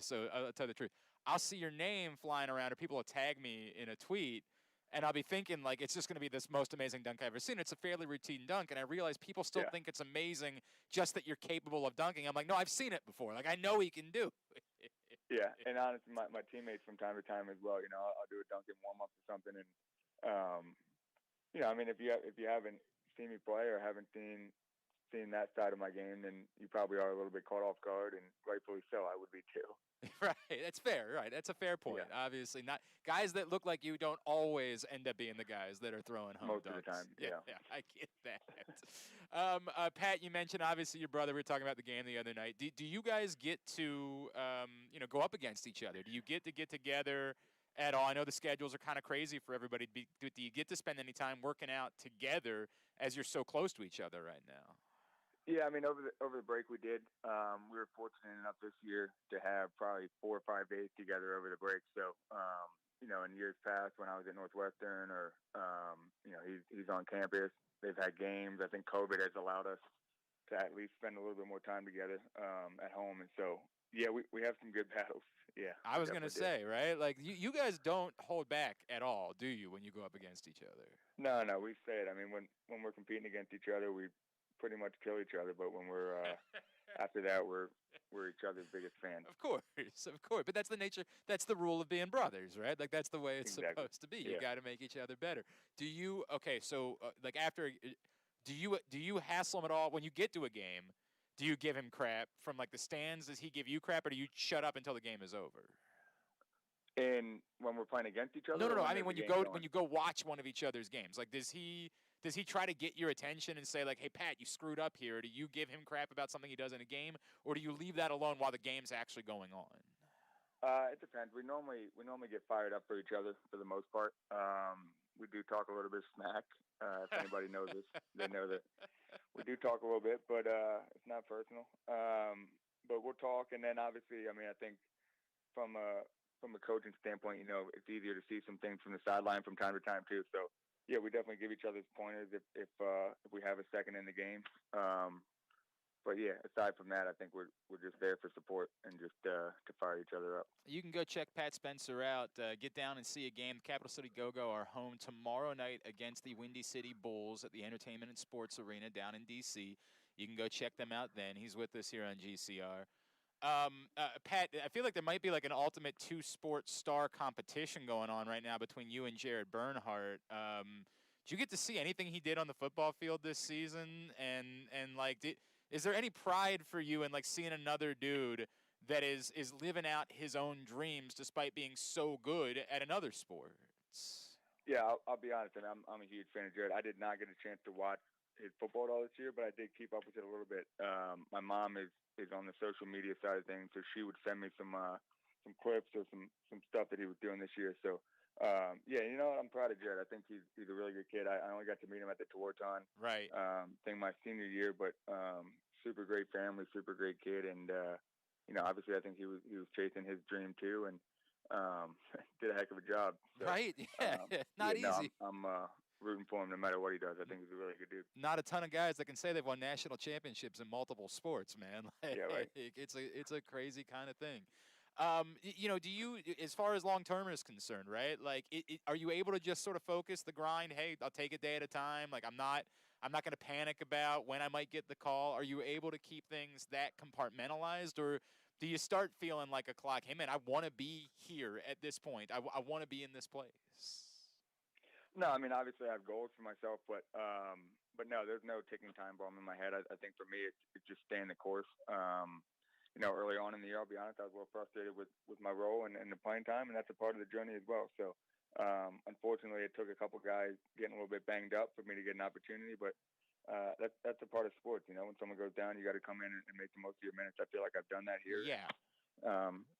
So I'll tell you the truth. I'll see your name flying around, or people will tag me in a tweet, and I'll be thinking, like, it's just going to be this most amazing dunk I've ever seen. It's a fairly routine dunk, and I realize people still think it's amazing just that you're capable of dunking. I'm like, no, I've seen it before. Like, I know he can do it. Yeah, and honestly, my teammates from time to time as well, you know, I'll do a dunk in warm-up or something. And, you know, I mean, if you haven't seen me play or haven't seen that side of my game, then you probably are a little bit caught off guard, and rightfully so, I would be too. Right, that's fair. Right, that's a fair point. Yeah. Obviously, not guys that look like you don't always end up being the guys that are throwing home most dunks. Of the time. Yeah, I get that. Pat, you mentioned obviously your brother. We were talking about the game the other night. Do you guys get to you know, go up against each other? Do you get together at all? I know the schedules are kind of crazy for everybody. Do you get to spend any time working out together as you're so close to each other right now? Yeah, I mean, over the break we did. We were fortunate enough this year to have probably 4 or 5 days together over the break. So, you know, in years past when I was at Northwestern or, you know, he's on campus, they've had games. I think COVID has allowed us to at least spend a little bit more time together at home. And so, yeah, we have some good battles. Yeah. I was going to say, right? Like, you guys don't hold back at all, do you, when you go up against each other? No, we say it. I mean, when we're competing against each other, we pretty much kill each other, but when we're after that, we're each other's biggest fans. Of course. But that's the nature. That's the rule of being brothers, right? Like, that's the way it's supposed to be. You got to make each other better. Do you? Okay, so like after, do you hassle him at all when you get to a game? Do you give him crap from like the stands? Does he give you crap, or do you shut up until the game is over? And when we're playing against each other? No. I mean, when you go watch one of each other's games, like does he does he try to get your attention and say, like, hey, Pat, you screwed up here? Do you give him crap about something he does in a game, or do you leave that alone while the game's actually going on? It depends. We normally get fired up for each other for the most part. We do talk a little bit of smack. If anybody knows us, they know that we do talk a little bit, but it's not personal. But we'll talk, and then obviously, I mean, I think from a coaching standpoint, it's easier to see some things from the sideline from time to time too. So yeah, we definitely give each other's pointers if we have a second in the game. But yeah, aside from that, I think we're just there for support and just to fire each other up. You can go check Pat Spencer out. Get down and see a game. The Capital City Go-Go are home tomorrow night against the Windy City Bulls at the Entertainment and Sports Arena down in D.C. You can go check them out then. He's with us here on GCR. Pat, I feel like there might be like an ultimate two-sport star competition going on right now between you and Jared Bernhardt. Did you get to see anything he did on the football field this season? And like, is there any pride for you in like seeing another dude that is living out his own dreams despite being so good at another sport? Yeah, I'll be honest, and I'm a huge fan of Jared. I did not get a chance to watch his football at all this year, but I did keep up with it a little bit. My mom is on the social media side of things, so she would send me some clips or some stuff that he was doing this year. So yeah, I'm proud of Jared. I think he's a really good kid. I only got to meet him at the Tewaaraton thing my senior year, but super great family, super great kid, and obviously I think he was chasing his dream too, and did a heck of a job. So, right? Yeah, not easy. I'm rooting for him no matter what he does. I think he's a really good dude. Not a ton of guys that can say they've won national championships in multiple sports, man. Like, yeah, right. It's a crazy kind of thing. Do you, as far as long-term is concerned, right? Like, are you able to just sort of focus the grind? Hey, I'll take a day at a time. Like, I'm not going to panic about when I might get the call. Are you able to keep things that compartmentalized, or do you start feeling like a clock? Hey, man, I want to be here at this point. I want to be in this place. No, I mean, obviously I have goals for myself, but no, there's no ticking time bomb in my head. I think for me, it's just staying the course. Early on in the year, I'll be honest, I was a little frustrated with my role and the playing time, and that's a part of the journey as well. So, unfortunately, it took a couple guys getting a little bit banged up for me to get an opportunity, but that's a part of sports. When someone goes down, you got to come in and make the most of your minutes. I feel like I've done that here. Yeah.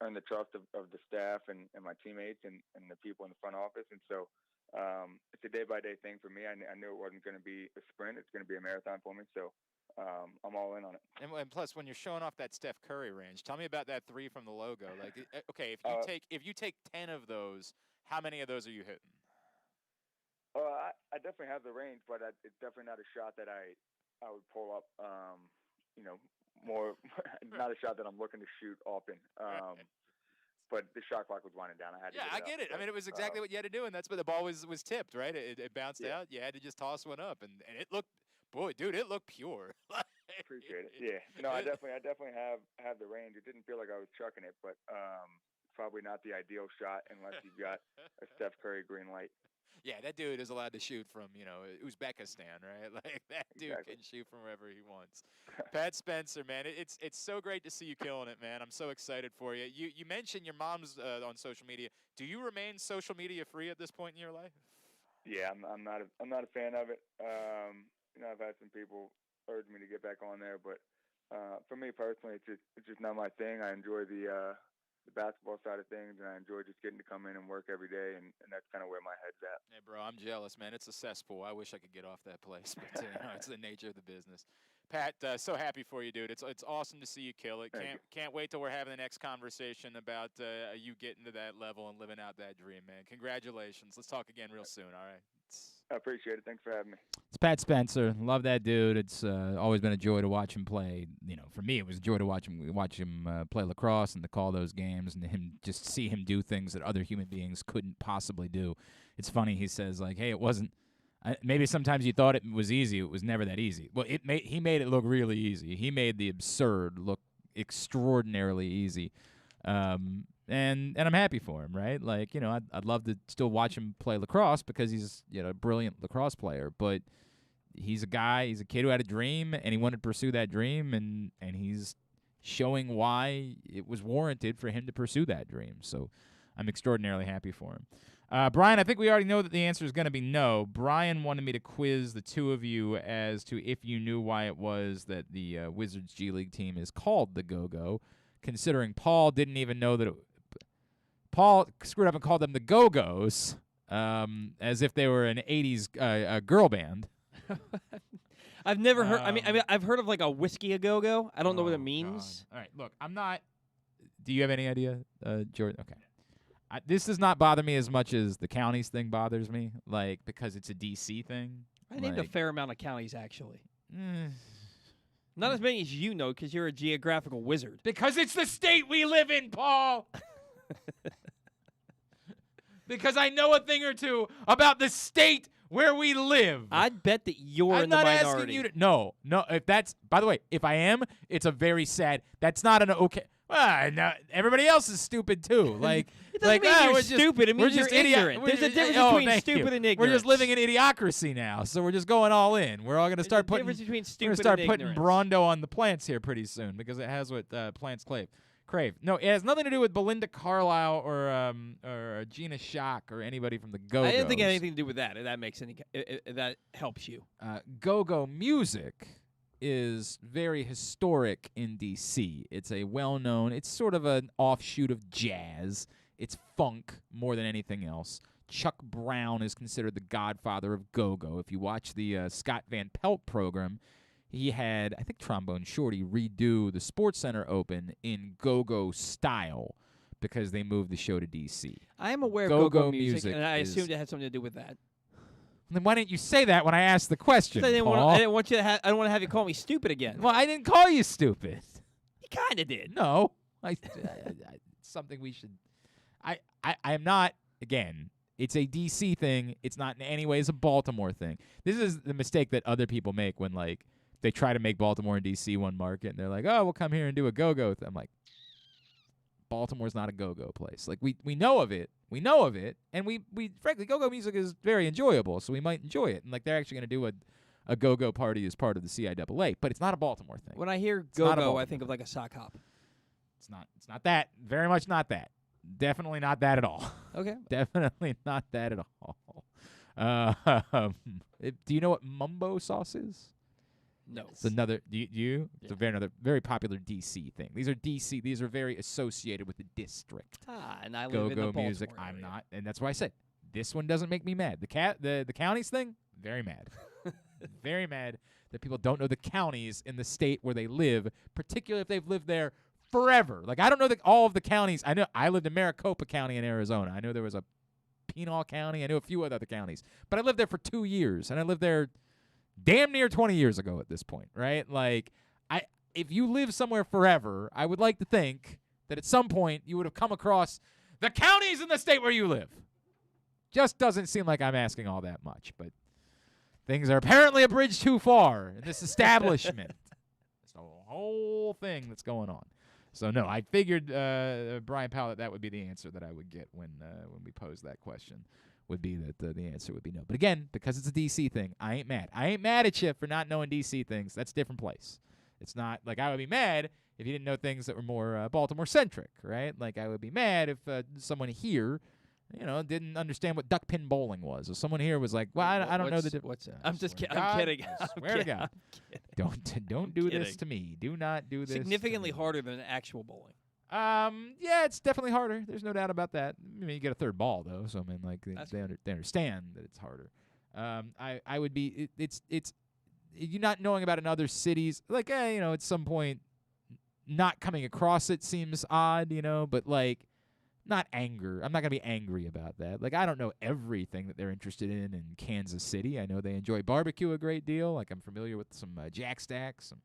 Earn the trust of the staff and my teammates and the people in the front office, and so it's a day-by-day thing for me. I knew it wasn't going to be a sprint. It's going to be a marathon for me, so I'm all in on it. And plus, when you're showing off that Steph Curry range, tell me about that three from the logo. Like, okay, if you take 10 of those, how many of those are you hitting? I definitely have the range, but it's definitely not a shot that I would pull up. More not a shot that I'm looking to shoot often. But the shot clock was winding down. I had to. Yeah, I get it. So, I mean, it was exactly what you had to do, and that's what the ball was tipped, right? It bounced out. You had to just toss one up, and it looked, boy, dude, it looked pure. Appreciate it. Yeah, no, I definitely have the range. It didn't feel like I was chucking it, but probably not the ideal shot unless you've got a Steph Curry green light. Yeah, that dude is allowed to shoot from, Uzbekistan, right? Like, that dude can shoot from wherever he wants. Pat Spencer, man, it's so great to see you killing it, man. I'm so excited for you. You mentioned your mom's on social media. Do you remain social media free at this point in your life? Yeah, I'm not a fan of it. I've had some people urge me to get back on there, but for me personally, it's just not my thing. I enjoy the basketball side of things, and I enjoy just getting to come in and work every day, and that's kind of where my head's at. Hey, bro, I'm jealous, man. It's a cesspool. I wish I could get off that place, but it's the nature of the business. Pat, so happy for you, dude. It's awesome to see you kill it. Can't wait till we're having the next conversation about you getting to that level and living out that dream, man. Congratulations. Let's talk again real soon, all right? I appreciate it. Thanks for having me. It's Pat Spencer. Love that dude. It's always been a joy to watch him play. For me, it was a joy to watch him play lacrosse and to call those games and see him do things that other human beings couldn't possibly do. It's funny. He says, like, hey, it wasn't maybe sometimes you thought it was easy. It was never that easy. Well, he made it look really easy. He made the absurd look extraordinarily easy. And I'm happy for him, right? Like, I'd love to still watch him play lacrosse because he's, a brilliant lacrosse player. But he's a kid who had a dream, and he wanted to pursue that dream, and he's showing why it was warranted for him to pursue that dream. So I'm extraordinarily happy for him. Brian, I think we already know that the answer is going to be no. Brian wanted me to quiz the two of you as to if you knew why it was that the Wizards G League team is called the Go-Go, considering Paul didn't even know that Paul screwed up and called them the Go-Go's, as if they were an 80s girl band. I've never heard. I mean, I've heard of like a whiskey a go-go. I don't know what it means. God. All right, look, I'm not. Do you have any idea, Jordan? Okay. This does not bother me as much as the counties thing bothers me, like because it's a DC thing. I named a fair amount of counties actually. Not as many as you know, because you're a geographical wizard. Because it's the state we live in, Paul. Because I know a thing or two about the state where we live. I'd bet that you're I'm in the not minority. asking you to. No. If that's, by the way, if I am, it's a very sad. That's not an okay. No, everybody else is stupid too. Like, it doesn't mean you're stupid. It means we're you're just ignorant. There's a difference between stupid and ignorant. We're just living in idiocracy now, so we're just going all in. We're all going to start putting. Difference between We're stupid start and putting ignorance. Brondo on the plants here pretty soon because it has what plants crave. No, it has nothing to do with Belinda Carlisle or Gina Schock or anybody from the Go-Go's. I didn't think it had anything to do with that. If that makes any. If that helps you. Go-Go music is very historic in D.C. It's a well-known, it's sort of an offshoot of jazz. It's funk more than anything else. Chuck Brown is considered the godfather of go-go. If you watch the Scott Van Pelt program, he had, I think, Trombone Shorty redo the Sports Center Open in go-go style because they moved the show to D.C. I am aware of Go-Go music, and I assumed it had something to do with that. Then why didn't you say that when I asked the question, I didn't Paul? want you to I don't want to have you call me stupid again. Well, I didn't call you stupid. You kind of did. No. It's something we should... I am not... Again, it's a D.C. thing. It's not in any ways a Baltimore thing. This is the mistake that other people make when, like, they try to make Baltimore and D.C. one market, and they're like, oh, we'll come here and do a go-go. I'm like, Baltimore's not a go-go place. Like, we know of it. We know of it, and we frankly, go-go music is very enjoyable, so we might enjoy it. And, like, they're actually going to do a go-go party as part of the CIAA, but it's not a Baltimore thing. When I hear go-go, I think of, like, a sock hop. It's not that. Very much not that. Definitely not that at all. Okay. Definitely not that at all. Do you know what mumbo sauce is? No. It's another. Do you? It's another very popular DC thing. These are DC. These are very associated with the district. And I live in the Baltimore music. area. I'm not, and that's why I said this one doesn't make me mad. The counties thing, very mad, very mad that people don't know the counties in the state where they live, particularly if they've lived there forever. Like, I don't know all of the counties. I know I lived in Maricopa County in Arizona. I know there was a Pinal County. I knew a few other counties, but I lived there for 2 years, and I lived there damn near 20 years ago at this point, right? Like, if you live somewhere forever, I would like to think that at some point you would have come across the counties in the state where you live. Just doesn't seem like I'm asking all that much, but things are apparently a bridge too far in this establishment. It's a whole thing that's going on. So, no, I figured, Brian Powell, that would be the answer that I would get when we posed that question. Would be that the answer would be no. But again, because it's a D.C. thing, I ain't mad. I ain't mad at you for not knowing D.C. things. That's a different place. It's not like I would be mad if you didn't know things that were more Baltimore-centric, right? Like I would be mad if someone here, didn't understand what duck pin bowling was. Or someone here was like, well, I don't know the difference. What's that? I'm just kidding. I'm kidding. I swear to God. Don't do this to me. Do not do this. Significantly harder than actual bowling. Yeah, it's definitely harder. There's no doubt about that. I mean, you get a third ball though, so I mean, like they understand that it's harder. I would be. It's you not knowing about in other cities. Like, at some point, not coming across it seems odd, but like, not anger. I'm not gonna be angry about that. Like, I don't know everything that they're interested in Kansas City. I know they enjoy barbecue a great deal. Like, I'm familiar with some Jack Stacks, some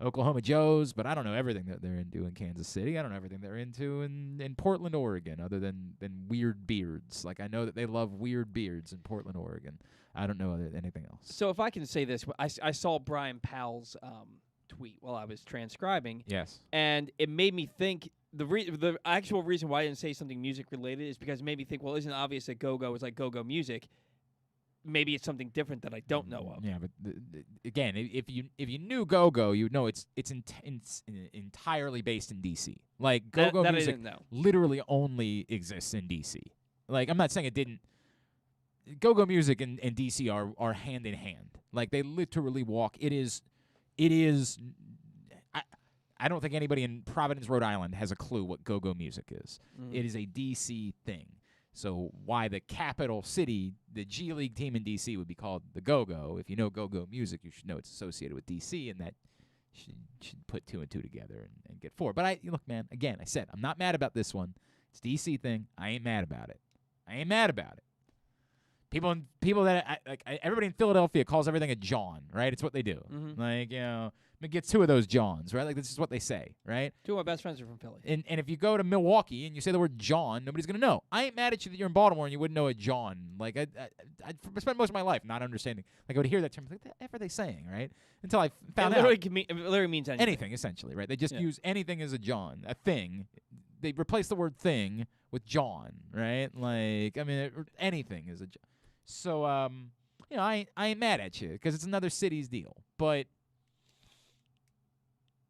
Oklahoma Joe's, but I don't know everything that they're into in Kansas City. I don't know everything they're into in Portland, Oregon, other than weird beards. Like, I know that they love weird beards in Portland, Oregon. I don't know anything else. So if I can say this, I saw Brian Powell's tweet while I was transcribing. Yes. And it made me think, the actual reason why I didn't say something music-related is because it made me think, well, isn't it obvious that go-go is like go-go music? maybe it's something different that I don't know of. Yeah, but again, if you knew Go-Go, you'd know it's entirely based in D.C. Like Go-Go that music I didn't know. literally only exists in D.C. Like I'm not saying it didn't. Go-Go music and D.C. are hand in hand. Like they literally walk. It is. I don't think anybody in Providence, Rhode Island, has a clue what go-go music is. It is a D.C. thing. So why the capital city, the G League team in D.C. would be called the Go-Go. If you know go-go music, you should know it's associated with D.C. and that should put two and two together and get four. But look, man, again, I said, I'm not mad about this one. It's D.C. thing. I ain't mad about it. People that everybody in Philadelphia calls everything a John, right? It's what they do. Like, let me get two of those Johns, right? Like this is what they say, right? Two of my best friends are from Philly. And if you go to Milwaukee and you say the word John, nobody's gonna know. I ain't mad at you that you're in Baltimore and you wouldn't know a John. Like I spent most of my life not understanding. Like I would hear that term, like, what the F are they saying, right? Until I found out. It literally means anything. Anything, essentially, right? They just use anything as a John, a thing. They replace the word thing with John, right? Like, I mean, anything is a John. So, I ain't mad at you because it's another city's deal. But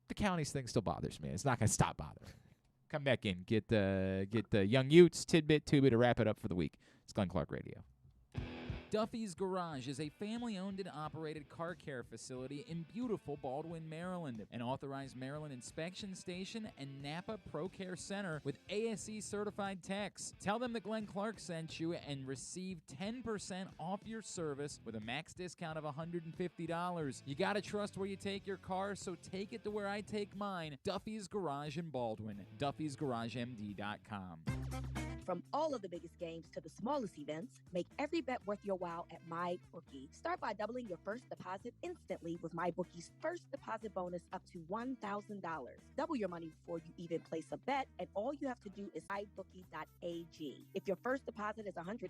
the counties thing still bothers me. It's not going to stop bothering me. Come back in. Get the Young Utes, Tidbit, Two-Bit to wrap it up for the week. It's Glenn Clark Radio. Duffy's Garage is a family-owned and operated car care facility in beautiful Baldwin, Maryland. An authorized Maryland inspection station and Napa Pro Care Center with ASE-certified techs. Tell them that Glenn Clark sent you and receive 10% off your service with a max discount of $150. You got to trust where you take your car, so take it to where I take mine. Duffy's Garage in Baldwin. Duffy'sGarageMD.com. From all of the biggest games to the smallest events, make every bet worth your while at MyBookie. Start by doubling your first deposit instantly with MyBookie's first deposit bonus up to $1,000. Double your money before you even place a bet, and all you have to do is mybookie.ag. If your first deposit is $100,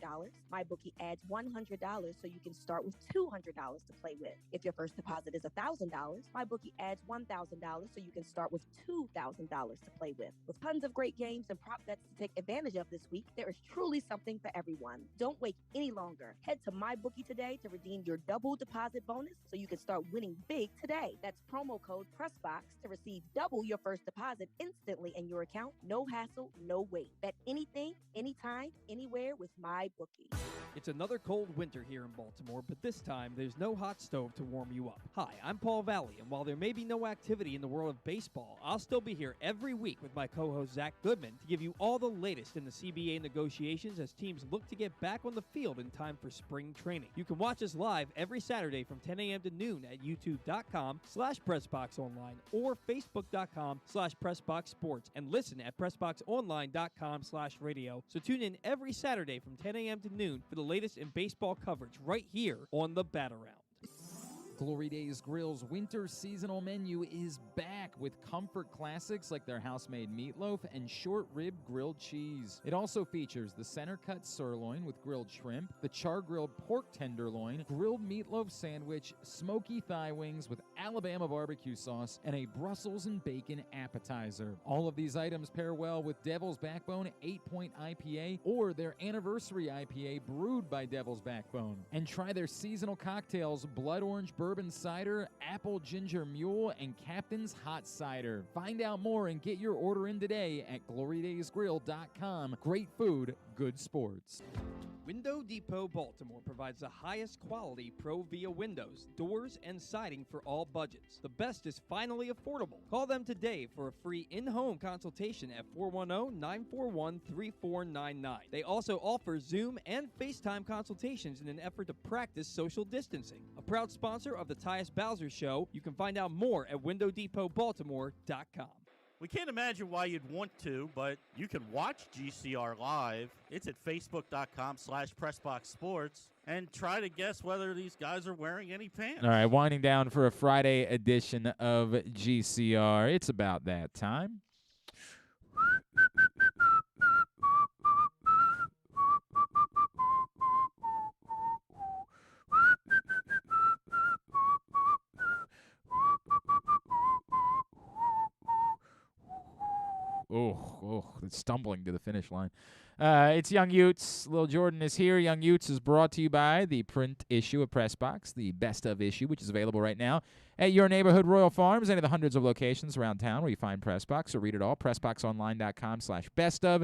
MyBookie adds $100 so you can start with $200 to play with. If your first deposit is $1,000, MyBookie adds $1,000 so you can start with $2,000 to play with. With tons of great games and prop bets to take advantage of this week, there is truly something for everyone. Don't wait any longer. Head to MyBookie today to redeem your double deposit bonus so you can start winning big today. That's promo code PRESSBOX to receive double your first deposit instantly in your account. No hassle, no wait. Bet anything, anytime, anywhere with MyBookie. It's another cold winter here in Baltimore, but this time there's no hot stove to warm you up. Hi, I'm Paul Valley, and while there may be no activity in the world of baseball, I'll still be here every week with my co-host Zach Goodman to give you all the latest in the CBA negotiations as teams look to get back on the field in time for spring training. You can watch us live every Saturday from 10 a.m. to noon at youtube.com/PressBoxOnline or facebook.com/PressBoxSports and listen at PressBoxOnline.com/radio. So tune in every Saturday from 10 a.m. to noon for the latest in baseball coverage right here on the Bat Around. Glory Days Grill's winter seasonal menu is back with comfort classics like their house-made meatloaf and short-rib grilled cheese. It also features the center-cut sirloin with grilled shrimp, the char-grilled pork tenderloin, grilled meatloaf sandwich, smoky thigh wings with Alabama barbecue sauce, and a Brussels and bacon appetizer. All of these items pair well with Devil's Backbone 8-Point IPA or their anniversary IPA brewed by Devil's Backbone. And try their seasonal cocktails, Blood Orange Bourbon Cider, Apple Ginger Mule, and Captain's Hot Cider. Find out more and get your order in today at glorydaysgrill.com. Great food, good sports. Window Depot Baltimore provides the highest quality Pro Via windows, doors, and siding for all budgets. The best is finally affordable. Call them today for a free in-home consultation at 410-941-3499. They also offer Zoom and FaceTime consultations in an effort to practice social distancing. A proud sponsor of the Tyus Bowser Show, you can find out more at WindowDepotBaltimore.com. We can't imagine why you'd want to, but you can watch GCR live. It's at facebook.com/PressBoxSports and try to guess whether these guys are wearing any pants. All right, winding down for a Friday edition of GCR. It's about that time. stumbling to the finish line. It's Young Utes. Lil Jordan is here. Young Utes is brought to you by the print issue of Press Box, the best of issue, which is available right now at your neighborhood Royal Farms, any of the hundreds of locations around town where you find Press Box. So read it all, pressboxonline.com/best of.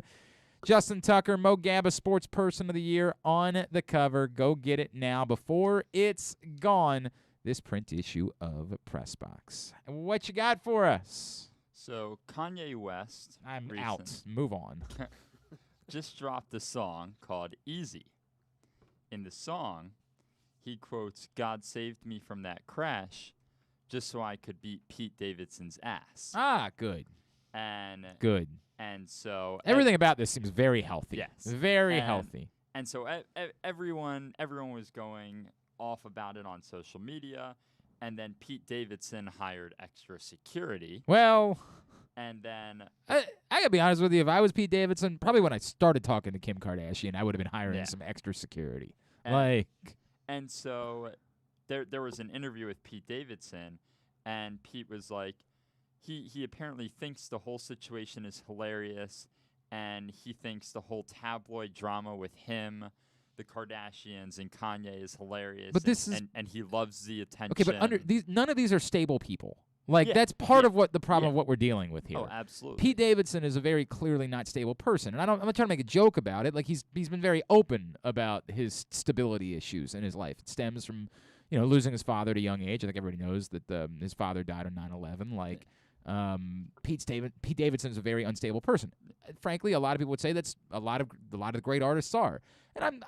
Justin Tucker, Mo Gabba Sports Person of the Year on the cover. Go get it now before it's gone. This print issue of Press Box. What you got for us? So Kanye West. I'm out. Move on. Just dropped a song called Easy. In the song, he quotes, "God saved me from that crash just so I could beat Pete Davidson's ass." Ah, good. And good. And so everything about this seems very healthy. Yes. Very healthy. And so everyone was going off about it on social media, and then Pete Davidson hired extra security. Well, and then I gotta be honest with you. If I was Pete Davidson, probably when I started talking to Kim Kardashian, I would have been hiring some extra security. And so there was an interview with Pete Davidson, and Pete was like, he apparently thinks the whole situation is hilarious, and he thinks the whole tabloid drama with him, the Kardashians, and Kanye is hilarious. But this is and he loves the attention. Okay, but none of these are stable people. Like that's part of what the problem of what we're dealing with here. Oh, absolutely. Pete Davidson is a very clearly not stable person, and I'm not trying to make a joke about it. Like he's been very open about his stability issues in his life. It stems from losing his father at a young age. I think everybody knows that his father died on 9/11. Like. Pete Davidson is a very unstable person. Frankly, a lot of people would say that's a lot of the great artists are. And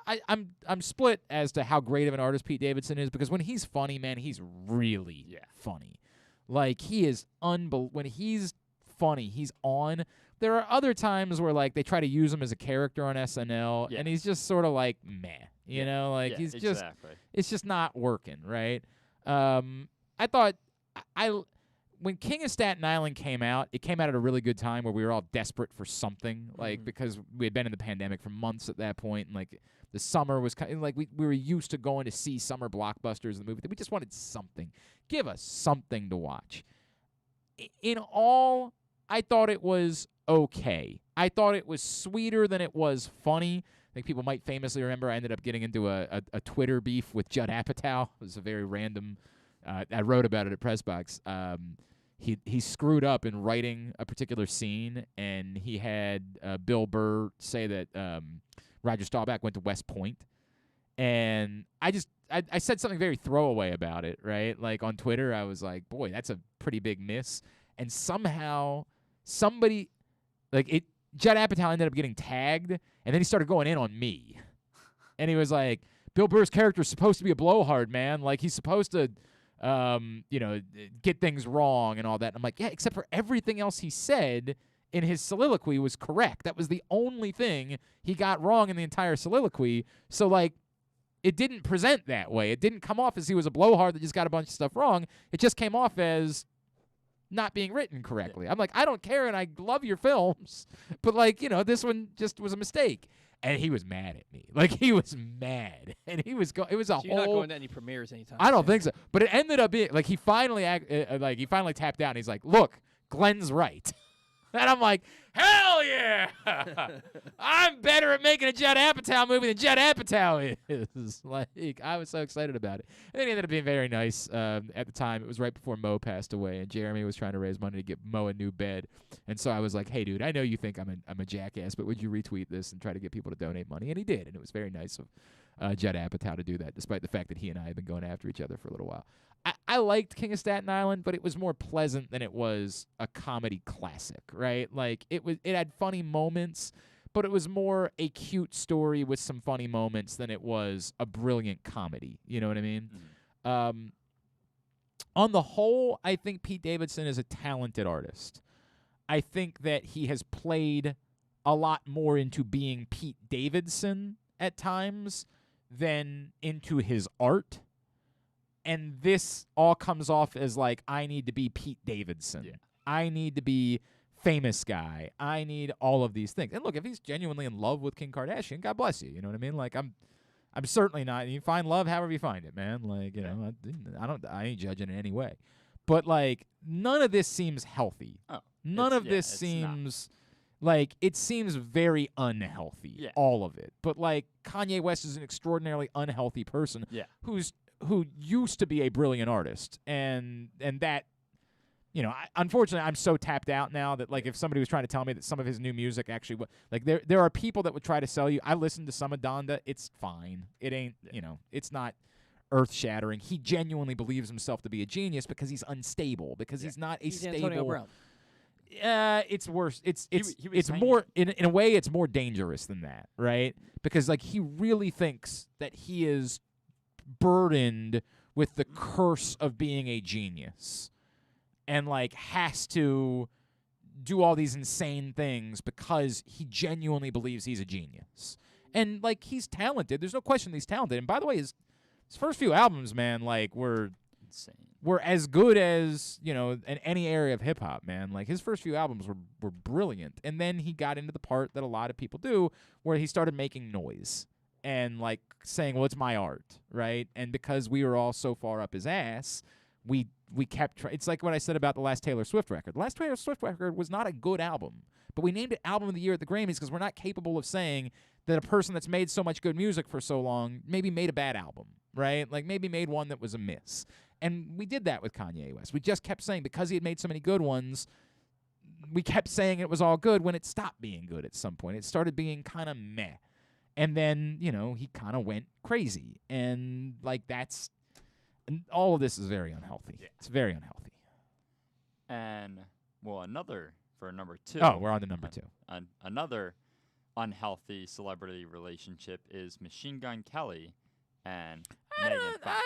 I'm split as to how great of an artist Pete Davidson is, because when he's funny, man, he's really funny. Like he is when he's funny, he's on. There are other times where like they try to use him as a character on SNL, and he's just sort of like meh, he's just it's just not working, right? I thought when King of Staten Island came out, it came out at a really good time where we were all desperate for something, because we had been in the pandemic for months at that point, and like the summer was kind of like we were used to going to see summer blockbusters in the movie. We just wanted something. Give us something to watch. In all, I thought it was okay. I thought it was sweeter than it was funny. I think people might famously remember I ended up getting into a Twitter beef with Judd Apatow. It was a very random. I wrote about it at Pressbox. He screwed up in writing a particular scene, and he had Bill Burr say that Roger Staubach went to West Point, and I said something very throwaway about it, right? Like on Twitter, I was like, "Boy, that's a pretty big miss," and somehow somebody Judd Apatow ended up getting tagged, and then he started going in on me, and he was like, "Bill Burr's character is supposed to be a blowhard, man. Like he's supposed to." Get things wrong and all that. And I'm like, yeah, except for everything else he said in his soliloquy was correct. That was the only thing he got wrong in the entire soliloquy. So, like, it didn't present that way. It didn't come off as he was a blowhard that just got a bunch of stuff wrong. It just came off as not being written correctly. I'm like, I don't care, and I love your films, but, like, this one just was a mistake. And he was mad at me. Like, he was mad. And he was it was a so whole... You're not going to any premieres anytime I don't soon. think so. But it ended up being... Like, he finally tapped out, and he's like, look, Glenn's right. And I'm like, hell yeah! I'm better at making a Judd Apatow movie than Judd Apatow is. Like, I was so excited about it. And then he ended up being very nice. At the time, it was right before Mo passed away, and Jeremy was trying to raise money to get Mo a new bed. And so I was like, hey, dude, I know you think I'm a jackass, but would you retweet this and try to get people to donate money? And he did, and it was very nice of Judd Apatow to do that, despite the fact that he and I have been going after each other for a little while. I liked King of Staten Island, but it was more pleasant than it was a comedy classic, right? Like it had funny moments, but it was more a cute story with some funny moments than it was a brilliant comedy. You know what I mean? Mm-hmm. On the whole, I think Pete Davidson is a talented artist. I think that he has played a lot more into being Pete Davidson at times than into his art. And this all comes off as like, I need to be Pete Davidson. Yeah. I need to be famous guy. I need all of these things. And look, if he's genuinely in love with Kim Kardashian, God bless you. You know what I mean? Like, I'm certainly not. You find love however you find it, man. Like, I ain't judging in any way. But like, none of this seems healthy. Oh, none of this seems Like, it seems very unhealthy, Yeah. all of it. But, like, Kanye West is an extraordinarily unhealthy person who used to be a brilliant artist. And that, you know, unfortunately, I'm so tapped out now that, like, if somebody was trying to tell me that some of his new music actually like, there are people that would try to sell you. I listened to some of Donda. It's fine. It ain't, you know, it's not earth-shattering. He genuinely believes himself to be a genius because he's unstable, because he's not a stable. Antonio Brown. It's worse. It's saying- more in a way. It's more dangerous than that, right? Because, like, he really thinks that he is burdened with the curse of being a genius, and, like, has to do all these insane things because he genuinely believes he's a genius. And, like, he's talented. There's no question he's talented. And by the way, his first few albums, man, like, were insane. Were as good as, you know, in any area of hip hop, man. Like, his first few albums were brilliant. And then he got into the part that a lot of people do, where he started making noise and, like, saying, well, it's my art, right? And because we were all so far up his ass, we kept it's like what I said about the last Taylor Swift record. The last Taylor Swift record was not a good album, but we named it Album of the Year at the Grammys because we're not capable of saying that a person that's made so much good music for so long maybe made a bad album, right? Like, maybe made one that was a miss. And we did that with Kanye West. We just kept saying, because he had made so many good ones, we kept saying it was all good when it stopped being good at some point. It started being kind of meh. And then, you know, he kind of went crazy. And, like, and all of this is very unhealthy. Yeah. It's very unhealthy. And, well, for number 2. Oh, we're on to number 2. Another unhealthy celebrity relationship is Machine Gun Kelly and Megan Fox.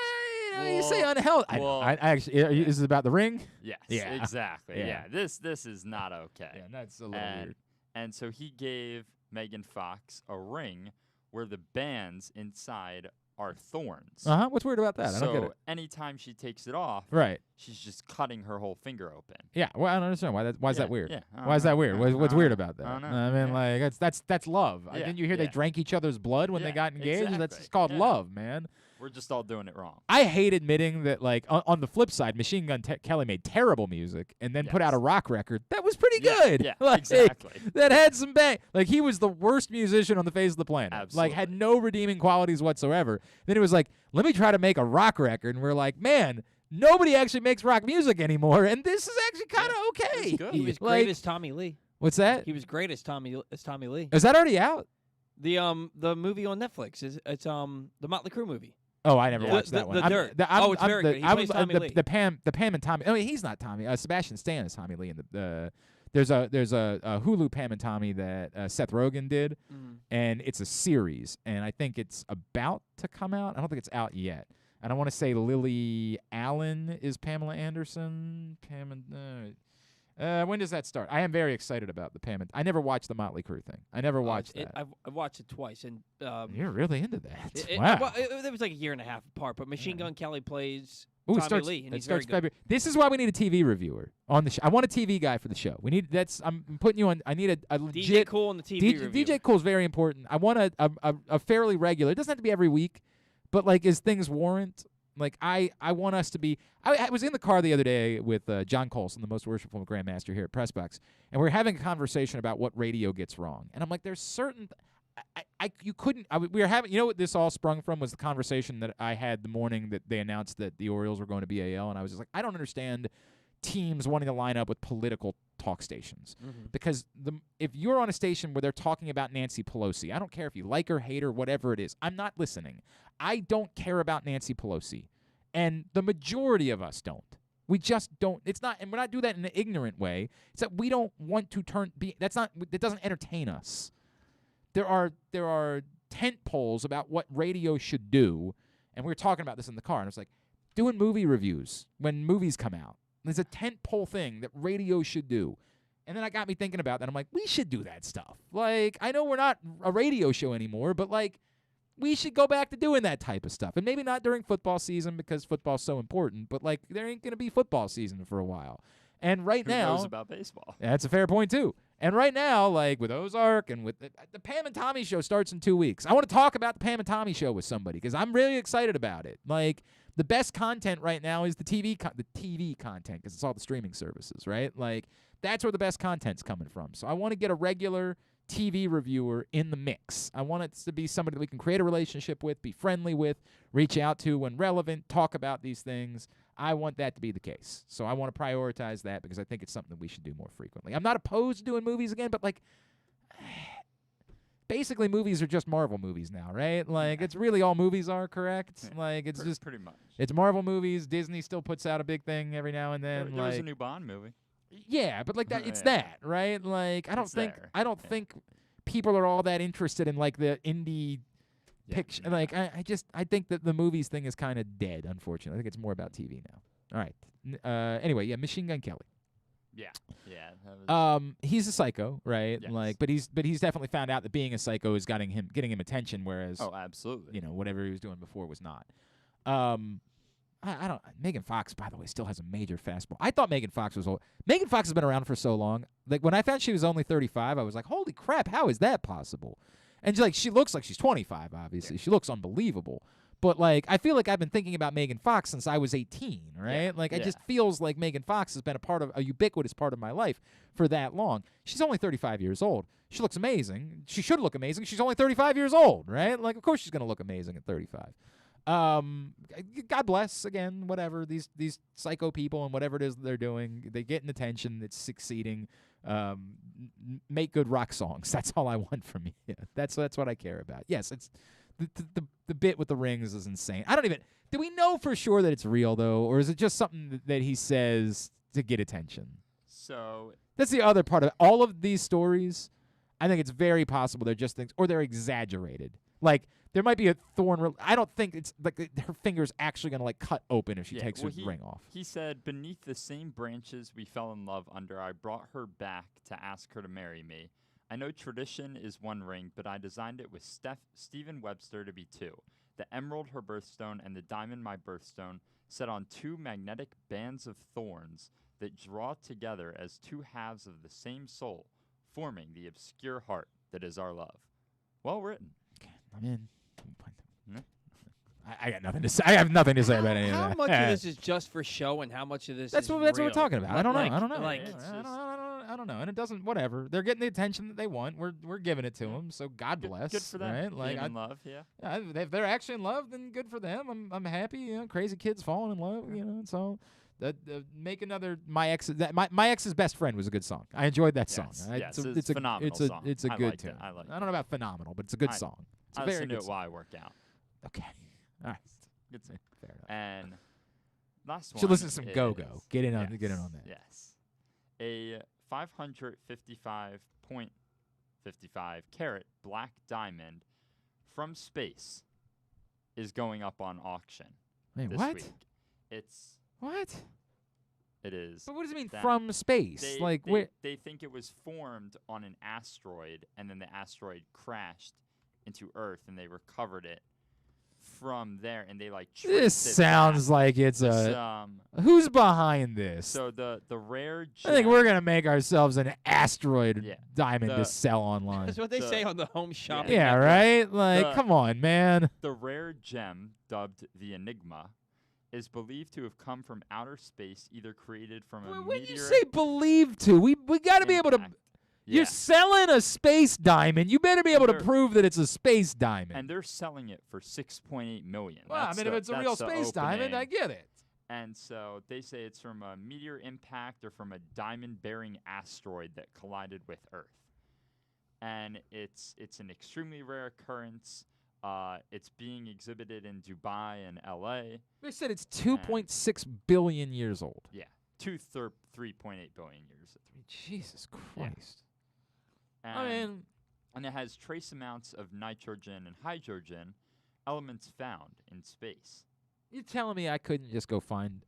You say unhealthy. Well, I actually, is it about the ring? Yes, Yeah. exactly. Yeah. Yeah, this is not okay. Yeah, that's a little weird. And so he gave Megan Fox a ring where the bands inside are thorns. What's weird about that? I don't get it. Anytime she takes it off, right, she's just cutting her whole finger open. Yeah, well, I don't understand why is that weird. Yeah, why is that weird? What's weird about that? I don't know. I mean, like, that's love. Yeah, Didn't you hear they drank each other's blood when they got engaged? Exactly. That's called love, man. We're just all doing it wrong. I hate admitting that, like, on the flip side, Machine Gun Kelly made terrible music and then put out a rock record that was pretty good. Yeah, like, exactly. That had some bang. Like, he was the worst musician on the face of the planet. Absolutely. Like, had no redeeming qualities whatsoever. Then it was like, let me try to make a rock record. And we're like, man, nobody actually makes rock music anymore, and this is actually kind of okay. He was great as Tommy Lee. What's that? He was great as Tommy Lee. Is that already out? The movie on Netflix it's the Motley Crue movie. Oh, I never watched that one. The Dirt. It's very good. He plays Tommy Lee. The Pam and Tommy. I mean, he's not Tommy. Sebastian Stan is Tommy Lee. And there's a Hulu Pam and Tommy that Seth Rogen did, and it's a series, and I think it's about to come out. I don't think it's out yet. And I want to say Lily Allen is Pamela Anderson. When does that start? I am very excited about the Pam. I never watched the Motley Crue thing. I never watched that. I've watched it twice, and you're really into that. Wow. It was like a year and a half apart, but Machine Gun Kelly plays Tommy Lee, and he's very good. February. This is why we need a TV reviewer on the show. I want a TV guy for the show. We need I'm putting you on. I need a legit DJ Cool on the TV reviewer. DJ Cool is very important. I want a fairly regular. It doesn't have to be every week, but, like, as things warrant. Like, I want us to be. I was in the car the other day with John Colson, the most worshipful grandmaster here at Pressbox, and we were having a conversation about what radio gets wrong. And I'm like, there's certain. We were having. You know what this all sprung from was the conversation that I had the morning that they announced that the Orioles were going to BAL, and I was just like, I don't understand teams wanting to line up with political talk stations, because if you're on a station where they're talking about Nancy Pelosi, I don't care if you like her, hate her, whatever it is, I'm not listening. I don't care about Nancy Pelosi, and the majority of us don't. We just don't. It's not, and we're not doing that in an ignorant way. It's that we don't want to that doesn't entertain us. There are tent poles about what radio should do, and we were talking about this in the car, and I was like, doing movie reviews when movies come out. There's a tent pole thing that radio should do. And then I got me thinking about that. I'm like, we should do that stuff. Like, I know we're not a radio show anymore, but, like, we should go back to doing that type of stuff. And maybe not during football season because football's so important, but, like, there ain't going to be football season for a while. And right now, who knows about baseball? That's a fair point, too. And right now, like, with Ozark and with the Pam and Tommy show starts in 2 weeks. I want to talk about the Pam and Tommy show with somebody because I'm really excited about it. Like, the best content right now is the TV content because it's all the streaming services, right? Like, That's where the best content's coming from. So I want to get a regular TV reviewer in the mix. I want it to be somebody that we can create a relationship with, be friendly with, reach out to when relevant, talk about these things. I want that to be the case. So I want to prioritize that because I think it's something that we should do more frequently. I'm not opposed to doing movies again, but like basically movies are just Marvel movies now, right? Like it's really all movies are, correct? Like it's just pretty much. It's Marvel movies. Disney still puts out a big thing every now and then. There was a new Bond movie. Yeah, but like that, it's that, right? Like I don't think people are all that interested in like the indie picture. Like I think that the movies thing is kind of dead. Unfortunately, I think it's more about TV now. All right. Anyway, yeah, Machine Gun Kelly. Yeah. That was he's a psycho, right? Yes. Like, but he's definitely found out that being a psycho is getting him attention, whereas absolutely. Whatever he was doing before was not. I don't. Megan Fox, by the way, still has a major fastball. I thought Megan Fox was old. Megan Fox has been around for so long. Like when I found she was only 35, I was like, "Holy crap! How is that possible?" And she looks like she's 25. Obviously, she looks unbelievable. But like, I feel like I've been thinking about Megan Fox since I was 18. Right? It just feels like Megan Fox has been a ubiquitous part of my life for that long. She's only 35 years old. She looks amazing. She should look amazing. She's only 35 years old, right? Like, of course she's gonna look amazing at 35. God bless, again, whatever, these psycho people and whatever it is they're doing, they get an attention, it's succeeding. Make good rock songs. That's all I want from you. Yeah, that's what I care about. Yes, it's the bit with the rings is insane. Do we know for sure that it's real though, or is it just something that he says to get attention? So that's the other part of it. All of these stories, I think it's very possible they're just things, or they're exaggerated. Like, there might be a thorn. I don't think it's like her finger's actually going to like cut open if she takes her ring off. He said, "Beneath the same branches we fell in love under, I brought her back to ask her to marry me. I know tradition is one ring, but I designed it with Stephen Webster to be two. The emerald, her birthstone, and the diamond, my birthstone, set on two magnetic bands of thorns that draw together as two halves of the same soul, forming the obscure heart that is our love." Well written. I'm in. I got nothing to say. I have nothing to say about any of that. How much of this is just for show, and how much of this that's is what real? we're talking about. I don't know. Like, I don't know. I don't know. And it doesn't. Whatever. They're getting the attention that they want. We're giving it to them. So God bless. Good for them. Right? Like being in love. Yeah. If they're actually in love, then good for them. I'm happy. Crazy kids falling in love. So. Make another my ex's best friend was a good song. I enjoyed that song. Yes, it's a phenomenal song. It's a good tune. I like it. I don't know about phenomenal, but it's a good song. It's I a very listen to good it song. while I work out. Okay. All right. Good song. Fair enough. And last one. Should listen to some is, Go-Go. Get in on that. Yes. A 555.55 carat black diamond from space is going up on auction. Wait, this what? week. It's what? It is. But what does it mean from space? They think it was formed on an asteroid, and then the asteroid crashed into Earth, and they recovered it from there, and they This sounds like it's who's behind this? So the rare gem, I think we're gonna make ourselves an asteroid diamond to sell online. That's what they say on the Home Shopping. Yeah, right? Like, come on, man. The rare gem, dubbed the Enigma, is believed to have come from outer space, either created from a meteor. When you say believed to, we got to be able to. You're selling a space diamond. You better be able to prove that it's a space diamond. And they're selling it for $6.8 million. Well, if it's a real space diamond, I get it. And so they say it's from a meteor impact or from a diamond-bearing asteroid that collided with Earth. And it's an extremely rare occurrence. It's being exhibited in Dubai and LA. They said it's 2.6 billion years old. Yeah, 3.8 billion years. Jesus Christ. And it has trace amounts of nitrogen and hydrogen, elements found in space. You're telling me I couldn't just go find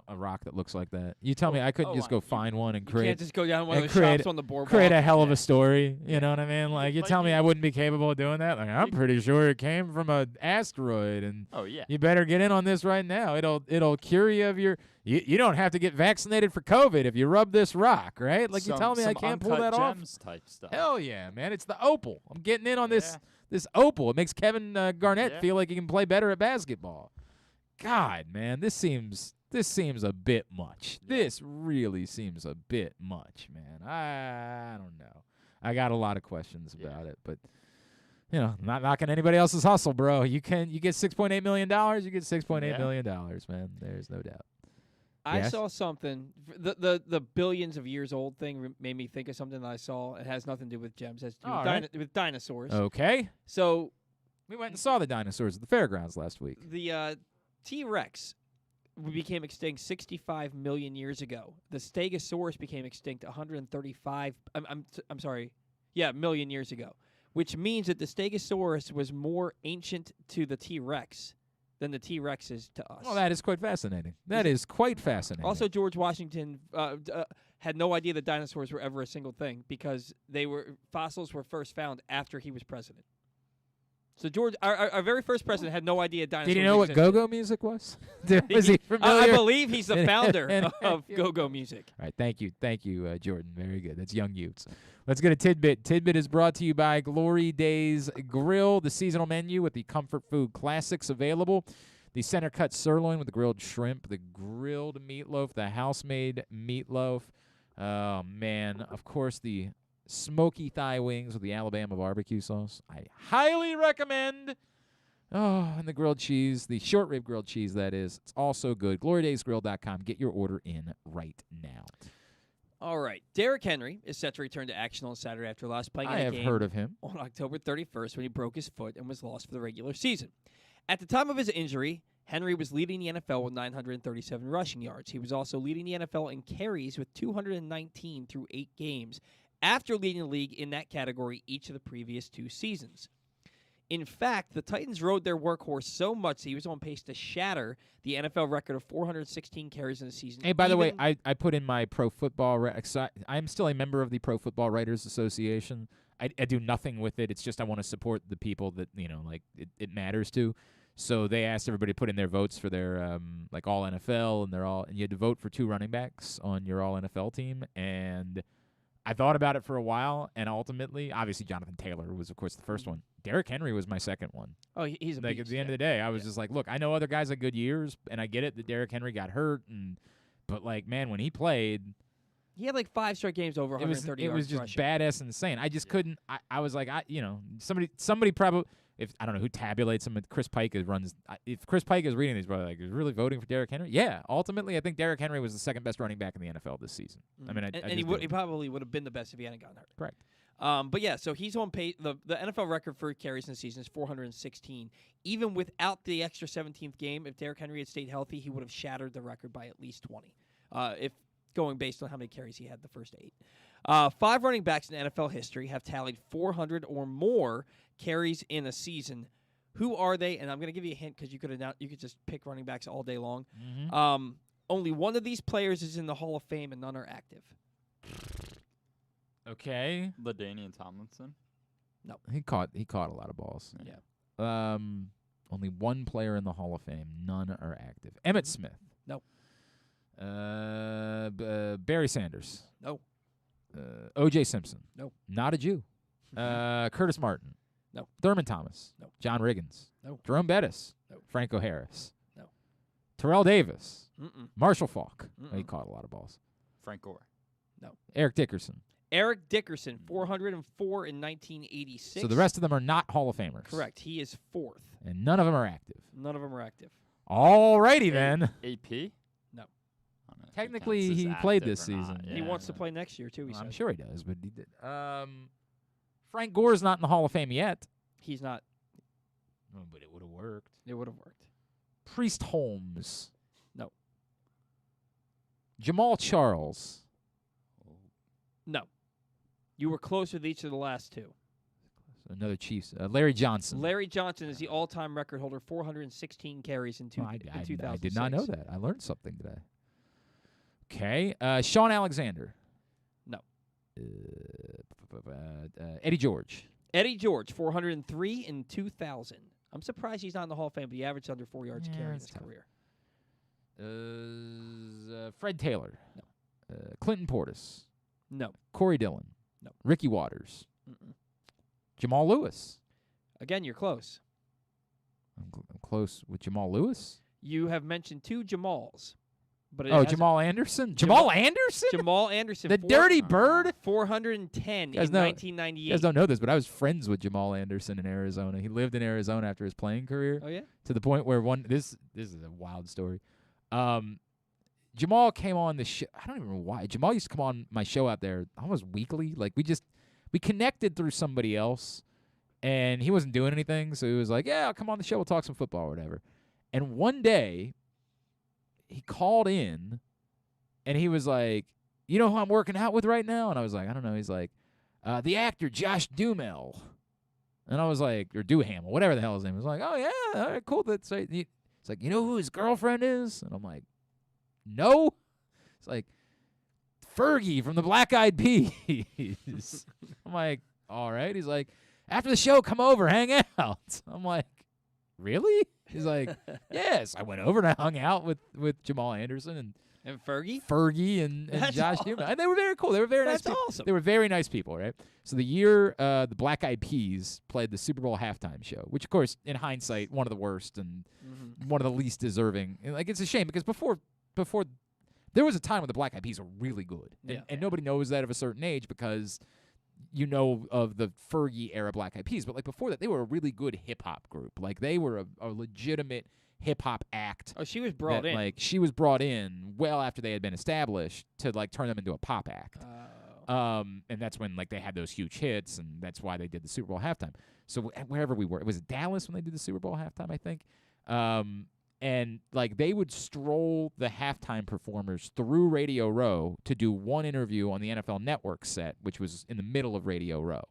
a rock that looks like that? You tell me I couldn't just go find one and create? You can't just go down one of the shops on the boardwalk. Create a hell of a story. You know what I mean? Like, you tell me I wouldn't be capable of doing that? Like, I'm pretty sure it came from an asteroid, and you better get in on this right now. It'll cure you of your. You don't have to get vaccinated for COVID if you rub this rock, right? Like, you tell me I can't pull that off? Type stuff. Hell yeah, man! It's the opal. I'm getting in on this opal. It makes Kevin Garnett feel like he can play better at basketball. God, man, this seems seems a bit much. This really seems a bit much, man. I don't know. I got a lot of questions about it, but not knocking anybody else's hustle, bro. You get $6.8 million. You get $6.8 million, man. There's no doubt. I saw something. The billions of years old thing made me think of something that I saw. It has nothing to do with gems. It has to do with dinosaurs. Okay. So we went and saw the dinosaurs at the fairgrounds last week. The T-Rex became extinct 65 million years ago. The Stegosaurus became extinct 135. I'm sorry. Yeah, million years ago, which means that the Stegosaurus was more ancient to the T-Rex than the T-Rex is to us. Well, that is quite fascinating. That is quite fascinating. Also, George Washington had no idea that dinosaurs were ever a single thing because fossils were first found after he was president. So George, our very first president, had no idea dinosaurs existed. Did he know what go-go music was? Was he familiar? I believe he's the founder of go-go music. All right, thank you, Jordan. Very good. That's young Utes. Let's get a tidbit. Tidbit is brought to you by Glory Days Grill, the seasonal menu with the comfort food classics available. The center-cut sirloin with the grilled shrimp, the grilled meatloaf, the house-made meatloaf. Oh, man. Of course, the smoky thigh wings with the Alabama barbecue sauce. I highly recommend. Oh, and the grilled cheese, the short rib grilled cheese, that is. It's also good. GloryDaysGrill.com. Get your order in right now. All right. Derrick Henry is set to return to action on Saturday after last playing in a game. I have heard of him. On October 31st when he broke his foot and was lost for the regular season. At the time of his injury, Henry was leading the NFL with 937 rushing yards. He was also leading the NFL in carries with 219 through 8 games, after leading the league in that category each of the previous 2 seasons. In fact, the Titans rode their workhorse so much that he was on pace to shatter the NFL record of 416 carries in a season. Hey, by the way, I put in my pro football. I'm still a member of the Pro Football Writers Association. I do nothing with it. It's just I want to support the people that it matters to. So they asked everybody to put in their votes for their all NFL, and you had to vote for 2 running backs on your all NFL team. And I thought about it for a while, and ultimately, obviously, Jonathan Taylor was, of course, the first one. Derrick Henry was my second one. Oh, he's a beast. At the end of the day, I was just like, look, I know other guys had good years, and I get it that Derrick Henry got hurt, but man, when he played, he had 5 straight games over 130 yards. It was just rushing. badass insane. I just couldn't. I was like, somebody probably. If I don't know who tabulates them, if Chris Pike is reading these, probably is really voting for Derrick Henry? Yeah, ultimately, I think Derrick Henry was the second best running back in the NFL this season. Mm-hmm. He probably would have been the best if he hadn't gotten hurt. Correct. But yeah, so he's on pace. The NFL record for carries in the season is 416. Even without the extra 17th game, if Derrick Henry had stayed healthy, he would have shattered the record by at least 20. If going based on how many carries he had the first 8. 5 running backs in NFL history have tallied 400 or more carries in a season. Who are they? And I'm going to give you a hint because you could just pick running backs all day long. Mm-hmm. Only one of these players is in the Hall of Fame and none are active. Okay. LaDainian Tomlinson? No. He caught a lot of balls. Yeah. Only one player in the Hall of Fame. None are active. Emmitt Smith. No. Barry Sanders. No. O.J. Simpson. No. Not a Jew. Curtis Martin. No. Thurman Thomas. No. John Riggins. No. Jerome Bettis. No. Franco Harris. No. Terrell Davis. Mm-mm. Marshall Faulk. Mm-mm. He caught a lot of balls. Frank Gore. No. Eric Dickerson. Eric Dickerson, 404 in 1986. So the rest of them are not Hall of Famers. Correct. He is 4th. And none of them are active. None of them are active. All righty then. AP? No. Technically, he played this season. He wants to play next year, too, he said. I'm sure he does, but he did. Frank Gore's not in the Hall of Fame yet. He's not. Oh, but it would have worked. It would have worked. Priest Holmes. No. Jamal Charles. No. You were close with each of the last 2. Another Chiefs. Larry Johnson. Larry Johnson is the all-time record holder, 416 carries in 2006. I did not know that. I learned something today. Okay. Sean Alexander. No. Eddie George. Eddie George, 403 in 2000. I'm surprised he's not in the Hall of Fame, but he averaged under 4 yards a carry in his career. Fred Taylor. No. Clinton Portis. No. Corey Dillon. No. Ricky Waters. Mm-mm. Jamal Lewis. Again, you're close. I'm close with Jamal Lewis. You have mentioned 2 Jamals. But Jamal Anderson? Jamal Anderson? Jamal Anderson. The Dirty Bird? 410 in 1998. You guys don't know this, but I was friends with Jamal Anderson in Arizona. He lived in Arizona after his playing career. Oh, yeah? To the point where this is a wild story. Jamal came on the show. I don't even know why. Jamal used to come on my show out there almost weekly. Like, we connected through somebody else, and he wasn't doing anything, so he was like, yeah, I'll come on the show. We'll talk some football or whatever. And one day, he called in, and he was like, you know who I'm working out with right now? And I was like, I don't know. He's like, the actor Josh Duhamel. And I was like, or Duhamel, whatever the hell his name was. Like, oh, yeah, all right, cool. That's right. It's like, you know who his girlfriend is? And I'm like, no. It's like, Fergie from the Black Eyed Peas. I'm like, all right. He's like, after the show, come over, hang out. I'm like, really? He's like, yes. I went over and I hung out with Jamal Anderson and Fergie? Fergie and Josh Duhamel. And they were very cool. They were very nice people. Awesome. They were very nice people, right? So the year the Black Eyed Peas played the Super Bowl halftime show, which, of course, in hindsight, one of the worst and one of the least deserving. And, like, it's a shame because before there was a time when the Black Eyed Peas were really good. And nobody knows that of a certain age because you know of the Fergie era Black Eyed Peas. But, like, before that, they were a really good hip-hop group. Like, they were a legitimate hip-hop act. Oh, she was brought in. Like, she was brought in well after they had been established to, like, turn them into a pop act. And that's when, like, they had those huge hits, and that's why they did the Super Bowl halftime. So wherever we were, it was Dallas when they did the Super Bowl halftime, I think. And, like, they would stroll the halftime performers through Radio Row to do one interview on the NFL Network set, which was in the middle of Radio Row.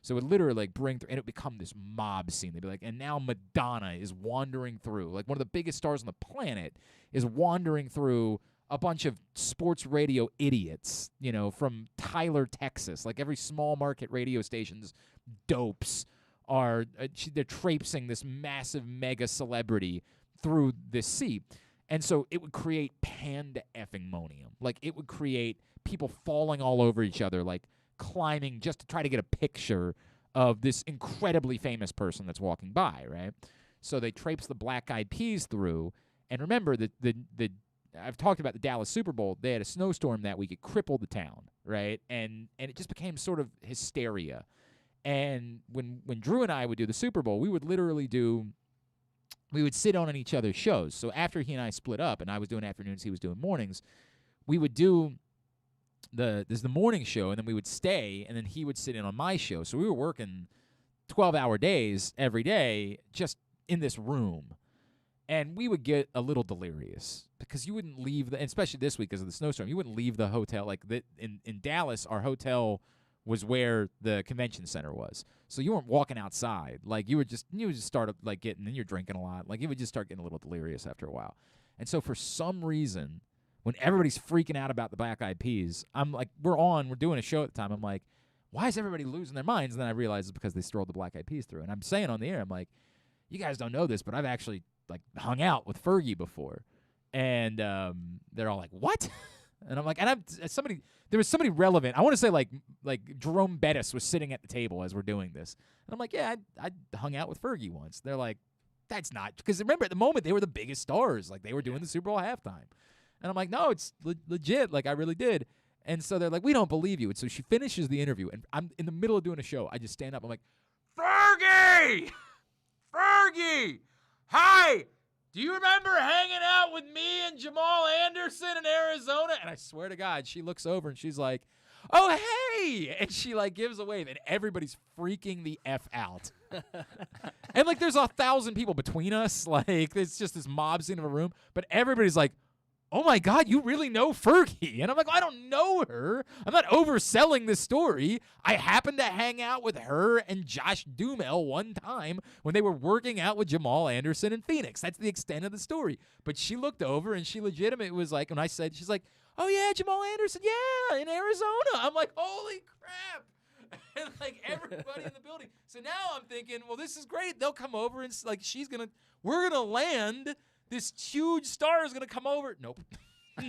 So it would literally, like, and it would become this mob scene. They'd be like, and now Madonna is wandering through. Like, one of the biggest stars on the planet is wandering through a bunch of sports radio idiots, you know, from Tyler, Texas. Like, every small market radio station's dopes are, they're traipsing this massive mega celebrity through this seat. And so it would create panda-effing-monium. Like, it would create people falling all over each other, like climbing just to try to get a picture of this incredibly famous person that's walking by, right? So they traipse the Black Eyed Peas through. And remember, I've talked about the Dallas Super Bowl. They had a snowstorm that week. It crippled the town, right? And it just became sort of hysteria. And when Drew and I would do the Super Bowl, we would literally we would sit on each other's shows. So after he and I split up, and I was doing afternoons, he was doing mornings, we would do there's the morning show, and then we would stay, and then he would sit in on my show. So we were working 12-hour days every day just in this room. And we would get a little delirious because you wouldn't leave, especially this week because of the snowstorm, you wouldn't leave the hotel. Like, in Dallas, our hotel was where the convention center was. So you weren't walking outside. Like, you would just start, like, getting, and you're drinking a lot. Like, you would just start getting a little delirious after a while. And so for some reason, when everybody's freaking out about the Black Eyed Peas, I'm like, we're doing a show at the time. I'm like, why is everybody losing their minds? And then I realized it's because they strolled the Black Eyed Peas through. And I'm saying on the air, I'm like, you guys don't know this, but I've actually, like, hung out with Fergie before. And they're all like, what? And I'm like, there was somebody relevant. I want to say like Jerome Bettis was sitting at the table as we're doing this. And I'm like, yeah, I hung out with Fergie once. They're like, that's not, because remember at the moment they were the biggest stars. Like, they were doing the Super Bowl halftime. And I'm like, no, it's legit. Like, I really did. And so they're like, we don't believe you. And so she finishes the interview, and I'm in the middle of doing a show. I just stand up. I'm like, Fergie! Fergie! Hi! Do you remember hanging out with me and Jamal Anderson in Arizona? And I swear to God, she looks over and she's like, oh, hey! And she, like, gives a wave, and everybody's freaking the F out. And, like, there's 1,000 people between us. Like, it's just this mob scene of a room. But everybody's like, oh, my God, you really know Fergie. And I'm like, well, I don't know her. I'm not overselling this story. I happened to hang out with her and Josh Duhamel one time when they were working out with Jamal Anderson in Phoenix. That's the extent of the story. But she looked over, and she legitimately was like, when I said, she's like, oh, yeah, Jamal Anderson, yeah, in Arizona. I'm like, holy crap. And, like, everybody in the building. So now I'm thinking, well, this is great. They'll come over, and, like, we're going to land. This huge star is going to come over. Nope.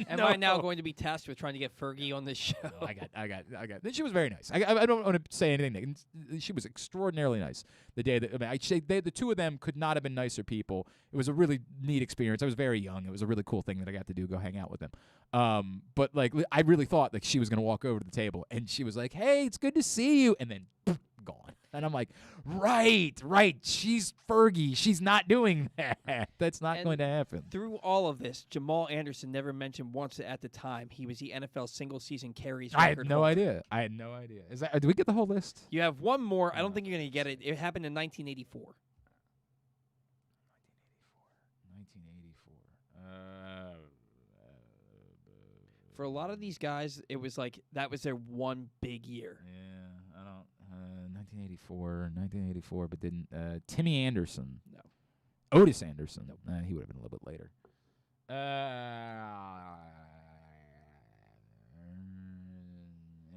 Am I now going to be tasked with trying to get Fergie on this show? No, I got. She was very nice. I don't want to say anything. She was extraordinarily nice. The day that the two of them could not have been nicer people. It was a really neat experience. I was very young. It was a really cool thing that I got to do, go hang out with them. But like I really thought like she was going to walk over to the table and she was like, "Hey, it's good to see you," and then gone. And I'm like, right. She's Fergie. She's not doing that. That's not going to happen. Through all of this, Jamal Anderson never mentioned once at the time he was the NFL single-season carries I record had no holder. idea. Is that? Do we get the whole list? You have one more. I don't think you're going to get it. It happened in 1984. 1984. For a lot of these guys, it was like that was their one big year. Yeah, I don't. 1984, but didn't. Timmy Anderson. No. Otis Anderson. Nope. He would have been a little bit later.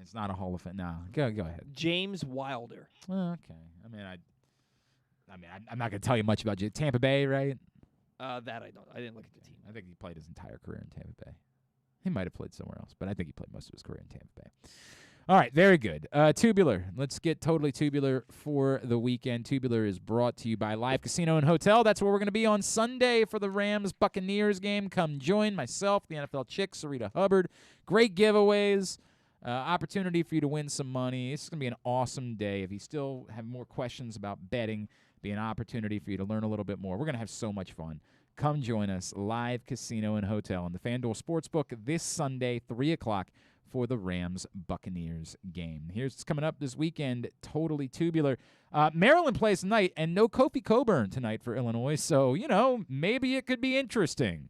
It's not a Hall of Fame. No, go ahead. James Wilder. Okay. I'm not going to tell you much about you. Tampa Bay, right? That I don't. I didn't look at the team. I think he played his entire career in Tampa Bay. He might have played somewhere else, but I think he played most of his career in Tampa Bay. All right, very good. Tubular. Let's get totally tubular for the weekend. Tubular is brought to you by Live Casino and Hotel. That's where we're going to be on Sunday for the Rams-Buccaneers game. Come join myself, the NFL chick, Sarita Hubbard. Great giveaways. Opportunity for you to win some money. This is going to be an awesome day. If you still have more questions about betting, be an opportunity for you to learn a little bit more. We're going to have so much fun. Come join us, Live Casino and Hotel, in the FanDuel Sportsbook this Sunday, 3 o'clock, for the Rams-Buccaneers game. Here's what's coming up this weekend, totally tubular. Maryland plays tonight, and no Kofi Coburn tonight for Illinois, so, maybe it could be interesting.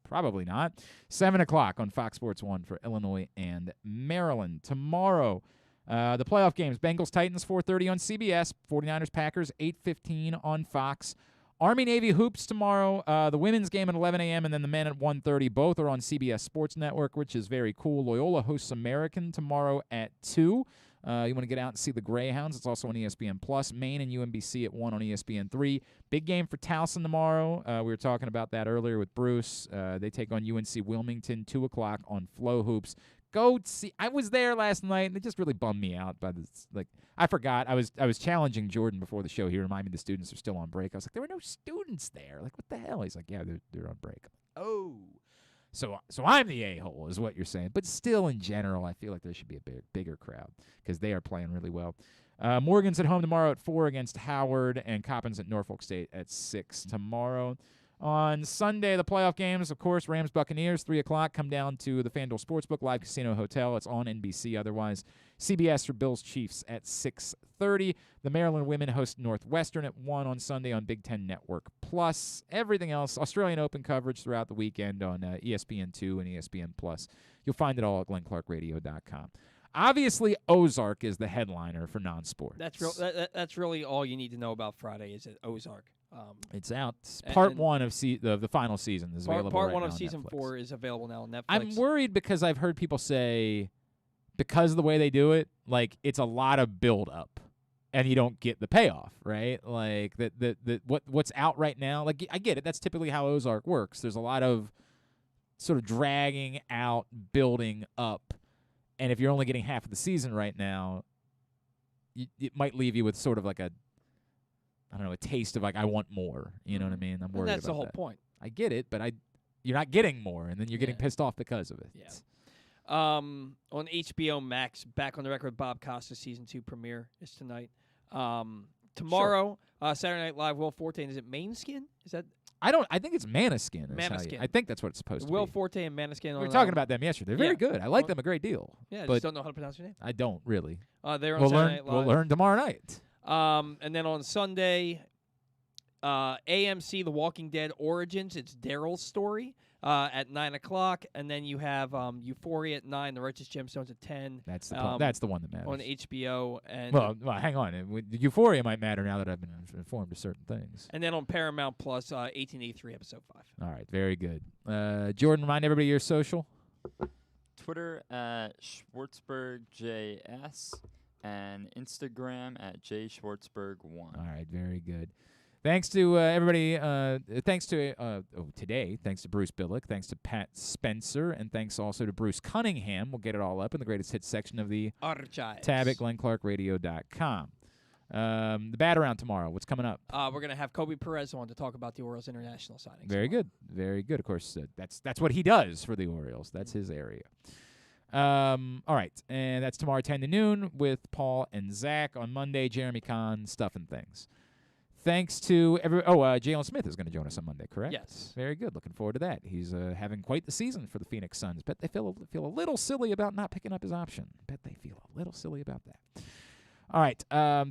Probably not. 7 o'clock on Fox Sports 1 for Illinois and Maryland. Tomorrow, the playoff games, Bengals-Titans, 4:30 on CBS, 49ers-Packers, 8:15 on Fox. Army-Navy hoops tomorrow, the women's game at 11 a.m. and then the men at 1:30. Both are on CBS Sports Network, which is very cool. Loyola hosts American tomorrow at 2. You want to get out and see the Greyhounds. It's also on ESPN+. Maine and UMBC at 1 on ESPN3. Big game for Towson tomorrow. We were talking about that earlier with Bruce. They take on UNC Wilmington, 2 o'clock on Flow Hoops. Go see. I was there last night, and it just really bummed me out by this. Like, I forgot. I was challenging Jordan before the show. He reminded me the students are still on break. I was like, there were no students there. Like, what the hell? He's like, yeah, they're on break. I'm like, oh. So I'm the a-hole is what you're saying. But still, in general, I feel like there should be a bigger crowd because they are playing really well. Morgan's at home tomorrow at 4 against Howard, and Coppin's at Norfolk State at 6 tomorrow. On Sunday, the playoff games, of course, Rams-Buccaneers, 3 o'clock. Come down to the FanDuel Sportsbook, Live Casino Hotel. It's on NBC otherwise. CBS for Bills-Chiefs at 6:30. The Maryland women host Northwestern at 1 on Sunday on Big Ten Network+. Plus everything else, Australian Open coverage throughout the weekend on ESPN2 and ESPN+. You'll find it all at GlennClarkRadio.com. Obviously, Ozark is the headliner for non-sports. That's really all you need to know about Friday is that Ozark. It's out. Part 1 of the final season is available Part right 1 now of on season Netflix. 4 is available now on Netflix. I'm worried because I've heard people say because of the way they do it, like it's a lot of build up and you don't get the payoff, right? Like what's out right now, like I get it. That's typically how Ozark works. There's a lot of sort of dragging out, building up. And if you're only getting half of the season right now, it might leave you with sort of like a taste of like I want more. You know what I mean? I'm worried about that. That's the whole point. I get it, but you're not getting more, and then you're getting pissed off because of it. Yeah. On HBO Max, Back on the Record, Bob Costas season 2 premiere is tonight. Tomorrow, Saturday Night Live, Will Forte. Is it Mainskin? Is that? I think it's Maniskin. Maniskin. I think that's what it's supposed to be. Will Forte and Maniskin. We were talking about them yesterday. They're very good. I like them a great deal. Yeah, I but just don't know how to pronounce your name. I don't really. They're on Saturday Night Live. We'll learn tomorrow night. And then on Sunday, AMC, The Walking Dead Origins. It's Daryl's story at 9 o'clock. And then you have Euphoria at 9, The Righteous Gemstones at 10. That's the one that matters. On HBO. And well, hang on. Euphoria might matter now that I've been informed of certain things. And then on Paramount Plus, 1883, Episode 5. All right, very good. Jordan, remind everybody your social. Twitter at SchwartzbergJS and Instagram at JSchwartzberg1. All right, very good. Thanks to everybody. Thanks to today. Thanks to Bruce Billick. Thanks to Pat Spencer, and thanks also to Bruce Cunningham. We'll get it all up in the greatest hits section of the Archives. tab at GlennClarkRadio.com. The bat around tomorrow. What's coming up? We're gonna have Kobe Perez on to talk about the Orioles international signings. Very good. Very good. Of course, that's what he does for the Orioles. That's his area. All right, and that's tomorrow 10 to noon with Paul and Zach. On Monday, Jeremy Kahn, Stuff and Things. Thanks to Jalen Smith is going to join us on Monday, correct? Yes. Very good. Looking forward to that. He's having quite the season for the Phoenix Suns. Bet they feel a little silly about not picking up his option. Bet they feel a little silly about that. All right.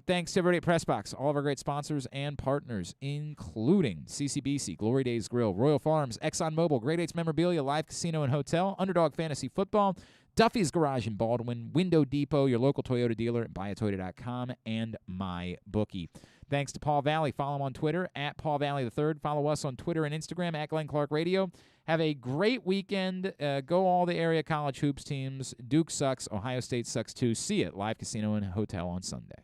Thanks to everybody at PressBox, all of our great sponsors and partners, including CCBC, Glory Days Grill, Royal Farms, ExxonMobil, Great 8's Memorabilia, Live Casino and Hotel, Underdog Fantasy Football, Duffy's Garage in Baldwin, Window Depot, your local Toyota dealer at buyatoyota.com, and MyBookie. Thanks to Paul Valley. Follow him on Twitter at Paul Valley III. Follow us on Twitter and Instagram at Glenn Clark Radio. Have a great weekend. Go all the area college hoops teams. Duke sucks. Ohio State sucks too. See you at Live Casino and Hotel on Sunday.